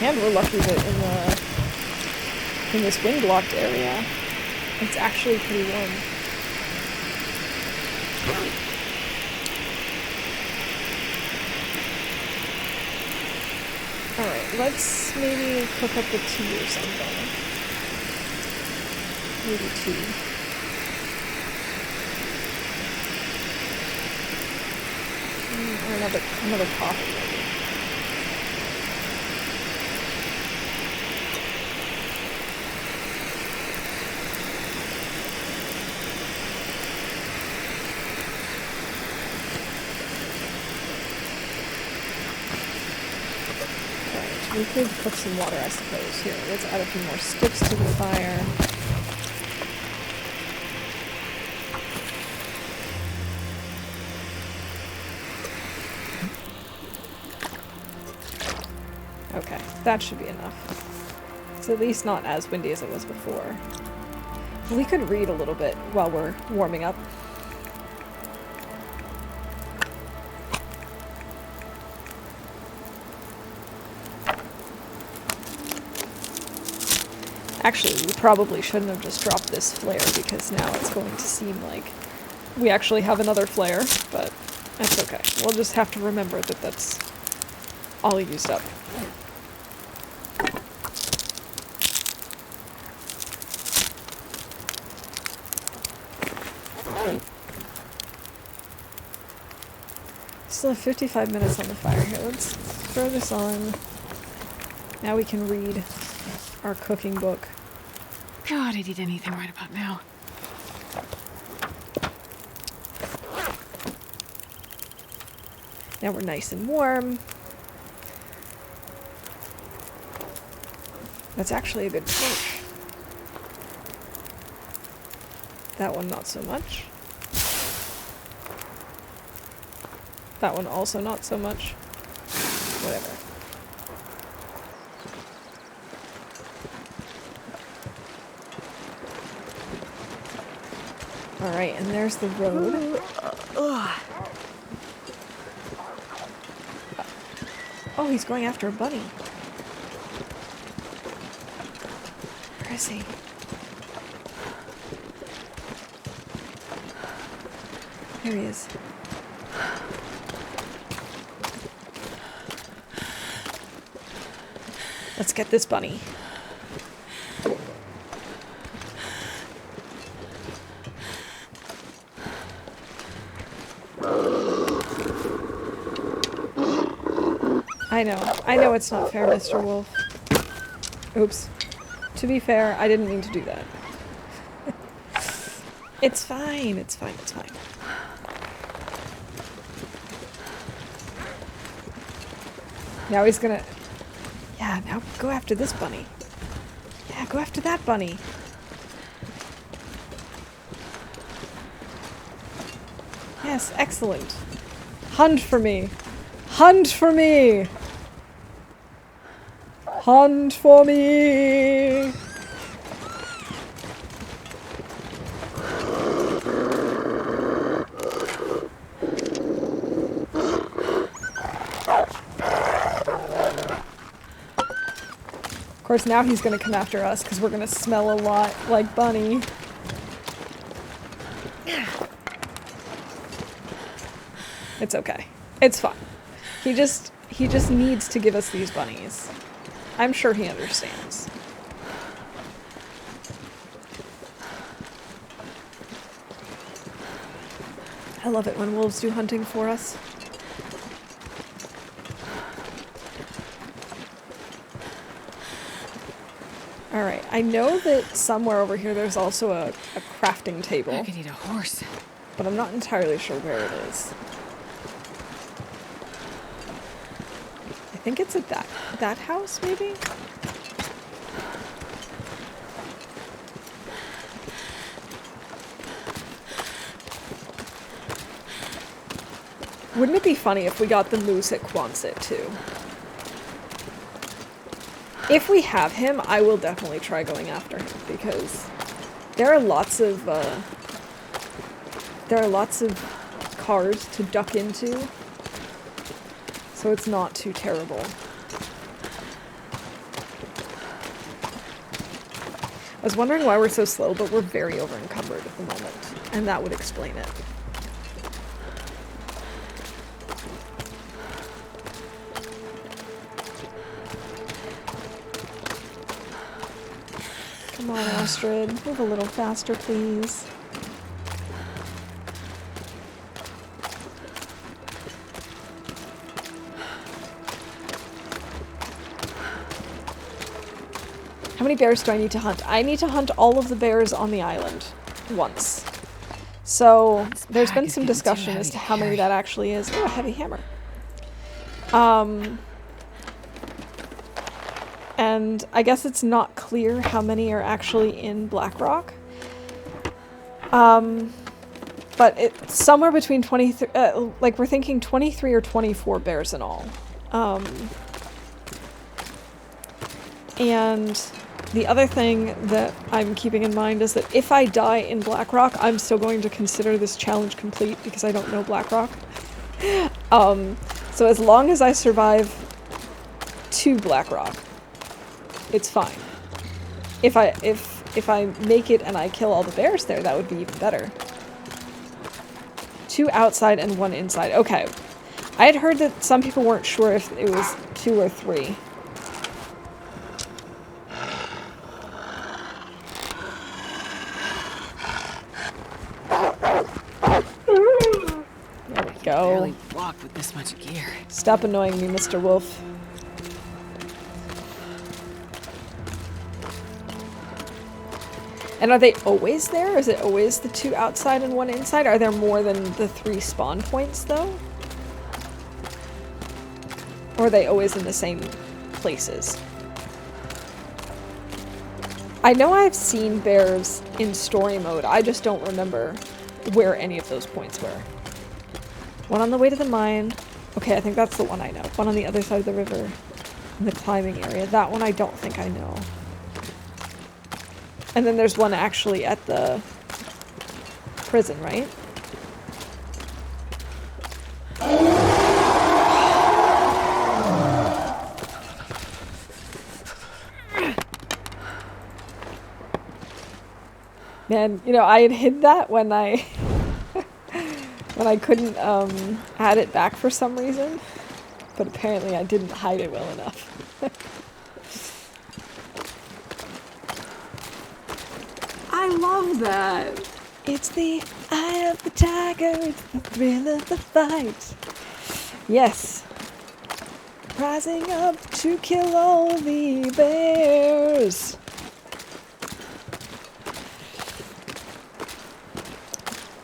And we're lucky that in this wind-blocked area, it's actually pretty warm. Alright, let's maybe cook up the tea or something. Maybe tea. Or another coffee maybe. We could cook some water, I suppose. Here, let's add a few more sticks to the fire. That should be enough. It's at least not as windy as it was before. We could read a little bit while we're warming up. Actually, we probably shouldn't have just dropped this flare because now it's going to seem like we actually have another flare, but that's okay. We'll just have to remember that that's all used up. Still have 55 minutes on the fire here. Let's throw this on. Now we can read our cooking book. God, I'd eat anything right about now. Now we're nice and warm. That's actually a good torch. That one not so much. That one also not so much. Whatever. Alright, and there's the road. Oh, he's going after a bunny. Where is he? There he is. Let's get this bunny. I know it's not fair, Mr. Wolf. Oops. To be fair, I didn't mean to do that. It's fine, it's fine, it's fine. Now he's gonna... Yeah, now go after this bunny. Yeah, go after that bunny. Yes, excellent. Hunt for me. Hunt for me! Hunt for me! Of course, now he's gonna come after us because we're gonna smell a lot like Bunny. It's okay. It's fine. He just needs to give us these bunnies. I'm sure he understands. I love it when wolves do hunting for us. Alright, I know that somewhere over here there's also a crafting table. I could eat a horse. But I'm not entirely sure where it is. I think it's at that house, maybe? Wouldn't it be funny if we got the moose at Quonset, too? If we have him, I will definitely try going after him, because there are lots of cars to duck into, so it's not too terrible. I was wondering why we're so slow, but we're very over-encumbered at the moment, and that would explain it. Come on, Astrid. Move a little faster, please. How many bears do I need to hunt? I need to hunt all of the bears on the island once. So there's been some discussion as to how many that actually is. Oh, a heavy hammer. And I guess it's not clear how many are actually in Blackrock. But it's somewhere between 23, like we're thinking 23 or 24 bears in all. And the other thing that I'm keeping in mind is that if I die in Blackrock, I'm still going to consider this challenge complete because I don't know Blackrock. So as long as I survive to Blackrock, it's fine. If I make it and I kill all the bears there, that would be even better. 2 outside and 1 inside. Okay. I had heard that some people weren't sure if it was 2 or 3. There we go. Barely walk with this much gear. Stop annoying me, Mr. Wolf. And are they always there? Is it always the 2 outside and 1 inside? Are there more than the 3 spawn points, though? Or are they always in the same places? I know I've seen bears in story mode. I just don't remember where any of those points were. 1 on the way to the mine. Okay, I think that's the one I know. 1 on the other side of the river in the climbing area. That one I don't think I know. And then there's 1 actually at the prison, right? Man, you know, I had hid that when I when I couldn't add it back for some reason, but apparently I didn't hide it well enough. I love that. It's the eye of the tiger, it's the thrill of the fight. Yes. Rising up to kill all the bears.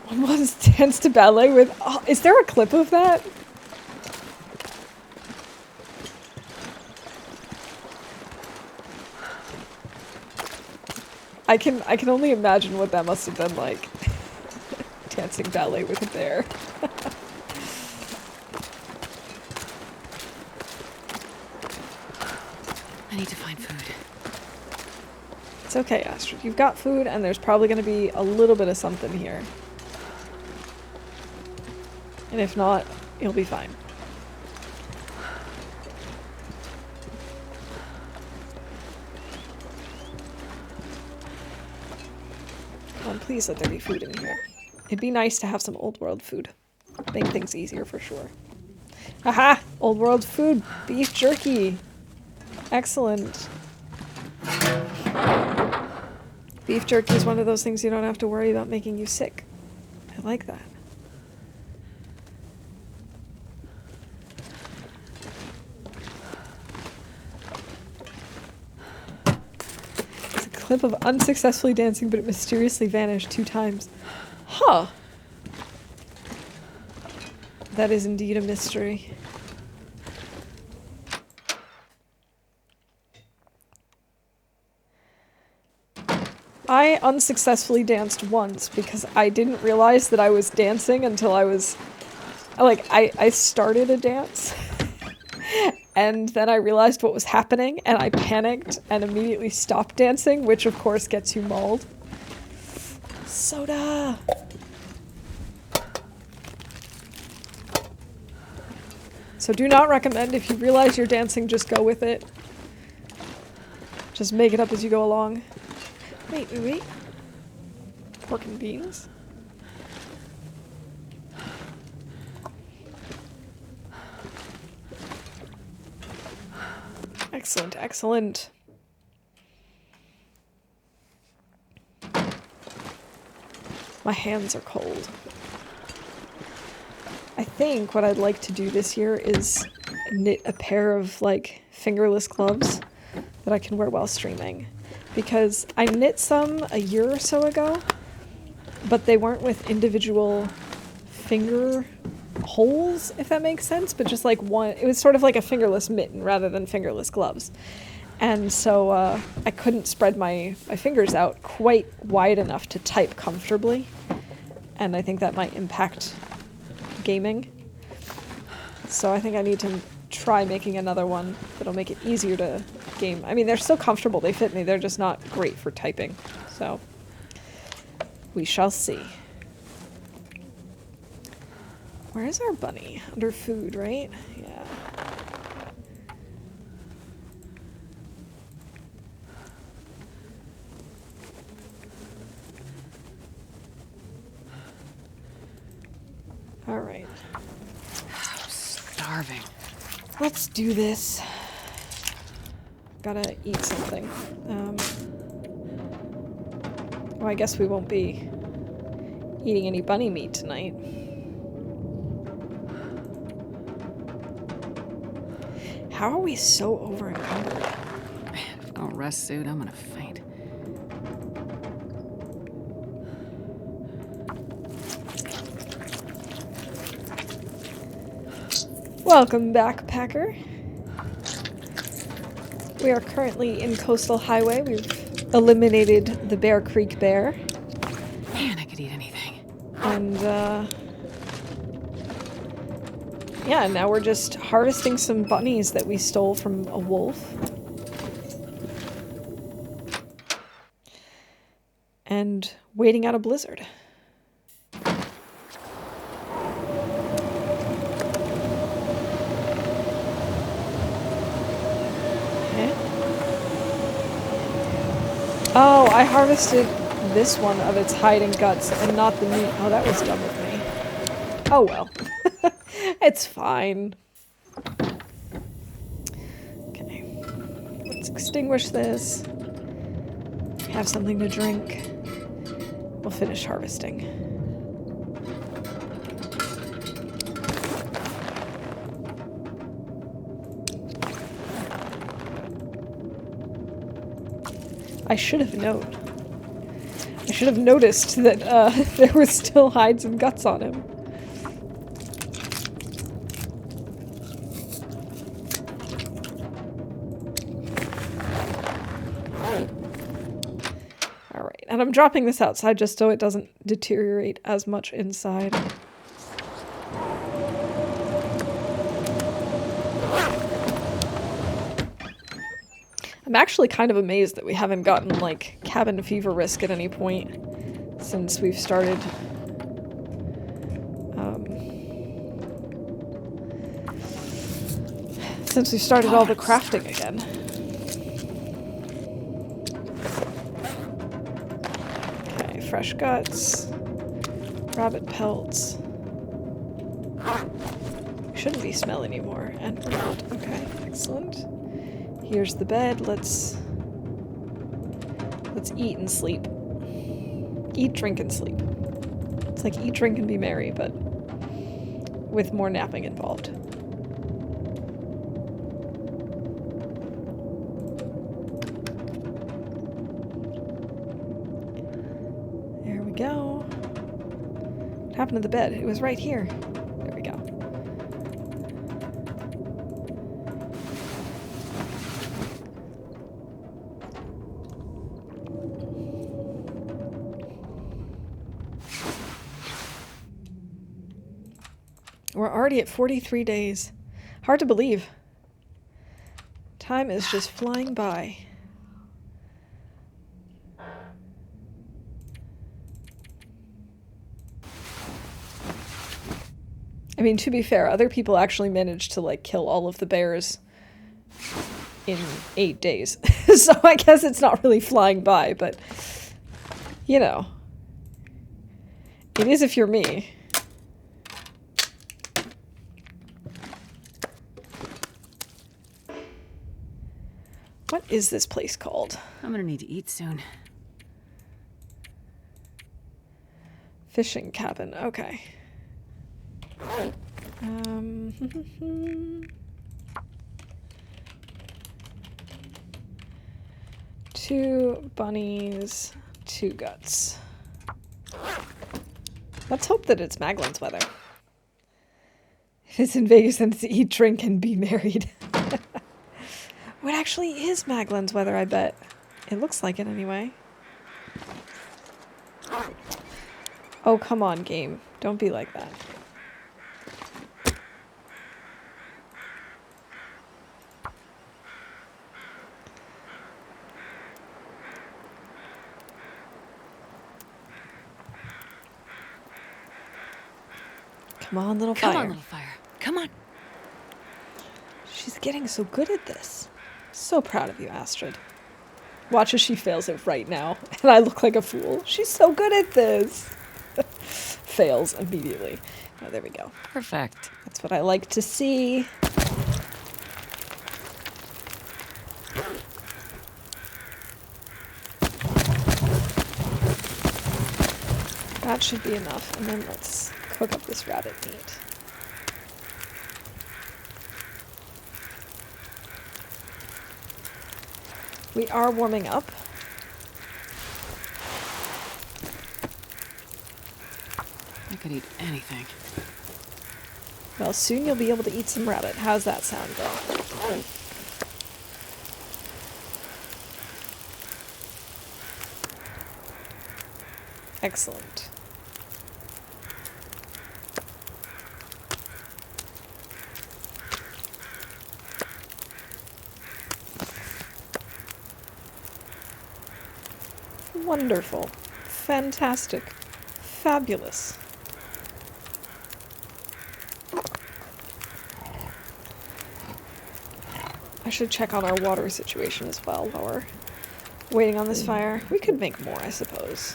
One was dance to ballet with... Oh, is there a clip of that? I can only imagine what that must have been like. Dancing ballet with a bear. I need to find food. It's okay, Astrid. You've got food, and there's probably going to be a little bit of something here. And if not, you'll be fine. Come on, please let there be food in here. It'd be nice to have some old world food. Make things easier for sure. Aha! Old world food! Beef jerky! Excellent. Beef jerky is one of those things you don't have to worry about making you sick. I like that. It's a clip of unsuccessfully dancing, but it mysteriously vanished 2 times. Huh. That is indeed a mystery. I unsuccessfully danced once because I didn't realize that I was dancing until I was... Like, I started a dance. And then I realized what was happening, and I panicked and immediately stopped dancing, which of course gets you mauled. Soda! So do not recommend, if you realize you're dancing, just go with it. Just make it up as you go along. Wait. Pork and beans? Excellent, excellent. My hands are cold. I think what I'd like to do this year is knit a pair of, like, fingerless gloves that I can wear while streaming. Because I knit some a year or so ago, but they weren't with individual finger holes, if that makes sense, but just like one, it was sort of like a fingerless mitten rather than fingerless gloves. And so I couldn't spread my fingers out quite wide enough to type comfortably, and I think that might impact gaming. So I think I need to try making another one that'll make it easier to game. I mean, they're so comfortable, they fit me, they're just not great for typing. So, we shall see. Where is our bunny? Under food, right? Yeah. All right. I'm starving. Let's do this. Gotta eat something. Well, I guess we won't be eating any bunny meat tonight. How are we so over-encumbered? Man, if I don't rest soon, I'm gonna faint. Welcome back, Packer. We are currently in Coastal Highway. We've eliminated the Bear Creek Bear. Man, I could eat anything. And, yeah, now we're just harvesting some bunnies that we stole from a wolf. And waiting out a blizzard. Oh, I harvested this one of its hide and guts and not the meat. Oh, that was dumb of me. Oh well. It's fine. Okay. Let's extinguish this. Have something to drink. We'll finish harvesting. I should have known. I should have noticed that there were still hides and guts on him. Alright, and I'm dropping this outside just so it doesn't deteriorate as much inside. I'm actually kind of amazed that we haven't gotten, like, cabin fever risk at any point since we've started, all the crafting again. Okay, fresh guts, rabbit pelts. Shouldn't be smell anymore, and we're not. Okay, excellent. Here's the bed. Let's eat and sleep. Eat, drink, and sleep. It's like eat, drink, and be merry, but with more napping involved. There we go. What happened to the bed? It was right here. There we go. We're already at 43 days. Hard to believe. Time is just flying by. I mean, to be fair, other people actually managed to, like, kill all of the bears in 8 days. So I guess it's not really flying by, but, you know. It is if you're me. What is this place called? I'm gonna need to eat soon. Fishing cabin. Okay. 2 bunnies, 2 guts. Let's hope that it's Maglin's weather. If it's in Vegas, then it's eat, drink, and be married. What actually is Maglin's weather, I bet? It looks like it anyway. Oh, come on, game. Don't be like that. Come on, little Come fire. on, little fire. Come on. She's getting so good at this. So proud of you, Astrid. Watch as she fails it right now, and I look like a fool. She's so good at this. Fails immediately. Oh, there we go. Perfect. That's what I like to see. That should be enough, and then let's cook up this rabbit meat. We are warming up. I could eat anything. Well, soon you'll be able to eat some rabbit. How's that sound, though? Excellent. Wonderful. Fantastic. Fabulous. I should check on our water situation as well while we're waiting on this fire. We could make more, I suppose.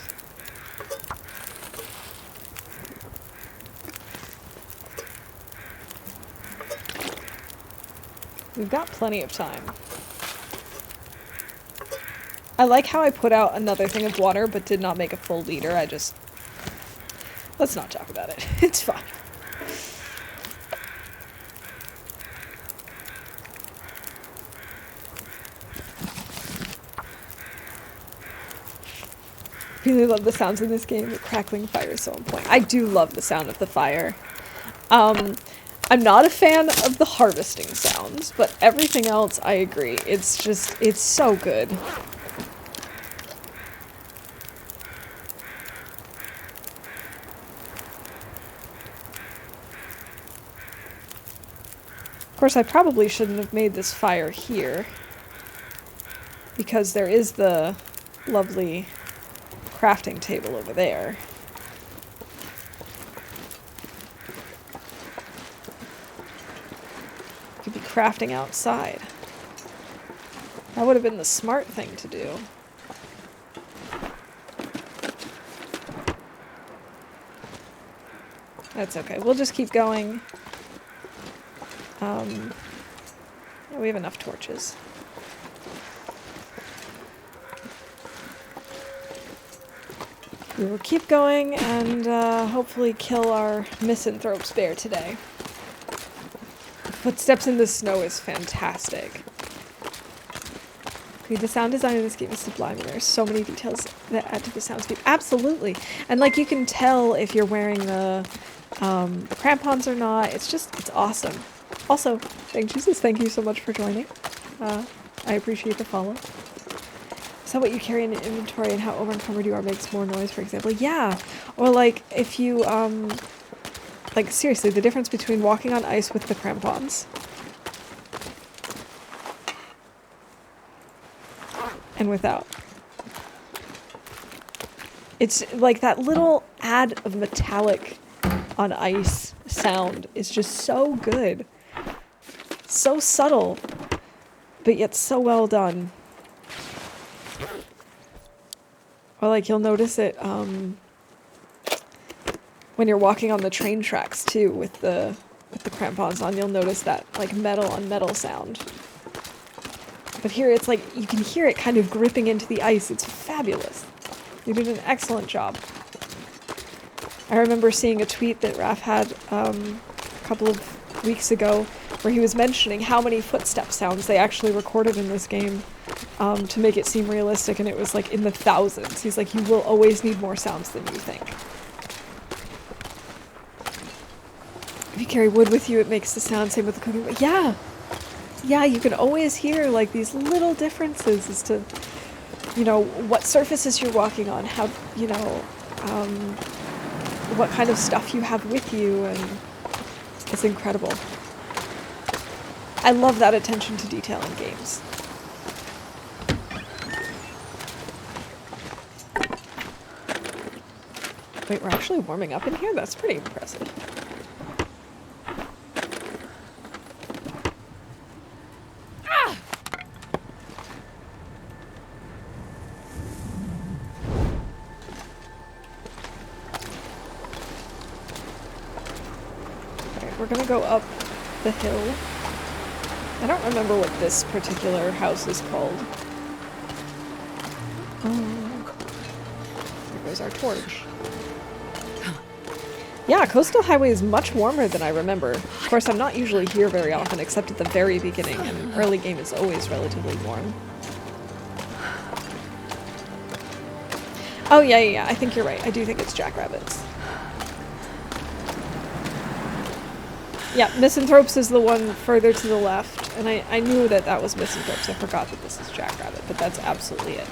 We've got plenty of time. I like how I put out another thing of water but did not make a full liter. I just... Let's not talk about it. It's fine. Really love the sounds in this game. The crackling fire is so on point. I do love the sound of the fire. I'm not a fan of the harvesting sounds, but everything else I agree. It's just, it's so good. Of course, I probably shouldn't have made this fire here, because there is the lovely crafting table over there. Could be crafting outside. That would have been the smart thing to do. That's okay. We'll just keep going. Yeah, we have enough torches. We will keep going and hopefully kill our misanthrope's bear today. Footsteps in the snow is fantastic. Okay, the sound design in this game is sublime, and there's so many details that add to the soundscape. Absolutely! And like you can tell if you're wearing the crampons or not. It's just, it's awesome. Also, thank Jesus, thank you so much for joining. I appreciate the follow. So what you carry in an inventory and how over-encumbered you are makes more noise, for example. Yeah! Or like, if you, like seriously, the difference between walking on ice with the crampons and without. It's like that little add of metallic on ice sound is just so good. So subtle, but yet so well done. Or like you'll notice it when you're walking on the train tracks too with the crampons on, you'll notice that like metal on metal sound. But here it's like you can hear it kind of gripping into the ice. It's fabulous. You did an excellent job. I remember seeing a tweet that Raph had a couple of weeks ago where he was mentioning how many footstep sounds they actually recorded in this game to make it seem realistic, and it was like in the thousands. He's like, you will always need more sounds than you think. If you carry wood with you, it makes the sound, same with the cooking. But yeah! Yeah, you can always hear like these little differences as to, you know, what surfaces you're walking on, how, you know, what kind of stuff you have with you, and it's incredible. I love that attention to detail in games. Wait, we're actually warming up in here? That's pretty impressive. we're gonna go up the hill. I don't remember what this particular house is called. Oh, there goes our torch. Yeah, Coastal Highway is much warmer than I remember. Of course, I'm not usually here very often, except at the very beginning, and early game is always relatively warm. Oh, yeah, I think you're right. I do think it's jackrabbits. Yeah, Misanthropes is the one further to the left, and I knew that that was Misanthropes. I forgot that this is jackrabbit, but that's absolutely it.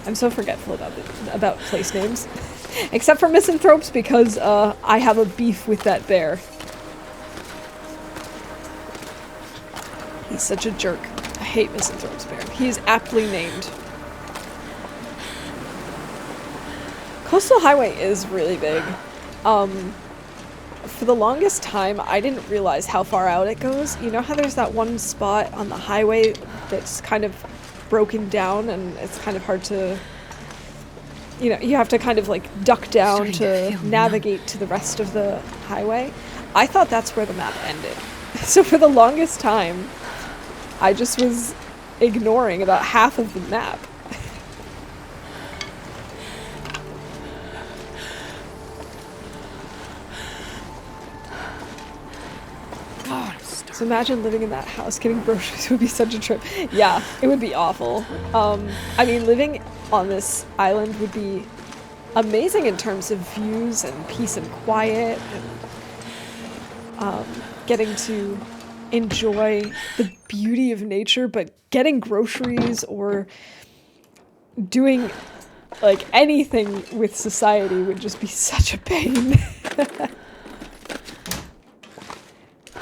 I'm so forgetful about place names. Except for Misanthropes, because I have a beef with that bear. He's such a jerk. I hate Misanthropes bear. He is aptly named. Coastal Highway is really big. For the longest time, I didn't realize how far out it goes. You know how there's that one spot on the highway that's kind of broken down and it's kind of hard to... You know, you have to kind of like duck down to navigate to the rest of the highway. I thought that's where the map ended. So for the longest time, I just was ignoring about half of the map. So imagine living in that house, getting groceries would be such a trip. Yeah, it would be awful. I mean, living on this island would be amazing in terms of views and peace and quiet and getting to enjoy the beauty of nature, but getting groceries or doing like anything with society would just be such a pain.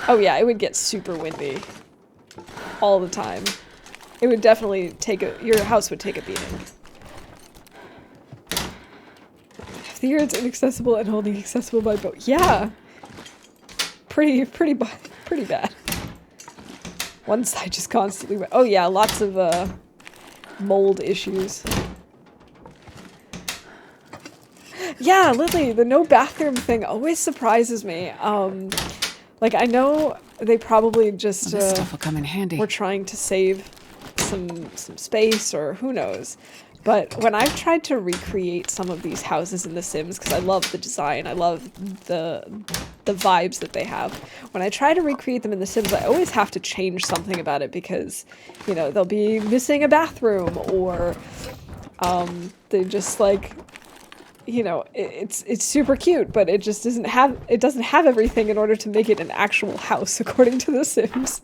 Oh yeah, it would get super windy all the time. It would definitely your house would take a beating. The year it's inaccessible and only accessible by boat. Yeah. Pretty bad. One side just constantly wet. Oh yeah, lots of mold issues. Yeah, Lily, the no bathroom thing always surprises me. Like, I know they probably just this stuff will come in handy. were trying to save some space, or who knows. But when I've tried to recreate some of these houses in The Sims, because I love the design, I love the vibes that they have. When I try to recreate them in The Sims, I always have to change something about it because, you know, they'll be missing a bathroom, or they just like... You know, it's super cute, but it just doesn't have everything in order to make it an actual house, according to The Sims.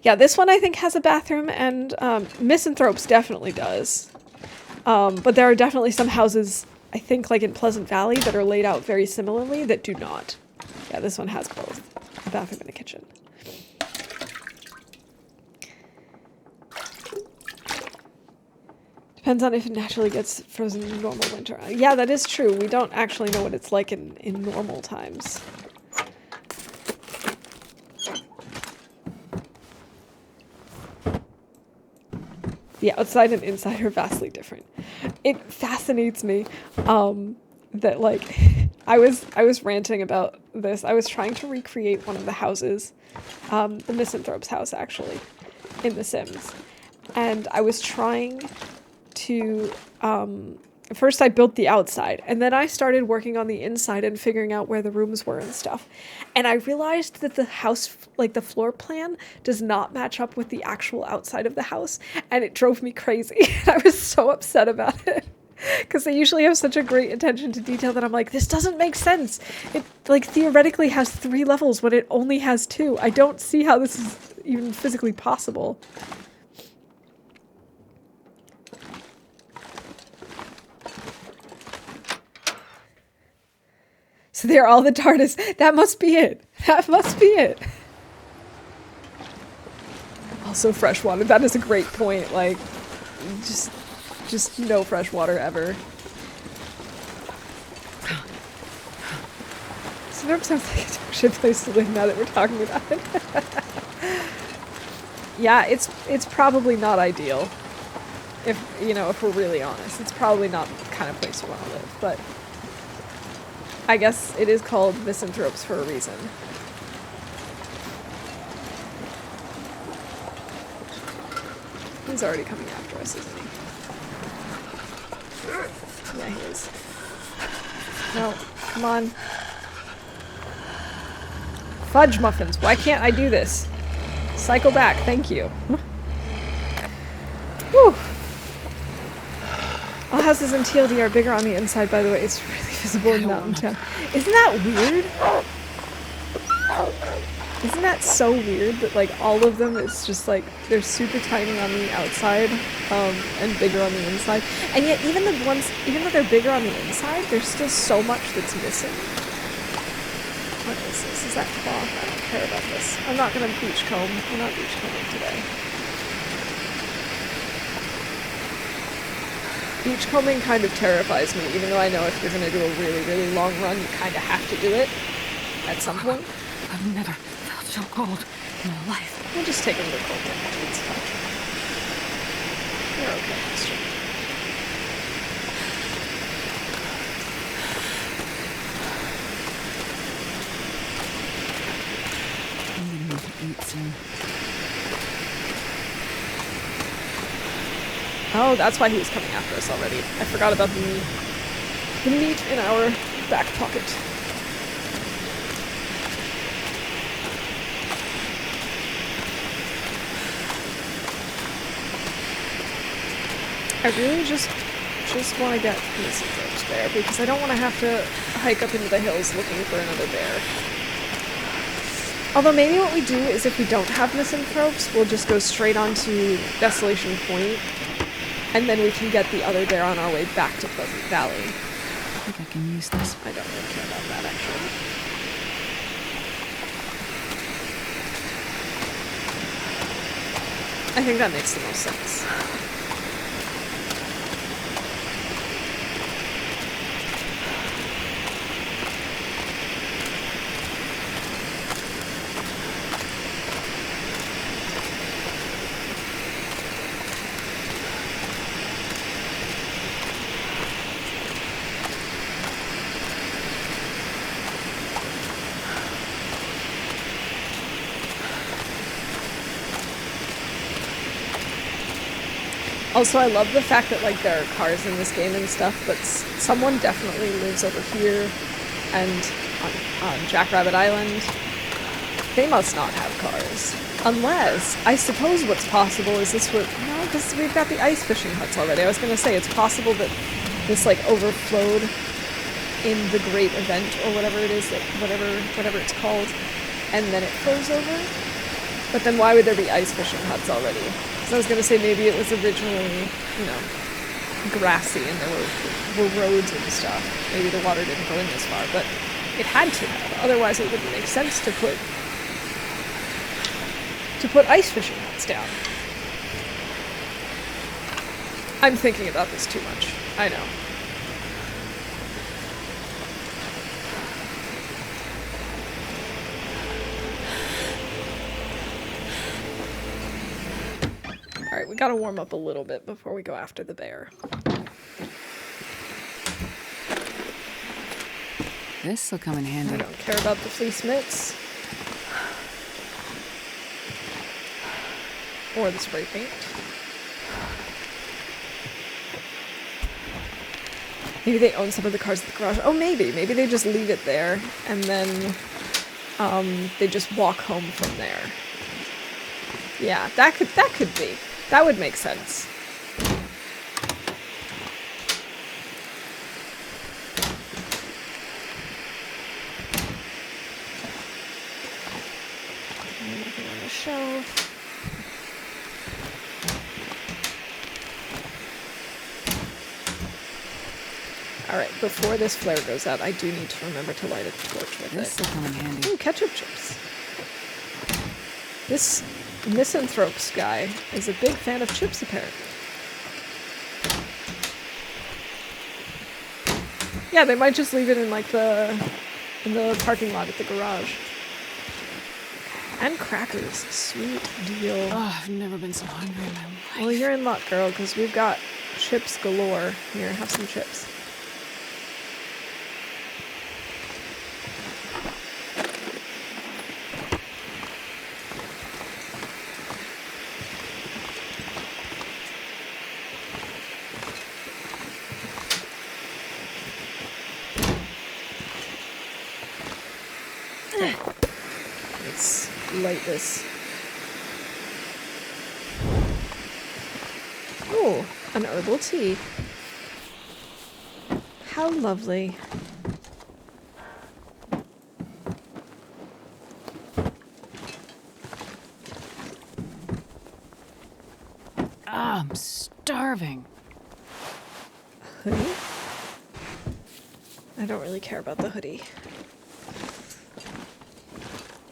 Yeah, this one I think has a bathroom, and Misanthropes definitely does. But there are definitely some houses, I think, like in Pleasant Valley, that are laid out very similarly that do not. Yeah, this one has both, a bathroom and a kitchen. Depends on if it naturally gets frozen in normal winter. Yeah, that is true. We don't actually know what it's like in normal times. The outside and inside are vastly different. It fascinates me that, like, I was ranting about this. I was trying to recreate one of the houses, the Misanthrope's house, actually, in The Sims. And I was trying to, first I built the outside, and then I started working on the inside and figuring out where the rooms were and stuff. And I realized that the house, like the floor plan, does not match up with the actual outside of the house, and it drove me crazy. I was so upset about it. Because they usually have such a great attention to detail that I'm like, this doesn't make sense. It, like, theoretically has 3 levels when it only has 2. I don't see how this is even physically possible. So they're all the TARDIS. That must be it. That must be it. Also freshwater. That is a great point. Like, just no fresh water ever. Suburb sounds like a shit place to live now that we're talking about it. Yeah, it's probably not ideal. If we're really honest. It's probably not the kind of place you want to live, but I guess it is called misanthropes for a reason. He's already coming after us, isn't he? Yeah, he is. No, come on. Fudge muffins, why can't I do this? Cycle back, thank you. Whew. All houses in TLD are bigger on the inside, by the way. It's really visible in Mountain Town. Isn't that weird? Isn't that so weird that, like, all of them is just, like, they're super tiny on the outside, and bigger on the inside. And yet, even the ones, even though they're bigger on the inside, there's still so much that's missing. What is this? Is that cloth? I don't care about this. I'm not gonna beach comb. I'm not beach combing today. Beach combing kind of terrifies me, even though I know if you're gonna do a really, really long run, you kind of have to do it at some point. I've never felt so cold in my life. We'll just take a little cold damage. It's fine. You're okay, Mister. I'm gonna need to eat soon. Oh, that's why he was coming after us already. I forgot about the meat in our back pocket. I really just want to get misanthropes bear because I don't want to have to hike up into the hills looking for another bear. Although maybe what we do is if we don't have misanthropes, we'll just go straight onto Desolation Point, and then we can get the other bear on our way back to Pleasant Valley. I think I can use this. I don't really care about that, actually. I think that makes the most sense. Also, I love the fact that, like, there are cars in this game and stuff, but someone definitely lives over here and on Jackrabbit Island. They must not have cars. Unless, I suppose what's possible is this would... No, because we've got the ice fishing huts already. I was going to say, it's possible that this, like, overflowed in the great event, or whatever it is, that whatever it's called, and then it flows over. But then why would there be ice fishing huts already? So I was going to say maybe it was originally, you know, grassy and there were roads and stuff. Maybe the water didn't go in this far, but it had to have. Otherwise it wouldn't make sense to put ice fishing huts down. I'm thinking about this too much. I know. Alright, we gotta warm up a little bit before we go after the bear. This'll come in handy. I don't care about the fleece mitts. Or the spray paint. Maybe they own some of the cars at the garage. Oh, maybe. Maybe they just leave it there, and then they just walk home from there. Yeah, that could be. That would make sense. Nothing on the shelf. Alright, before this flare goes out, I do need to remember to light a torch with This'll it. come in handy. Ooh, ketchup chips. This misanthropes guy is a big fan of chips, apparently. Yeah, they might just leave it in, like, in the parking lot at the garage. And crackers. Sweet deal. Oh, I've never been so hungry in my life. Well, you're in luck, girl, because we've got chips galore. Here, have some chips. Let's light this. Oh, an herbal tea. How lovely. I'm starving. Hoodie? I don't really care about the hoodie.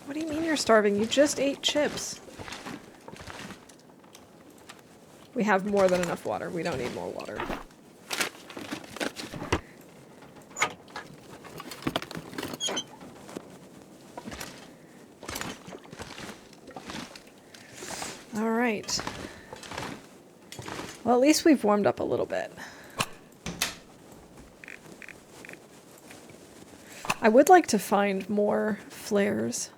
What do you mean you're starving? You just ate chips. We have more than enough water. We don't need more water. All right. Well, at least we've warmed up a little bit. I would like to find more flares.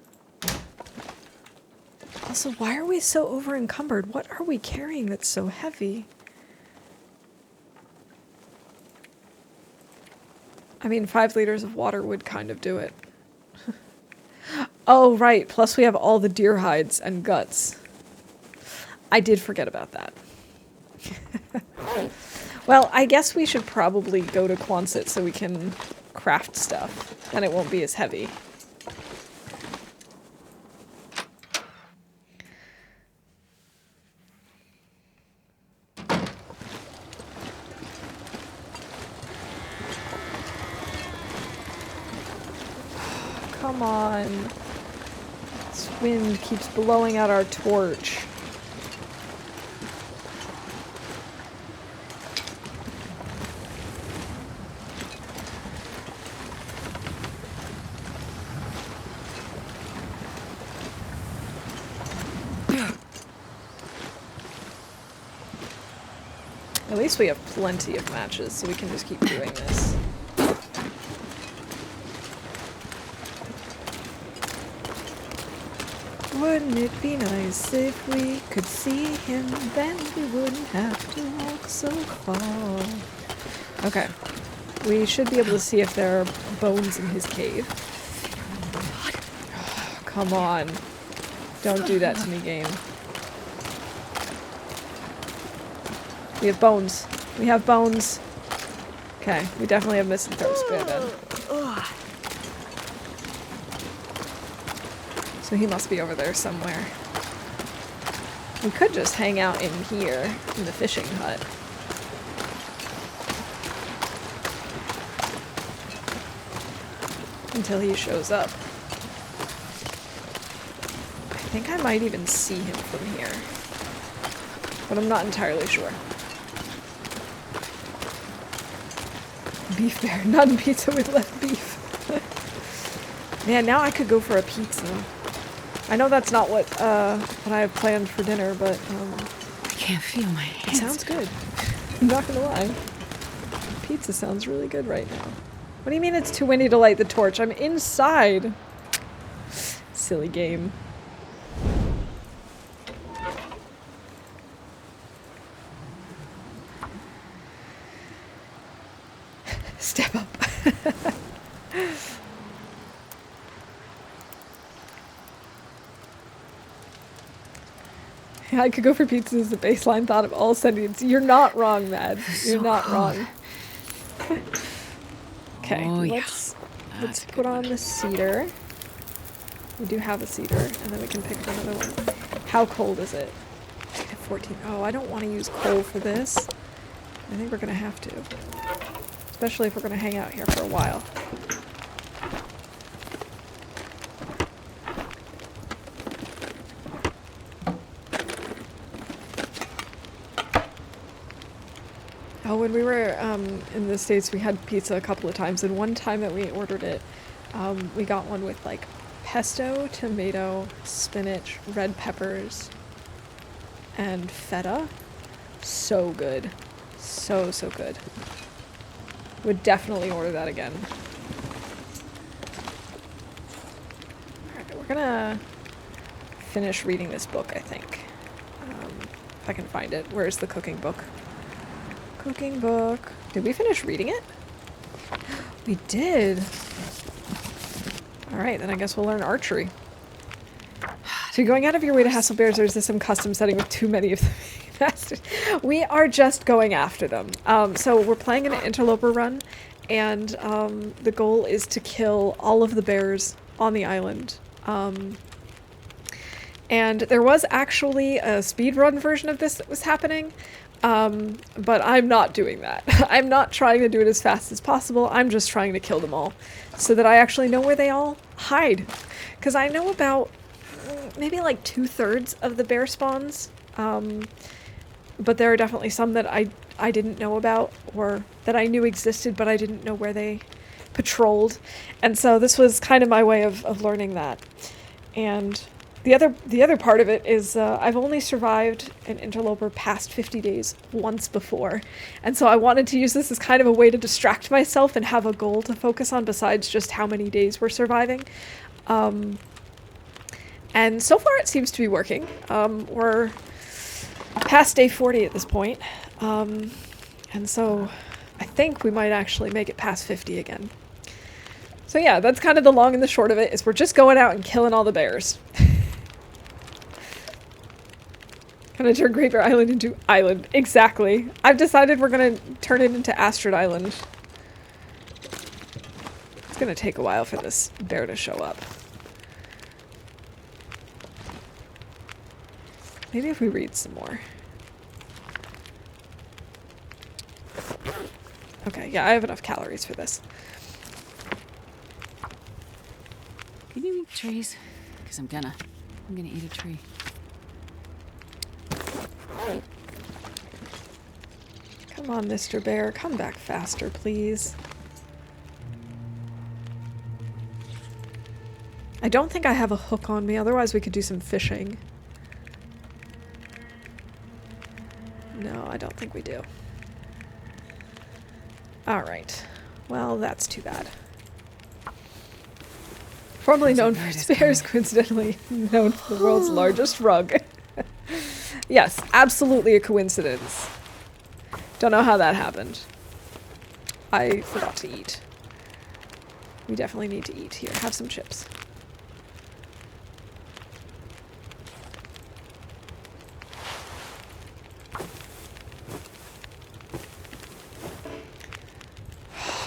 Also, why are we so over encumbered? What are we carrying that's so heavy? I mean, 5 liters of water would kind of do it. Oh, right. Plus we have all the deer hides and guts. I did forget about that. Well, I guess we should probably go to Quonset so we can craft stuff, and it won't be as heavy. Come on. This wind keeps blowing out our torch. At least we have plenty of matches, so we can just keep doing this. Wouldn't it be nice if we could see him? Then we wouldn't have to walk so far. Okay. We should be able to see if there are bones in his cave. Oh, come on. Don't do that to me, game. We have bones. We have bones. Okay, we definitely have misanthrope spear then. So he must be over there somewhere. We could just hang out in here, in the fishing hut. Until he shows up. I think I might even see him from here. But I'm not entirely sure. Beef bear, not pizza with less beef. Man, now I could go for a pizza. I know that's not what I have planned for dinner, but I can't feel my hands. it sounds good. I'm not gonna lie. Pizza sounds really good right now. What do you mean it's too windy to light the torch? I'm inside. Silly game. Step up. I could go for pizza as the baseline thought of all sentience. You're not wrong, Mad. You're not wrong. Okay, let's put on the cedar. We do have a cedar, and then we can pick another one. How cold is it? 14. Oh, I don't want to use coal for this. I think we're gonna have to. Especially if we're gonna hang out here for a while. Oh, when we were in the States, we had pizza a couple of times, and one time that we ordered it, we got one with like pesto, tomato, spinach, red peppers, and feta. So good. So good. Would definitely order that again. Alright, we're gonna finish reading this book, I think. If I can find it. Where's the cooking book? Cooking book. Did we finish reading it? We did. Alright, then I guess we'll learn archery. So you're going out of your way to hassle bears, or is this some custom setting with too many of them? We are just going after them. So we're playing an interloper run, and the goal is to kill all of the bears on the island. And there was actually a speedrun version of this that was happening, but I'm not doing that. I'm not trying to do it as fast as possible. I'm just trying to kill them all so that I actually know where they all hide. Because I know about maybe like 2/3 of the bear spawns, but there are definitely some that I didn't know about, or that I knew existed but I didn't know where they patrolled. And so this was kind of my way of learning that. And the other part of it is I've only survived an interloper past 50 days once before, and so I wanted to use this as kind of a way to distract myself and have a goal to focus on besides just how many days we're surviving. And so far it seems to be working. We're past day 40 at this point, and so I think we might actually make it past 50 again. So yeah, that's kind of the long and the short of it, is we're just going out and killing all the bears. Gonna turn Great Bear Island into island. Exactly. I've decided we're gonna turn it into Astrid Island. It's gonna take a while for this bear to show up. Maybe if we read some more. Okay, yeah, I have enough calories for this. Can you eat trees? Because I'm gonna eat a tree. Come on, Mr. Bear, come back faster, please. I don't think I have a hook on me, otherwise we could do some fishing. No, I don't think we do. Alright. Well, that's too bad. Formerly known for its bears, coincidentally known for the world's largest rug. Yes, absolutely a coincidence. Don't know how that happened. I forgot to eat. We definitely need to eat. Here, have some chips.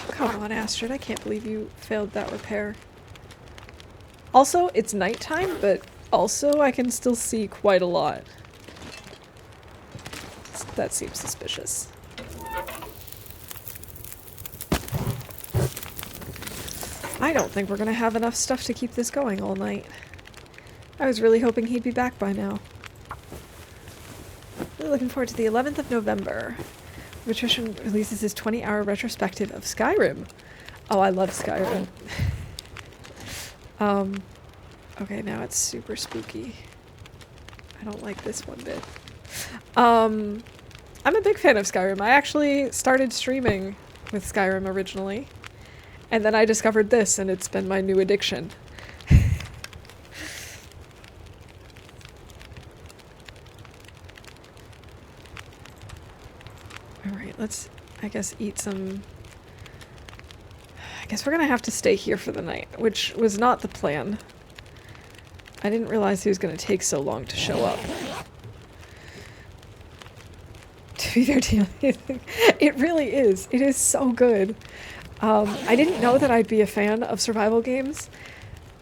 Come on, Astrid, I can't believe you failed that repair. Also, it's nighttime, but also I can still see quite a lot. That seems suspicious. I don't think we're gonna have enough stuff to keep this going all night. I was really hoping he'd be back by now. Really looking forward to the 11th of November. Patrician releases his 20-hour retrospective of Skyrim. Oh, I love Skyrim. Okay, now it's super spooky. I don't like this one bit. I'm a big fan of Skyrim. I actually started streaming with Skyrim originally, and then I discovered this, and it's been my new addiction. Alright, let's, I guess, eat some... I guess we're gonna have to stay here for the night, which was not the plan. I didn't realize he was gonna take so long to show up. To be fair to you, it really is. It is so good. I didn't know that I'd be a fan of survival games,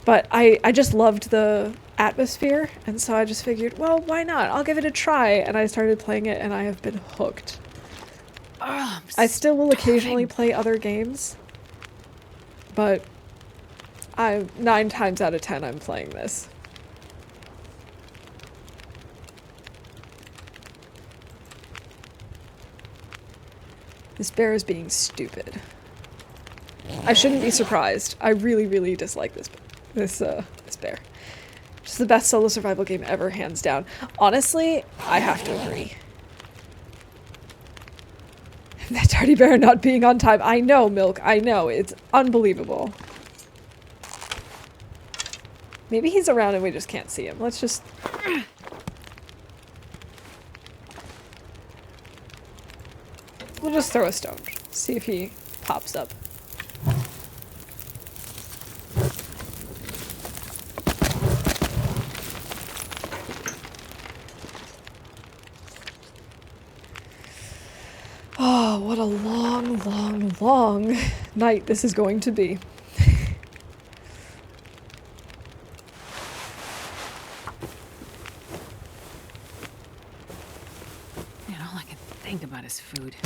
but I just loved the atmosphere, and so I just figured, well, why not? I'll give it a try, and I started playing it, and I have been hooked. I still will occasionally play other games, but 9 times out of 10 I'm playing this. This bear is being stupid. I shouldn't be surprised. I really, really dislike this bear. Just the best solo survival game ever, hands down. Honestly, I have to agree. That tardy bear not being on time. I know, Milk. I know. It's unbelievable. Maybe he's around and we just can't see him. Let's just... We'll just throw a stone. See if he pops up. Oh, what a long, long, long night this is going to be. Man, all I can think about is food.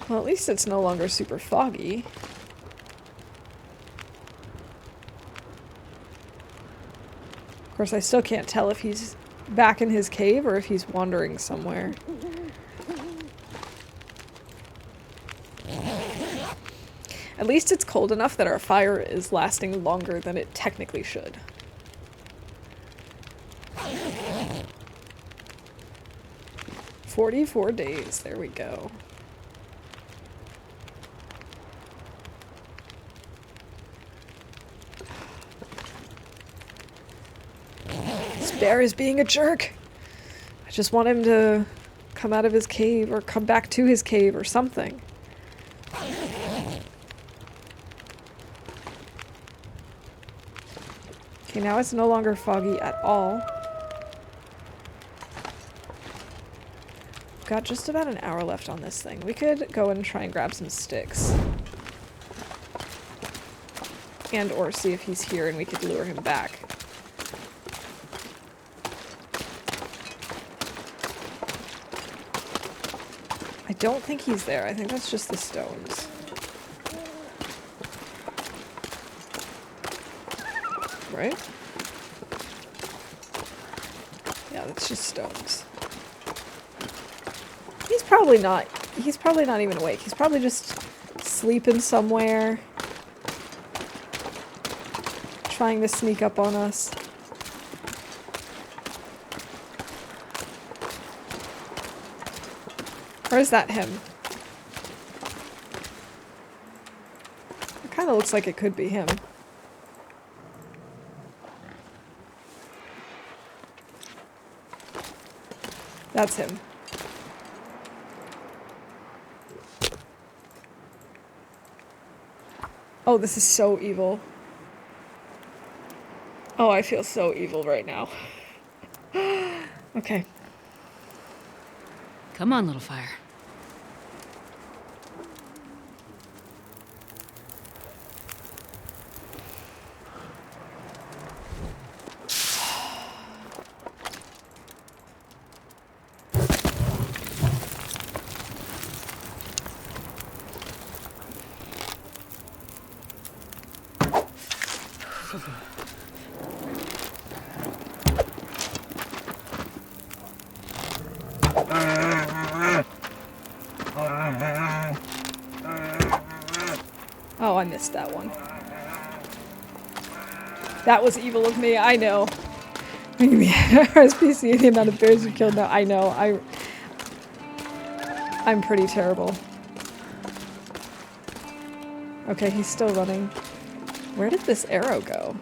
Well, at least it's no longer super foggy. Of course, I still can't tell if he's back in his cave or if he's wandering somewhere. At least it's cold enough that our fire is lasting longer than it technically should. "44 days, there we go. This bear is being a jerk. I just want him to come out of his cave or come back to his cave or something. Okay, now it's no longer foggy at all. Got just about an hour left on this thing. We could go and try and grab some sticks. And or see if he's here and we could lure him back. I don't think he's there. I think that's just the stones. Right? Yeah, that's just stones. He's probably not even awake. He's probably just sleeping somewhere. Trying to sneak up on us. Or is that him? It kind of looks like it could be him. That's him. Oh, this is so evil. Oh, I feel so evil right now. Okay. Come on, little fire. Oh, I missed that one. That was evil of me, I know. RSPC, the amount of bears you killed now, I know. I'm pretty terrible. Okay, he's still running. Where did this arrow go?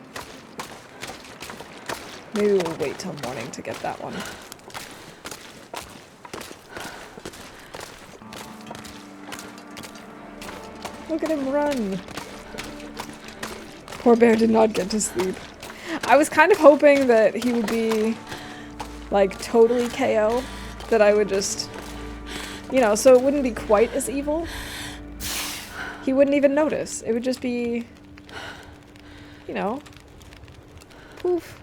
Maybe we'll wait till morning to get that one. Look at him run! Poor bear did not get to sleep. I was kind of hoping that he would be, like, totally KO. That I would just, you know, so it wouldn't be quite as evil. He wouldn't even notice. It would just be, you know, poof.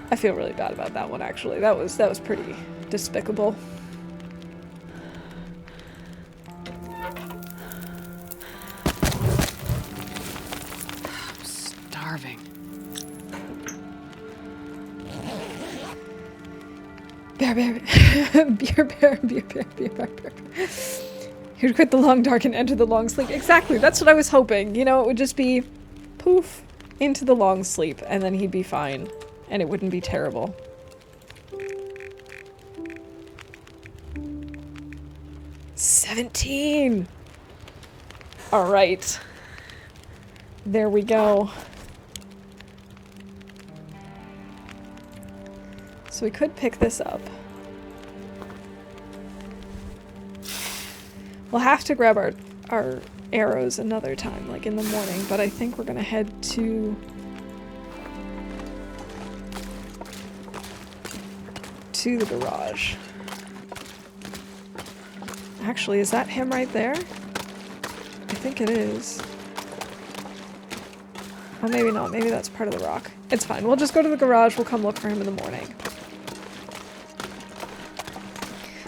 I feel really bad about that one, actually. That was pretty despicable. Starving. Bear. Beer. He would quit the long dark and enter the long sleep. Exactly, that's what I was hoping. You know, it would just be poof into the long sleep and then he'd be fine. And it wouldn't be terrible. $17! Alright. There we go. So we could pick this up. We'll have to grab our arrows another time, like in the morning, but I think we're gonna head to the garage. Actually, is that him right there? I think it is. Oh, maybe not. Maybe that's part of the rock. It's fine. We'll just go to the garage. We'll come look for him in the morning.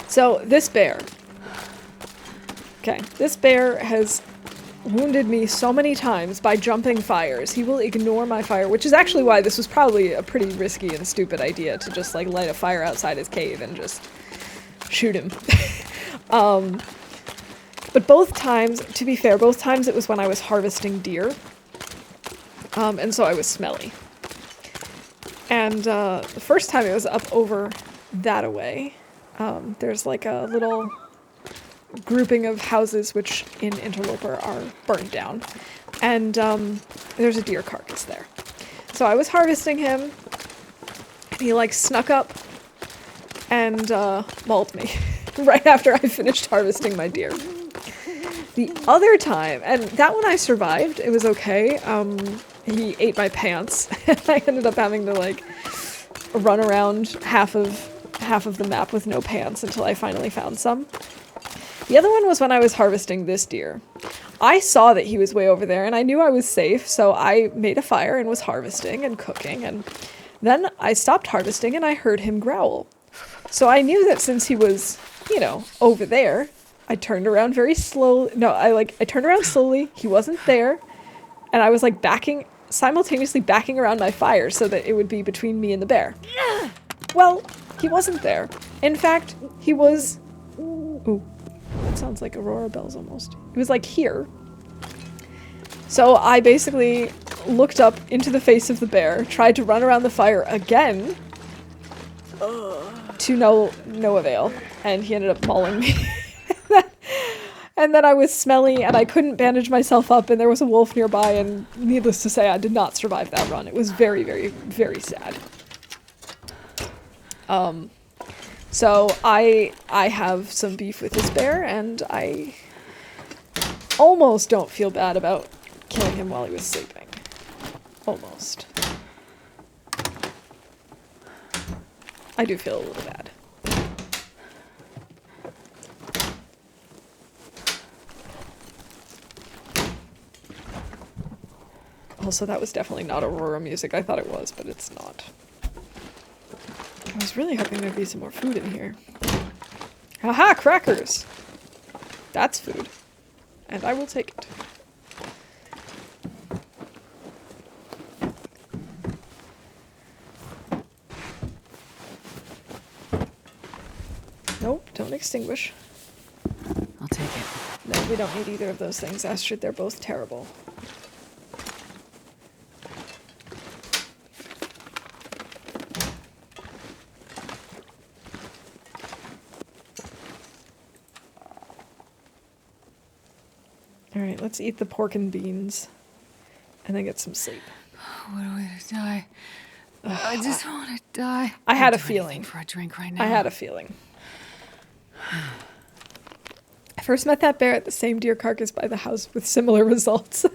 So, this bear. Okay, this bear has wounded me so many times by jumping fires. He will ignore my fire, which is actually why this was probably a pretty risky and stupid idea to just like light a fire outside his cave and just shoot him. But both times, to be fair, both times it was when I was harvesting deer. And so I was smelly. And the first time it was up over that away. There's like a little grouping of houses which in Interloper are burned down. And there's a deer carcass there. So I was harvesting him. And he like snuck up and mauled me right after I finished harvesting my deer. The other time, and that one I survived, it was okay. He ate my pants. I ended up having to like run around half of the map with no pants until I finally found some. The other one was when I was harvesting this deer. I saw that he was way over there and I knew I was safe, so I made a fire and was harvesting and cooking, and then I stopped harvesting and I heard him growl. So I knew that since he was, you know, over there, I turned around very slowly. No, I turned around slowly. He wasn't there. And I was like simultaneously backing around my fire so that it would be between me and the bear. Well, he wasn't there. In fact, he was... Ooh, that sounds like Aurora bells almost. He was like here. So I basically looked up into the face of the bear, tried to run around the fire again, to no avail, and he ended up mauling me. And then I was smelly and I couldn't bandage myself up and there was a wolf nearby, and needless to say I did not survive that run. It was very, very, very sad. So I have some beef with this bear, and I almost don't feel bad about killing him while he was sleeping. Almost. I do feel a little bad. Also, that was definitely not Aurora music. I thought it was, but it's not. I was really hoping there'd be some more food in here. Haha, crackers! That's food. And I will take it. Nope, don't extinguish. I'll take it. No, we don't need either of those things, Astrid. They're both terrible. Alright, let's eat the pork and beans. And then get some sleep. What a way to die. I just want to die. I had a I'd do feeling. anything for a drink right now. I had a feeling. I first met that bear at the same deer carcass by the house with similar results.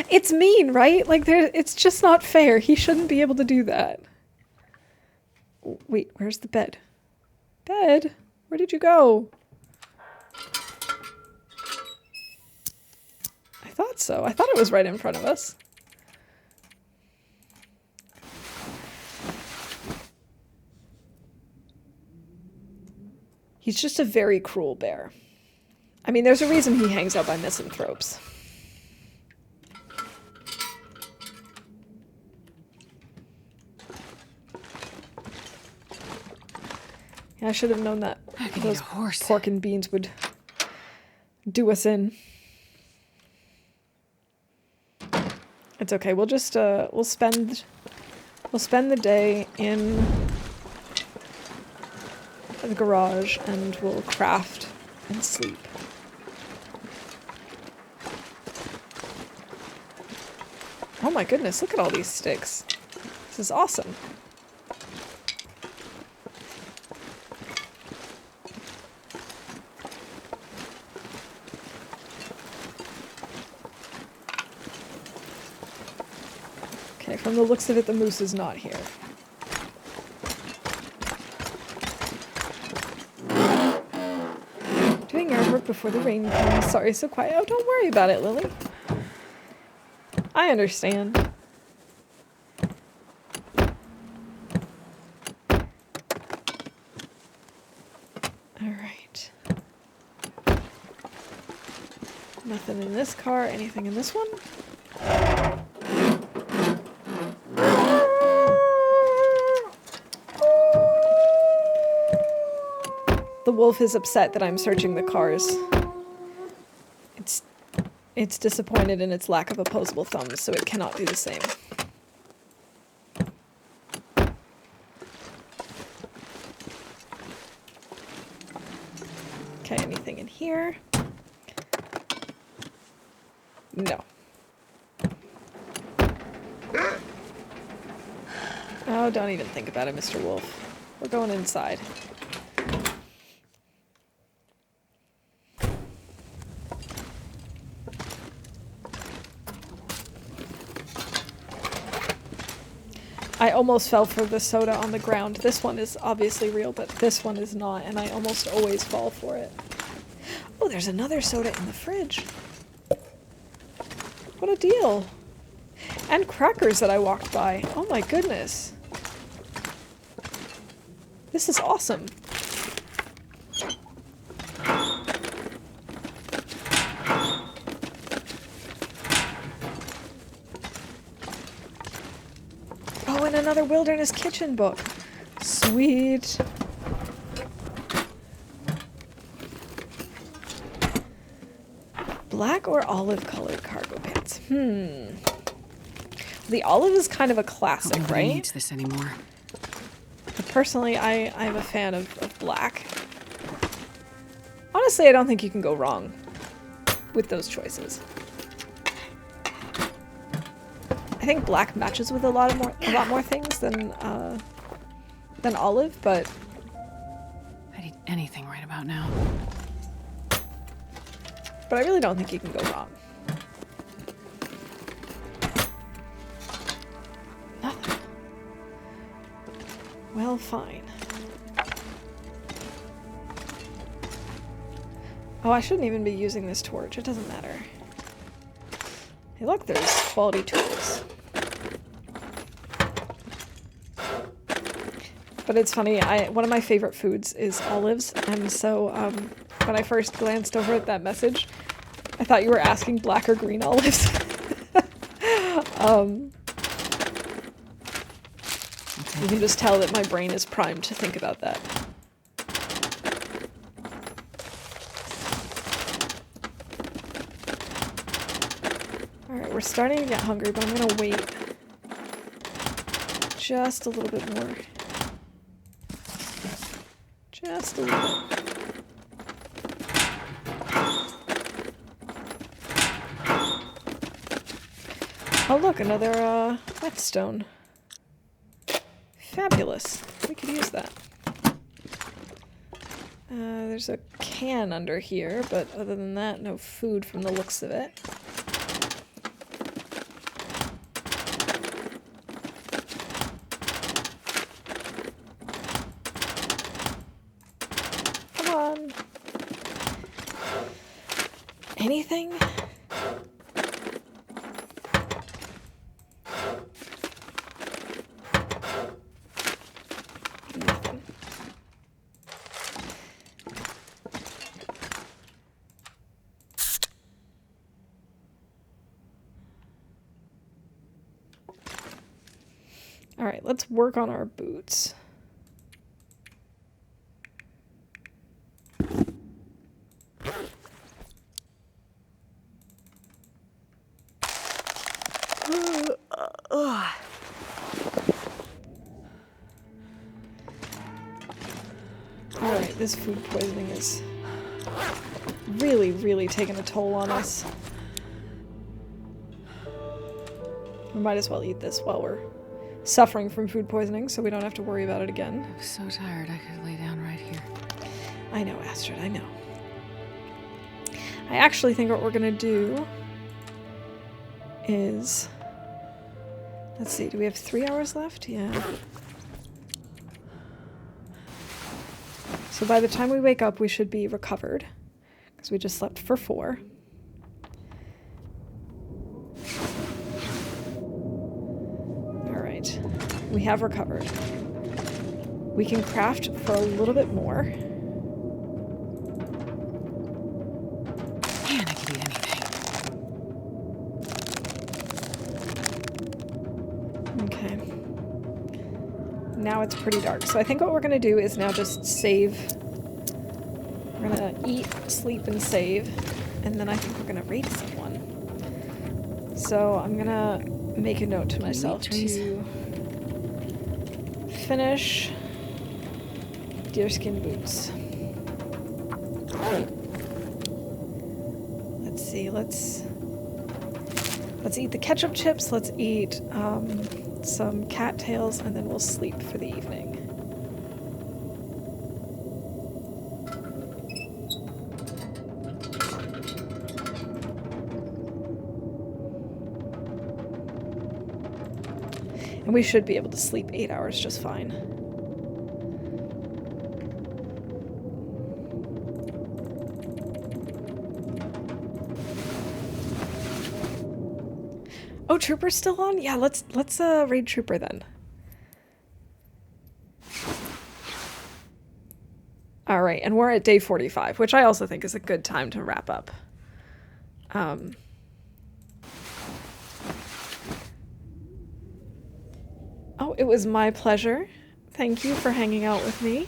It's mean, right? Like, it's just not fair. He shouldn't be able to do that. Wait, where's the bed? Bed? Where did you go? I thought so. I thought it was right in front of us. He's just a very cruel bear. I mean, there's a reason he hangs out by misanthropes. Yeah, I should have known that those pork and beans would do us in. It's okay. We'll just we'll spend the day in the garage and we'll craft and sleep. Oh my goodness, look at all these sticks. This is awesome. Okay, from the looks of it, the moose is not here. doing yard before the rain comes. Sorry, so quiet. Oh, don't worry about it, Lily. I understand. Alright. Nothing in this car. Anything in this one? The wolf is upset that I'm searching the cars. It's disappointed in its lack of opposable thumbs, so it cannot do the same. Okay, anything in here? No. Oh, don't even think about it, Mr. Wolf. We're going inside. I almost fell for the soda on the ground. This one is obviously real, but this one is not, and I almost always fall for it. Oh, there's another soda in the fridge. What a deal. And crackers that I walked by. Oh my goodness. This is awesome. Oh, and another Wilderness Kitchen book. Sweet. Black or olive colored cargo pants? The olive is kind of a classic, Nobody right? needs this anymore. But personally, I'm a fan of black. Honestly, I don't think you can go wrong with those choices. I think black matches with a lot more things than olive, but I'd eat anything right about now. I really don't think you can go wrong. Nothing. Well, fine. Oh, I shouldn't even be using this torch. It doesn't matter. Hey, look, there's quality tools. But it's funny, one of my favorite foods is olives, and so when I first glanced over at that message, I thought you were asking black or green olives. You can just tell that my brain is primed to think about that. Alright, we're starting to get hungry, but I'm gonna wait just a little bit more. Just a little bit. Oh look, another whetstone. Fabulous. We could use that. There's a can under here, but other than that, no food from the looks of it. Come on. Anything? Nothing. All right, let's work on our boots. Alright, this food poisoning is really, really taking a toll on us. We might as well eat this while we're suffering from food poisoning so we don't have to worry about it again. I'm so tired I could lay down right here. I know, Astrid, I know. I actually think what we're gonna do is... Let's see, do we have 3 hours left? Yeah. So by the time we wake up, we should be recovered. because we just slept for 4. All right, we have recovered. We can craft for a little bit more. Man, I could eat anything. Okay. Now it's pretty dark. So I think what we're going to do is now just save. We're going to eat, sleep, and save. And then I think we're going to raid someone. So I'm going to make a note to myself to finish deerskin boots. Let's see, let's eat the ketchup chips, let's eat some cattails, and then we'll sleep for the evening. And we should be able to sleep 8 hours just fine. Oh, Trooper's still on? Yeah, let's raid Trooper then. All right, and we're at day 45, which I also think is a good time to wrap up. Oh, it was my pleasure. Thank you for hanging out with me.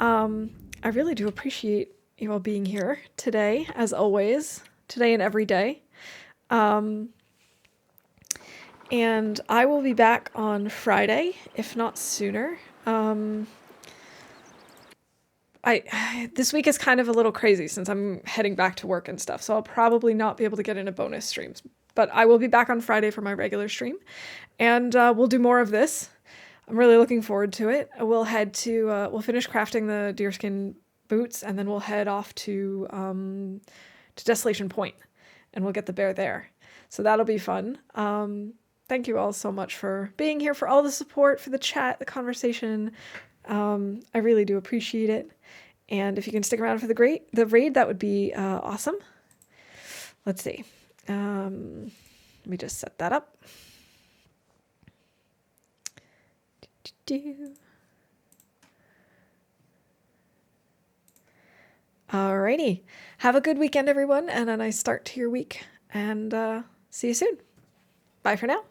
I really do appreciate you all being here today, as always, today and every day. And I will be back on Friday, if not sooner. This week is kind of a little crazy since I'm heading back to work and stuff, so I'll probably not be able to get into bonus streams. But I will be back on Friday for my regular stream, and we'll do more of this. I'm really looking forward to it. We'll head to, we'll finish crafting the deerskin boots, and then we'll head off to Desolation Point, and we'll get the bear there. So that'll be fun. Thank you all so much for being here, for all the support, for the chat, the conversation. I really do appreciate it. And if you can stick around for the raid, that would be awesome. Let's see. Let me just set that up. Alrighty. Have a good weekend, everyone, and a nice start to your week. And see you soon. Bye for now.